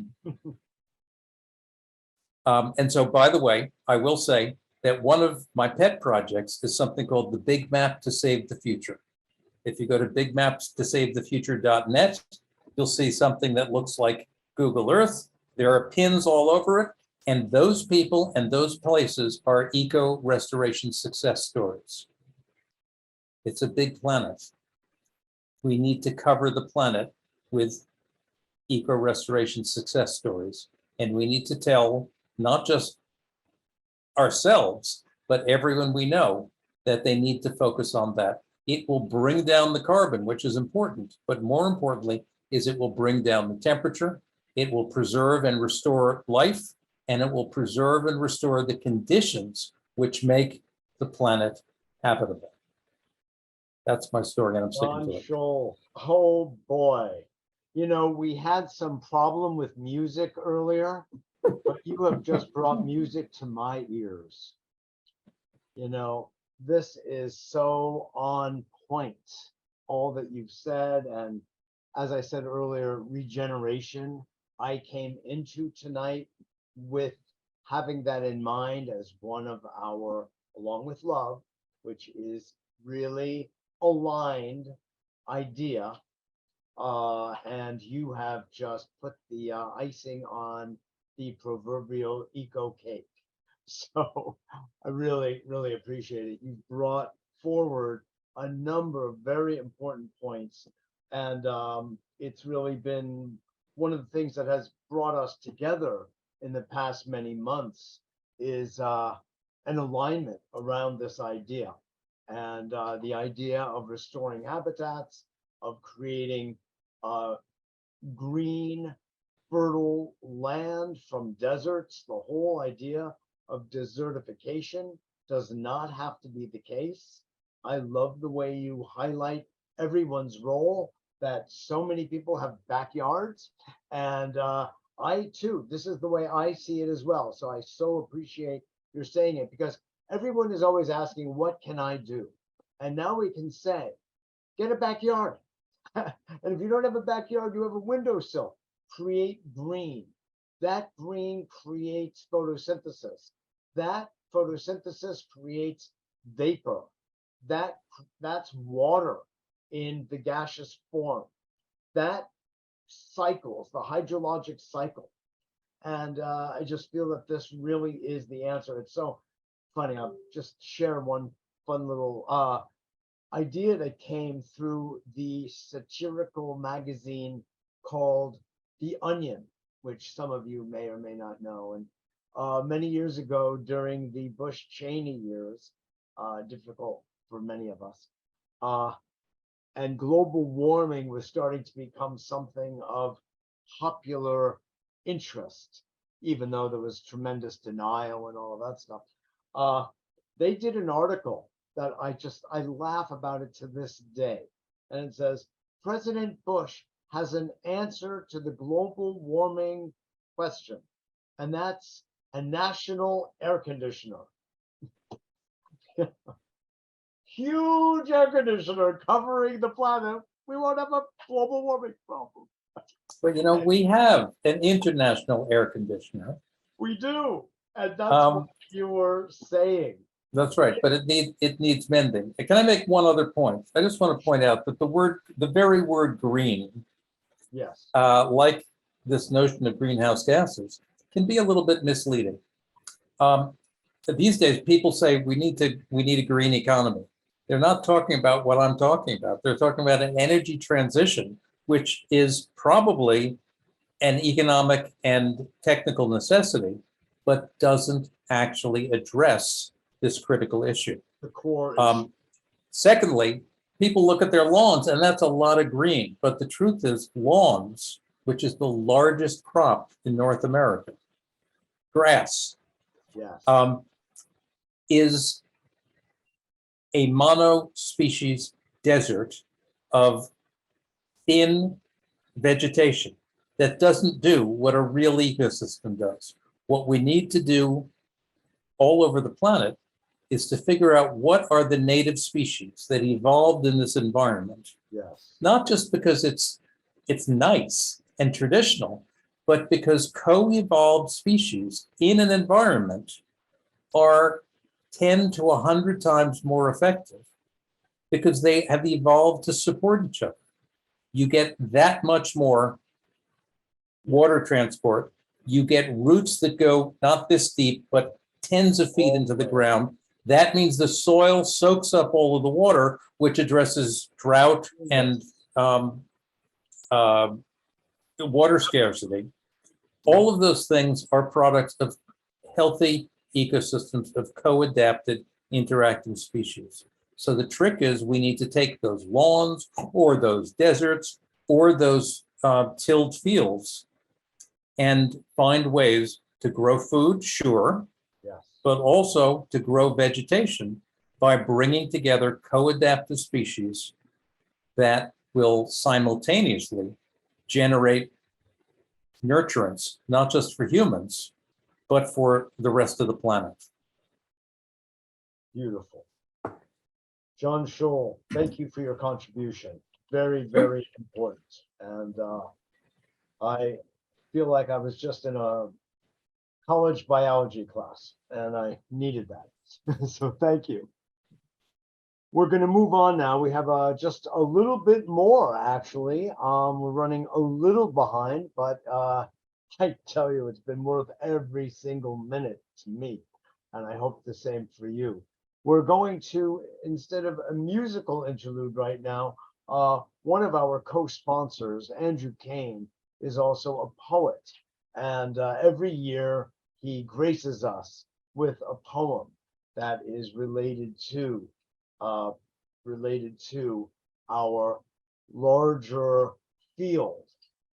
And so, by the way, I will say that one of my pet projects is something called the Big Map to Save the Future. If you go to bigmapstosavethefuture.net, you'll see something that looks like Google Earth. There are pins all over it, and those people and those places are eco-restoration success stories. It's a big planet. We need to cover the planet with eco-restoration success stories, and we need to tell not just ourselves, but everyone we know that they need to focus on that. It will bring down the carbon, which is important, but more importantly is it will bring down the temperature, it will preserve and restore life, and it will preserve and restore the conditions which make the planet habitable. That's my story, and I'm sticking to it. Schull, oh boy. You know, we had some problem with music earlier, but you have just brought music to my ears. You know, This is so on point, all that you've said. And as I said earlier, regeneration, I came into tonight with having that in mind as one of our, along with love, which is really aligned idea. And you have just put the icing on the proverbial eco cake. So I really, really appreciate it. You brought forward a number of very important points. And it's really been one of the things that has brought us together in the past many months is an alignment around this idea. And the idea of restoring habitats, of creating green, fertile land from deserts. The whole idea of desertification does not have to be the case. I love the way you highlight everyone's role, that so many people have backyards. And I too, this is the way I see it as well. So I so appreciate your saying it, because everyone is always asking, what can I do? And now we can say, get a backyard. And if you don't have a backyard, you have a windowsill. Create green. That green creates photosynthesis. That photosynthesis creates vapor. That's water in the gaseous form. That cycles, the hydrologic cycle. And I just feel that this really is the answer. It's so funny. I'll just share one fun little idea that came through the satirical magazine called The Onion, which some of you may or may not know. And many years ago, during the Bush-Cheney years, difficult for many of us, and global warming was starting to become something of popular interest, even though there was tremendous denial and all of that stuff. They did an article that I laugh about it to this day. And it says, President Bush has an answer to the global warming question, and that's a national air conditioner. Huge air conditioner covering the planet. We won't have a global warming problem. But you know, we have an international air conditioner. We do. And that's what you were saying. That's right, but it needs mending. Can I make one other point? I just want to point out that the very word green, yes, like this notion of greenhouse gases, can be a little bit misleading. These days, people say we need a green economy. They're not talking about what I'm talking about. They're talking about an energy transition, which is probably an economic and technical necessity, but doesn't actually address this critical issue. The core issue. Secondly, people look at their lawns, and that's a lot of green. But the truth is, lawns, which is the largest crop in North America, grass, yes, is a mono-species desert of thin vegetation that doesn't do what a real ecosystem does. What we need to do all over the planet is to figure out what are the native species that evolved in this environment. yes, Not just because it's nice and traditional, but because co-evolved species in an environment are 10 to 100 times more effective because they have evolved to support each other. You get that much more water transport. You get roots that go not this deep, but tens of feet into the ground. That means the soil soaks up all of the water, which addresses drought and water scarcity. All of those things are products of healthy ecosystems of co-adapted interacting species. So the trick is we need to take those lawns or those deserts or those tilled fields and find ways to grow food, sure, yes, but also to grow vegetation by bringing together co-adaptive species that will simultaneously generate nurturants, not just for humans, but for the rest of the planet. beautiful. John Schull, thank you for your contribution. Very, very important. And I feel like I was just in a college biology class and I needed that. So thank you. We're going to move on now. We have just a little bit more, actually. We're running a little behind, but I tell you, it's been worth every single minute to me. And I hope the same for you. We're going to, instead of a musical interlude right now, one of our co-sponsors, Andrew Kaen, is also a poet. And every year he graces us with a poem that is related to our larger field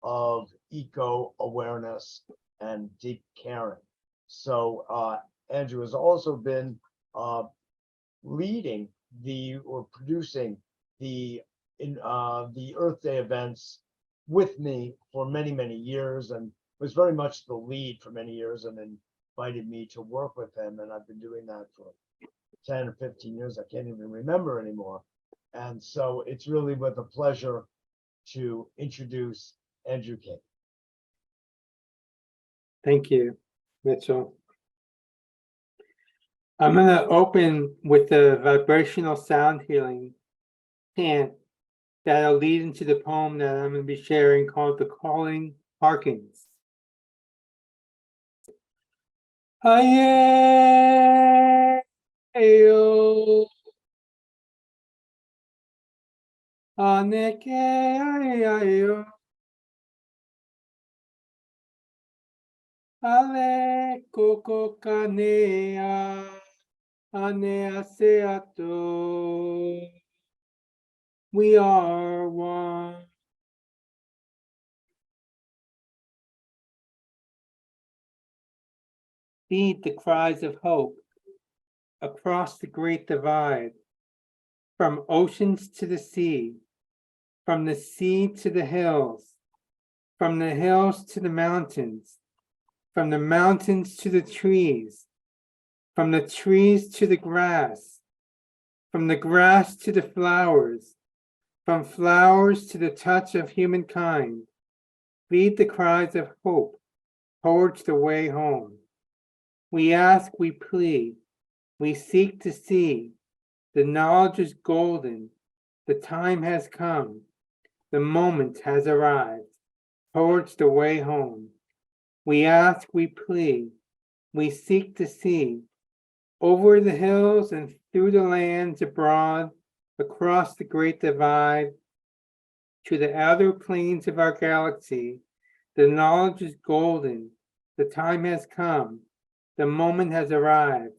of eco-awareness and deep caring. So Andrew has also been leading or producing the Earth Day events with me for many, many years, and was very much the lead for many years, and invited me to work with him. And I've been doing that for 10 or 15 years. I can't even remember anymore. And so it's really with a pleasure to introduce Andrew Kaen. Thank you, Mitchell. I'm going to open with a vibrational sound healing chant that'll lead into the poem that I'm going to be sharing called The Calling Harkens. Aye, ayo. Aneke, ayo. Ale koko kanea. Aneaseato, we are one. Feed the cries of hope across the great divide, from oceans to the sea, from the sea to the hills, from the hills to the mountains, from the mountains to the trees, from the trees to the grass, from the grass to the flowers, from flowers to the touch of humankind. Lead the cries of hope towards the way home. We ask, we plead, we seek to see. The knowledge is golden. The time has come. The moment has arrived towards the way home. We ask, we plead, we seek to see. Over the hills and through the lands abroad, across the great divide, to the outer planes of our galaxy, the knowledge is golden. The time has come. The moment has arrived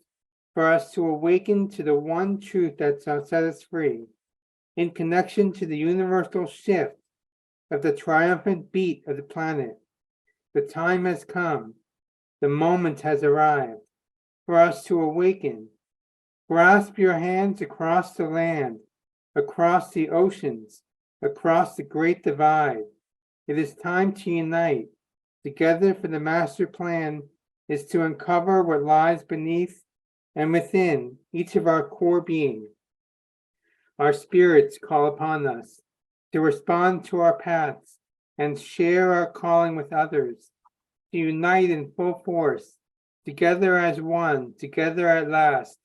for us to awaken to the one truth that shall set us free, in connection to the universal shift of the triumphant beat of the planet. The time has come. The moment has arrived for us to awaken. Grasp your hands across the land, across the oceans, across the great divide. It is time to unite together, for the master plan is to uncover what lies beneath and within each of our core being. Our spirits call upon us to respond to our paths and share our calling with others, to unite in full force, together as one, together at last.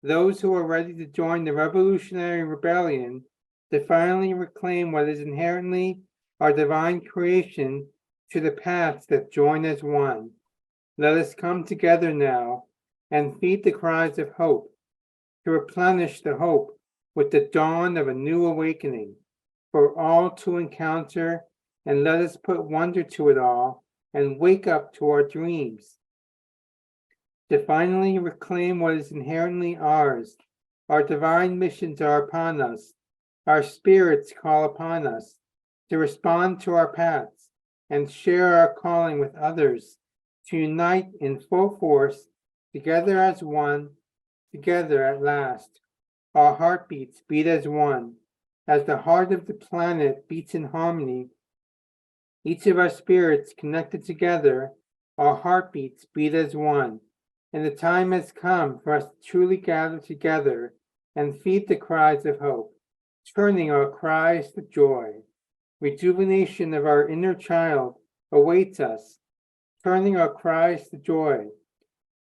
Those who are ready to join the revolutionary rebellion to finally reclaim what is inherently our divine creation to the paths that join as one. Let us come together now and feed the cries of hope, to replenish the hope with the dawn of a new awakening for all to encounter, and let us put wonder to it all and wake up to our dreams. To finally reclaim what is inherently ours. Our divine missions are upon us. Our spirits call upon us to respond to our paths and share our calling with others, to unite in full force, together as one, together at last. Our heartbeats beat as one. As the heart of the planet beats in harmony, each of our spirits connected together, our heartbeats beat as one. And the time has come for us to truly gather together and feed the cries of hope, turning our cries to joy. Rejuvenation of our inner child awaits us, turning our cries to joy.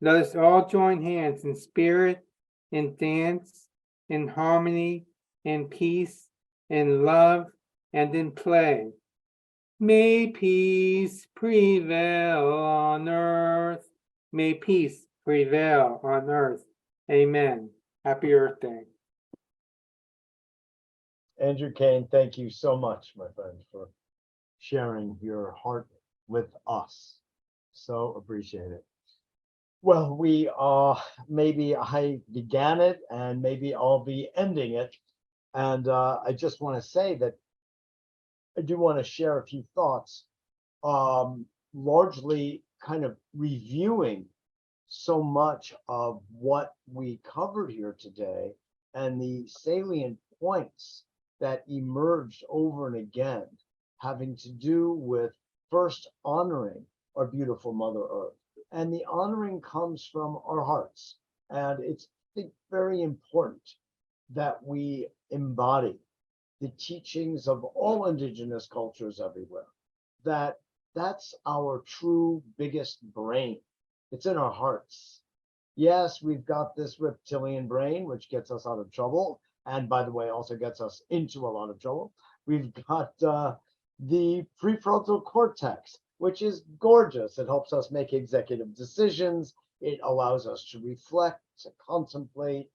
Let us all join hands in spirit, in dance, in harmony, in peace, in love, and in play. May peace prevail on earth. May peace prevail on earth. Amen. Happy Earth Day. Andrew Kaen, thank you so much, my friend, for sharing your heart with us. So appreciate it. Well, we maybe I began it and maybe I'll be ending it. And I just want to say that I do want to share a few thoughts, largely kind of reviewing so much of what we covered here today and the salient points that emerged over and again, having to do with first honoring our beautiful Mother Earth. And the honoring comes from our hearts. And it's, I think, very important that we embody the teachings of all indigenous cultures everywhere, that's our true biggest brain. It's in our hearts. Yes, we've got this reptilian brain, which gets us out of trouble. And by the way, also gets us into a lot of trouble. We've got the prefrontal cortex, which is gorgeous. It helps us make executive decisions. It allows us to reflect, to contemplate.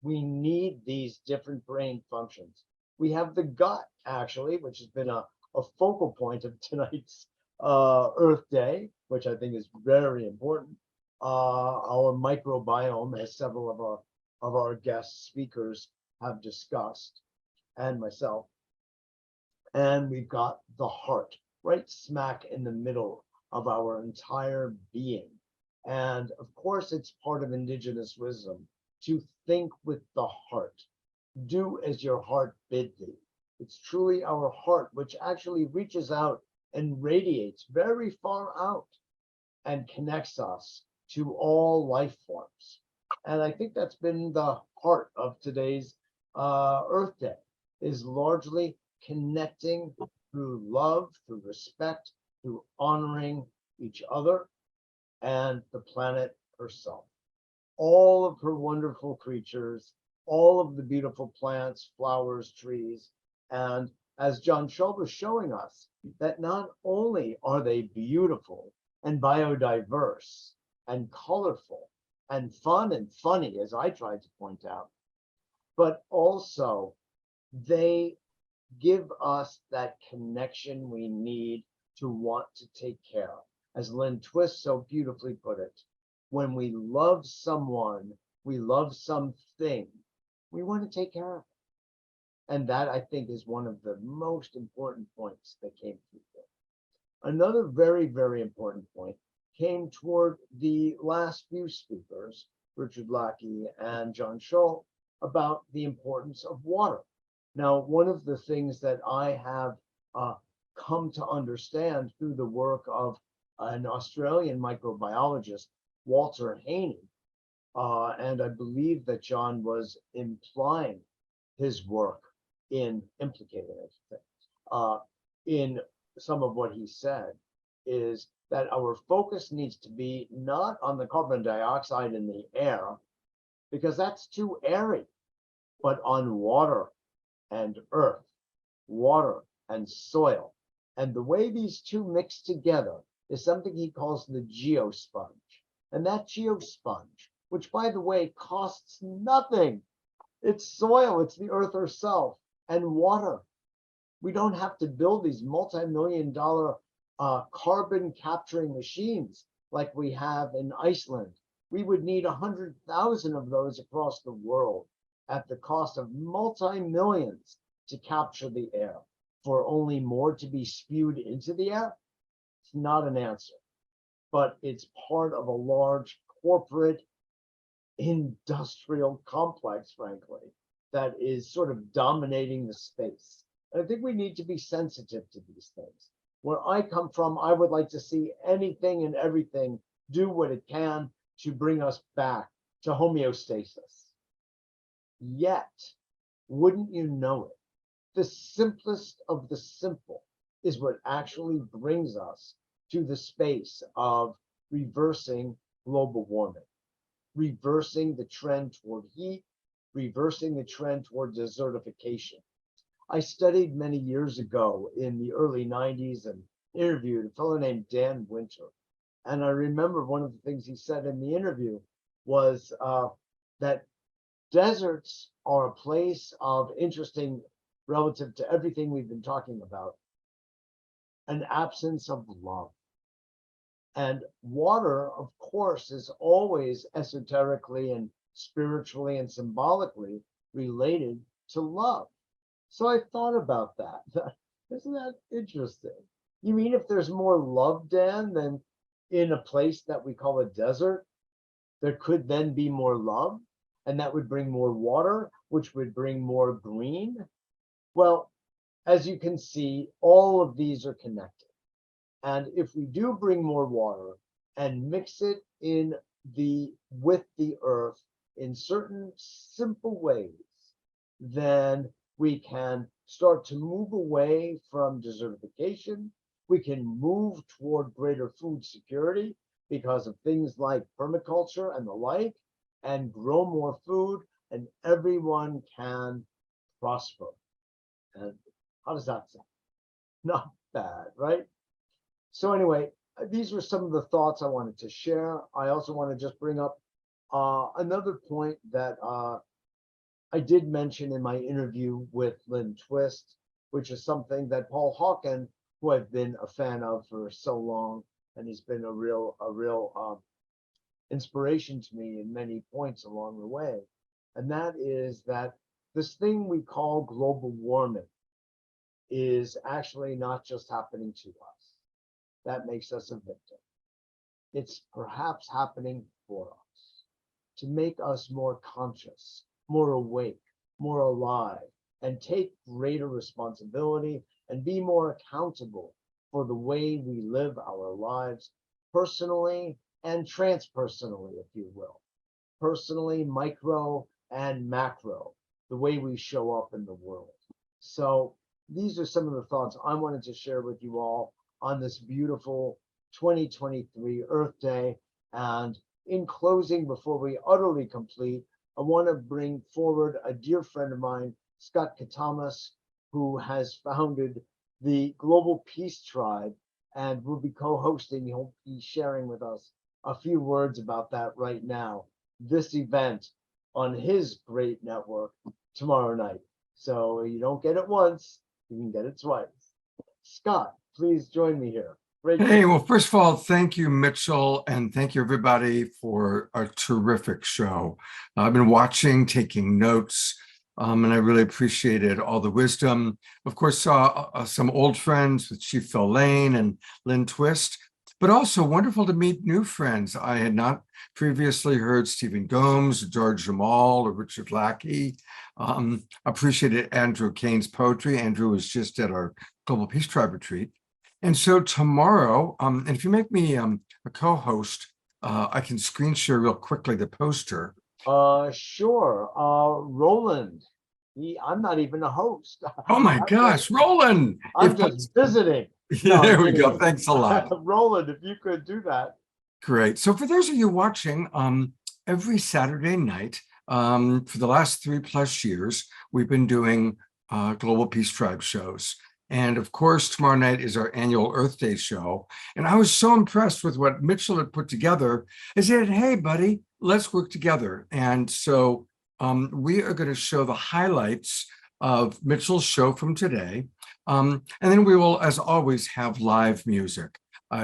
We need these different brain functions. We have the gut, actually, which has been a focal point of tonight's Earth Day, which I think is very important. Our microbiome, as several of our guest speakers have discussed, and myself. And we've got the heart, right smack in the middle of our entire being. And of course, it's part of indigenous wisdom to think with the heart. Do as your heart bid thee. It's truly our heart which actually reaches out and radiates very far out and connects us to all life forms. And I think that's been the heart of today's Earth Day, is largely connecting through love, through respect, through honoring each other and the planet herself. All of her wonderful creatures, all of the beautiful plants, flowers, trees, and as John Schull was showing us, that not only are they beautiful and biodiverse and colorful and fun and funny, as I tried to point out, but also they give us that connection we need to want to take care of. As Lynne Twist so beautifully put it, when we love someone, we love something, we want to take care of it. And that, I think, is one of the most important points that came through there. Another very, very important point came toward the last few speakers, Richard Lackey and John Schull, about the importance of water. Now, one of the things that I have come to understand through the work of an Australian microbiologist, Walter Haney, and I believe that John was implying his work in implicating it, in some of what he said, is that our focus needs to be not on the carbon dioxide in the air, because that's too airy, but on water and earth, water and soil. And the way these two mix together is something he calls the geosponge. And that geosponge, which by the way costs nothing, it's soil, it's the earth herself, and water. We don't have to build these multi-million-dollar carbon capturing machines like we have in Iceland. We would need 100,000 of those across the world at the cost of multi-millions to capture the air. For only more to be spewed into the air? It's not an answer, but it's part of a large corporate industrial complex, frankly, that is sort of dominating the space. And I think we need to be sensitive to these things. Where I come from, I would like to see anything and everything do what it can to bring us back to homeostasis. Yet, wouldn't you know it, the simplest of the simple is what actually brings us to the space of reversing global warming, reversing the trend toward heat, reversing the trend toward desertification. I studied many years ago in the early 90s and interviewed a fellow named Dan Winter. And I remember one of the things he said in the interview was that deserts are a place of interesting, relative to everything we've been talking about, an absence of love. And water, of course, is always esoterically and spiritually and symbolically related to love. So I thought about that. Isn't that interesting? You mean if there's more love, Dan, than in a place that we call a desert, there could then be more love, and that would bring more water, which would bring more green? Well, as you can see, all of these are connected. And if we do bring more water and mix it with the earth in certain simple ways, then we can start to move away from desertification. We can move toward greater food security because of things like permaculture and the like, and grow more food, and everyone can prosper. And how does that sound? Not bad, right? So anyway, these were some of the thoughts I wanted to share. I also want to just bring up another point that I did mention in my interview with Lynne Twist, which is something that Paul Hawken, who I've been a fan of for so long, and he's been a real inspiration to me in many points along the way. And that is that this thing we call global warming is actually not just happening to us. That makes us a victim. It's perhaps happening for us to make us more conscious, more awake, more alive, and take greater responsibility and be more accountable for the way we live our lives personally and transpersonally, if you will. Personally, micro and macro, the way we show up in the world. So these are some of the thoughts I wanted to share with you all on this beautiful 2023 Earth Day. And in closing, before we utterly complete, I want to bring forward a dear friend of mine, Scott Katamas, who has founded the Global Peace Tribe and will be co-hosting. He'll be sharing with us a few words about that right now, this event on his great network tomorrow night. So you don't get it once, you can get it twice. Scott, please join me here. Great. Hey, well, first of all, thank you, Mitchell, and thank you, everybody, for a terrific show. I've been watching, taking notes, and I really appreciated all the wisdom. Of course, saw some old friends with Chief Phil Lane and Lynne Twist, but also wonderful to meet new friends. I had not previously heard Stephen Gomes, George Jamail, or Richard Lackey. Appreciated Andrew Kaen's poetry. Andrew was just at our Global Peace Tribe retreat. And so tomorrow, and if you make me a co-host, I can screen share real quickly the poster. Sure. Roland. I'm not even a host. Oh my gosh, Roland! I'm just visiting. Yeah, there we go. Thanks a lot. Roland, if you could do that. Great. So for those of you watching, every Saturday night, for the last 3+ years, we've been doing Global Peace Tribe shows. And of course, tomorrow night is our annual Earth Day show. And I was so impressed with what Mitchell had put together. I said, hey, buddy, let's work together. And so we are going to show the highlights of Mitchell's show from today. And then we will, as always, have live music.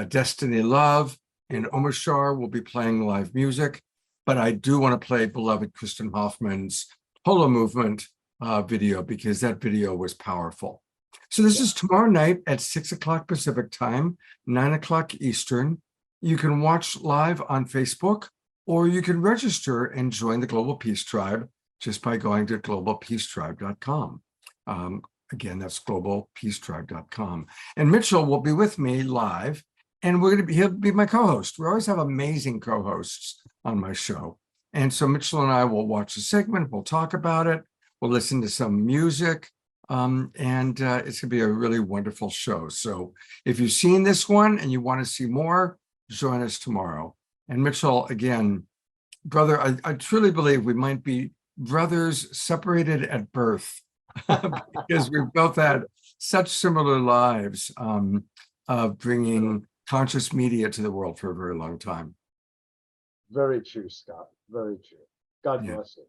Destiny Love and Omashar will be playing live music. But I do want to play beloved Kristin Hoffman's Polo Movement video, because that video was powerful. So this is tomorrow night at 6 o'clock Pacific time, 9 o'clock Eastern. You can watch live on Facebook, or you can register and join the Global Peace Tribe just by going to globalpeacetribe.com. Again, that's globalpeacetribe.com. And Mitchell will be with me live, and he'll be my co-host. We always have amazing co-hosts on my show. And so Mitchell and I will watch the segment, we'll talk about it, we'll listen to some music, and it's gonna be a really wonderful show. So if you've seen this one and you want to see more, join us tomorrow. And Mitchell, again, brother, I truly believe we might be brothers separated at birth because we've both had such similar lives of bringing conscious media to the world for a very long time. Very true, Scott. Very true. God Yeah. bless you.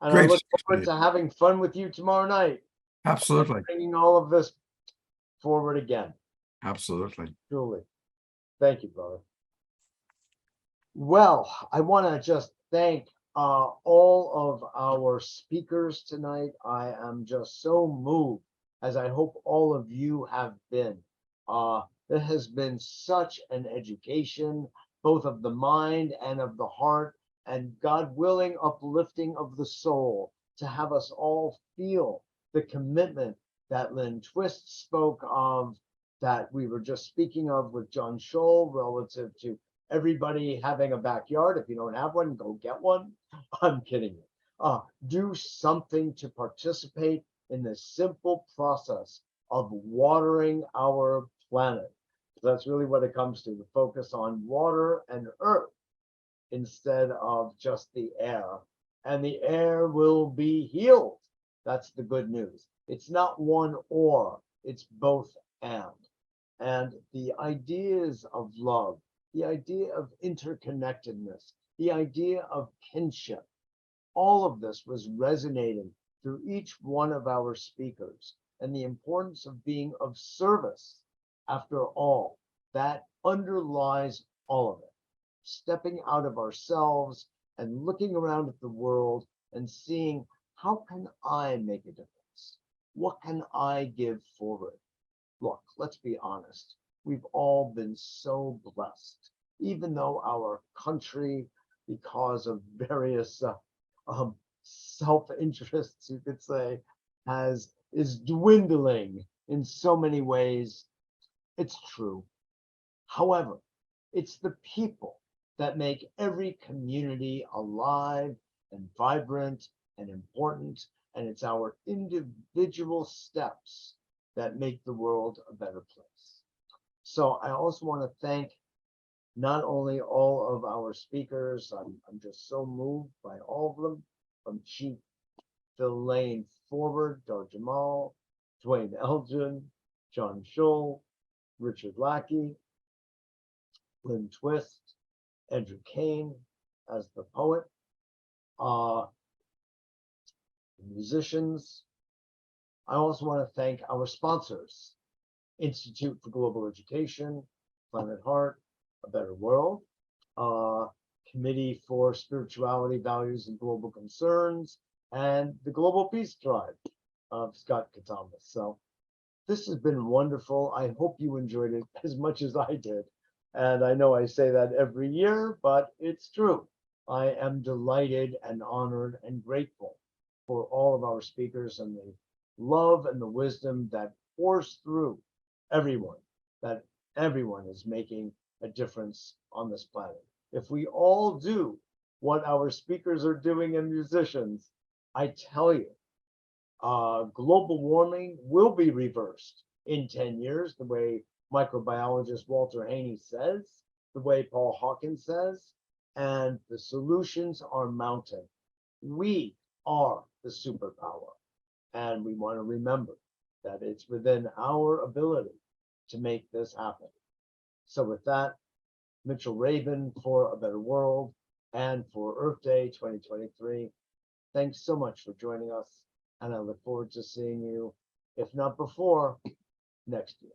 And I Great look stuff, forward mate. to having fun with you tomorrow night, Absolutely. bringing all of this forward again. Absolutely. Truly. Thank you, brother. Well, I want to just thank all of our speakers tonight. I am just so moved, as I hope all of you have been. It has been such an education, both of the mind and of the heart, and God willing, uplifting of the soul, to have us all feel the commitment that Lynne Twist spoke of, that we were just speaking of with John Schull, relative to everybody having a backyard. If you don't have one, go get one. I'm kidding you. Do something to participate in this simple process of watering our planet. That's really what it comes to, the focus on water and earth instead of just the air. And the air will be healed. That's the good news. It's not one or, it's both and. And the ideas of love, the idea of interconnectedness, the idea of kinship, all of this was resonating through each one of our speakers, and the importance of being of service. After all, that underlies all of it. Stepping out of ourselves and looking around at the world and seeing, how can I make a difference? What can I give forward? Look, let's be honest. We've all been so blessed, even though our country, because of various self-interests, you could say, is dwindling in so many ways. It's true. However, it's the people that make every community alive and vibrant and important, and it's our individual steps that make the world a better place. So I also want to thank not only all of our speakers, I'm just so moved by all of them, from Chief Phil Lane forward, Dahr Jamail, Duane Elgin, John Schull, Richard Lackey, Lynne Twist, Andrew Kaen as the poet, musicians. I also want to thank our sponsors, Institute for Global Education, Planet Heart, A Better World, Committee for Spirituality, Values, and Global Concerns, and the Global Peace Tribe of Scott Katamas. So this has been wonderful. I hope you enjoyed it as much as I did. And I know I say that every year, but it's true. I am delighted and honored and grateful for all of our speakers and the love and the wisdom that pours through everyone, that everyone is making a difference on this planet. If we all do what our speakers are doing and musicians, I tell you, global warming will be reversed in 10 years, the way microbiologist Walter Haney says, the way Paul Hawkins says, and the solutions are mounting. We are the superpower, and we want to remember that it's within our ability to make this happen. So with that, Mitchell Rabin for A Better World and for Earth Day 2023, thanks so much for joining us, and I look forward to seeing you, if not before, next year.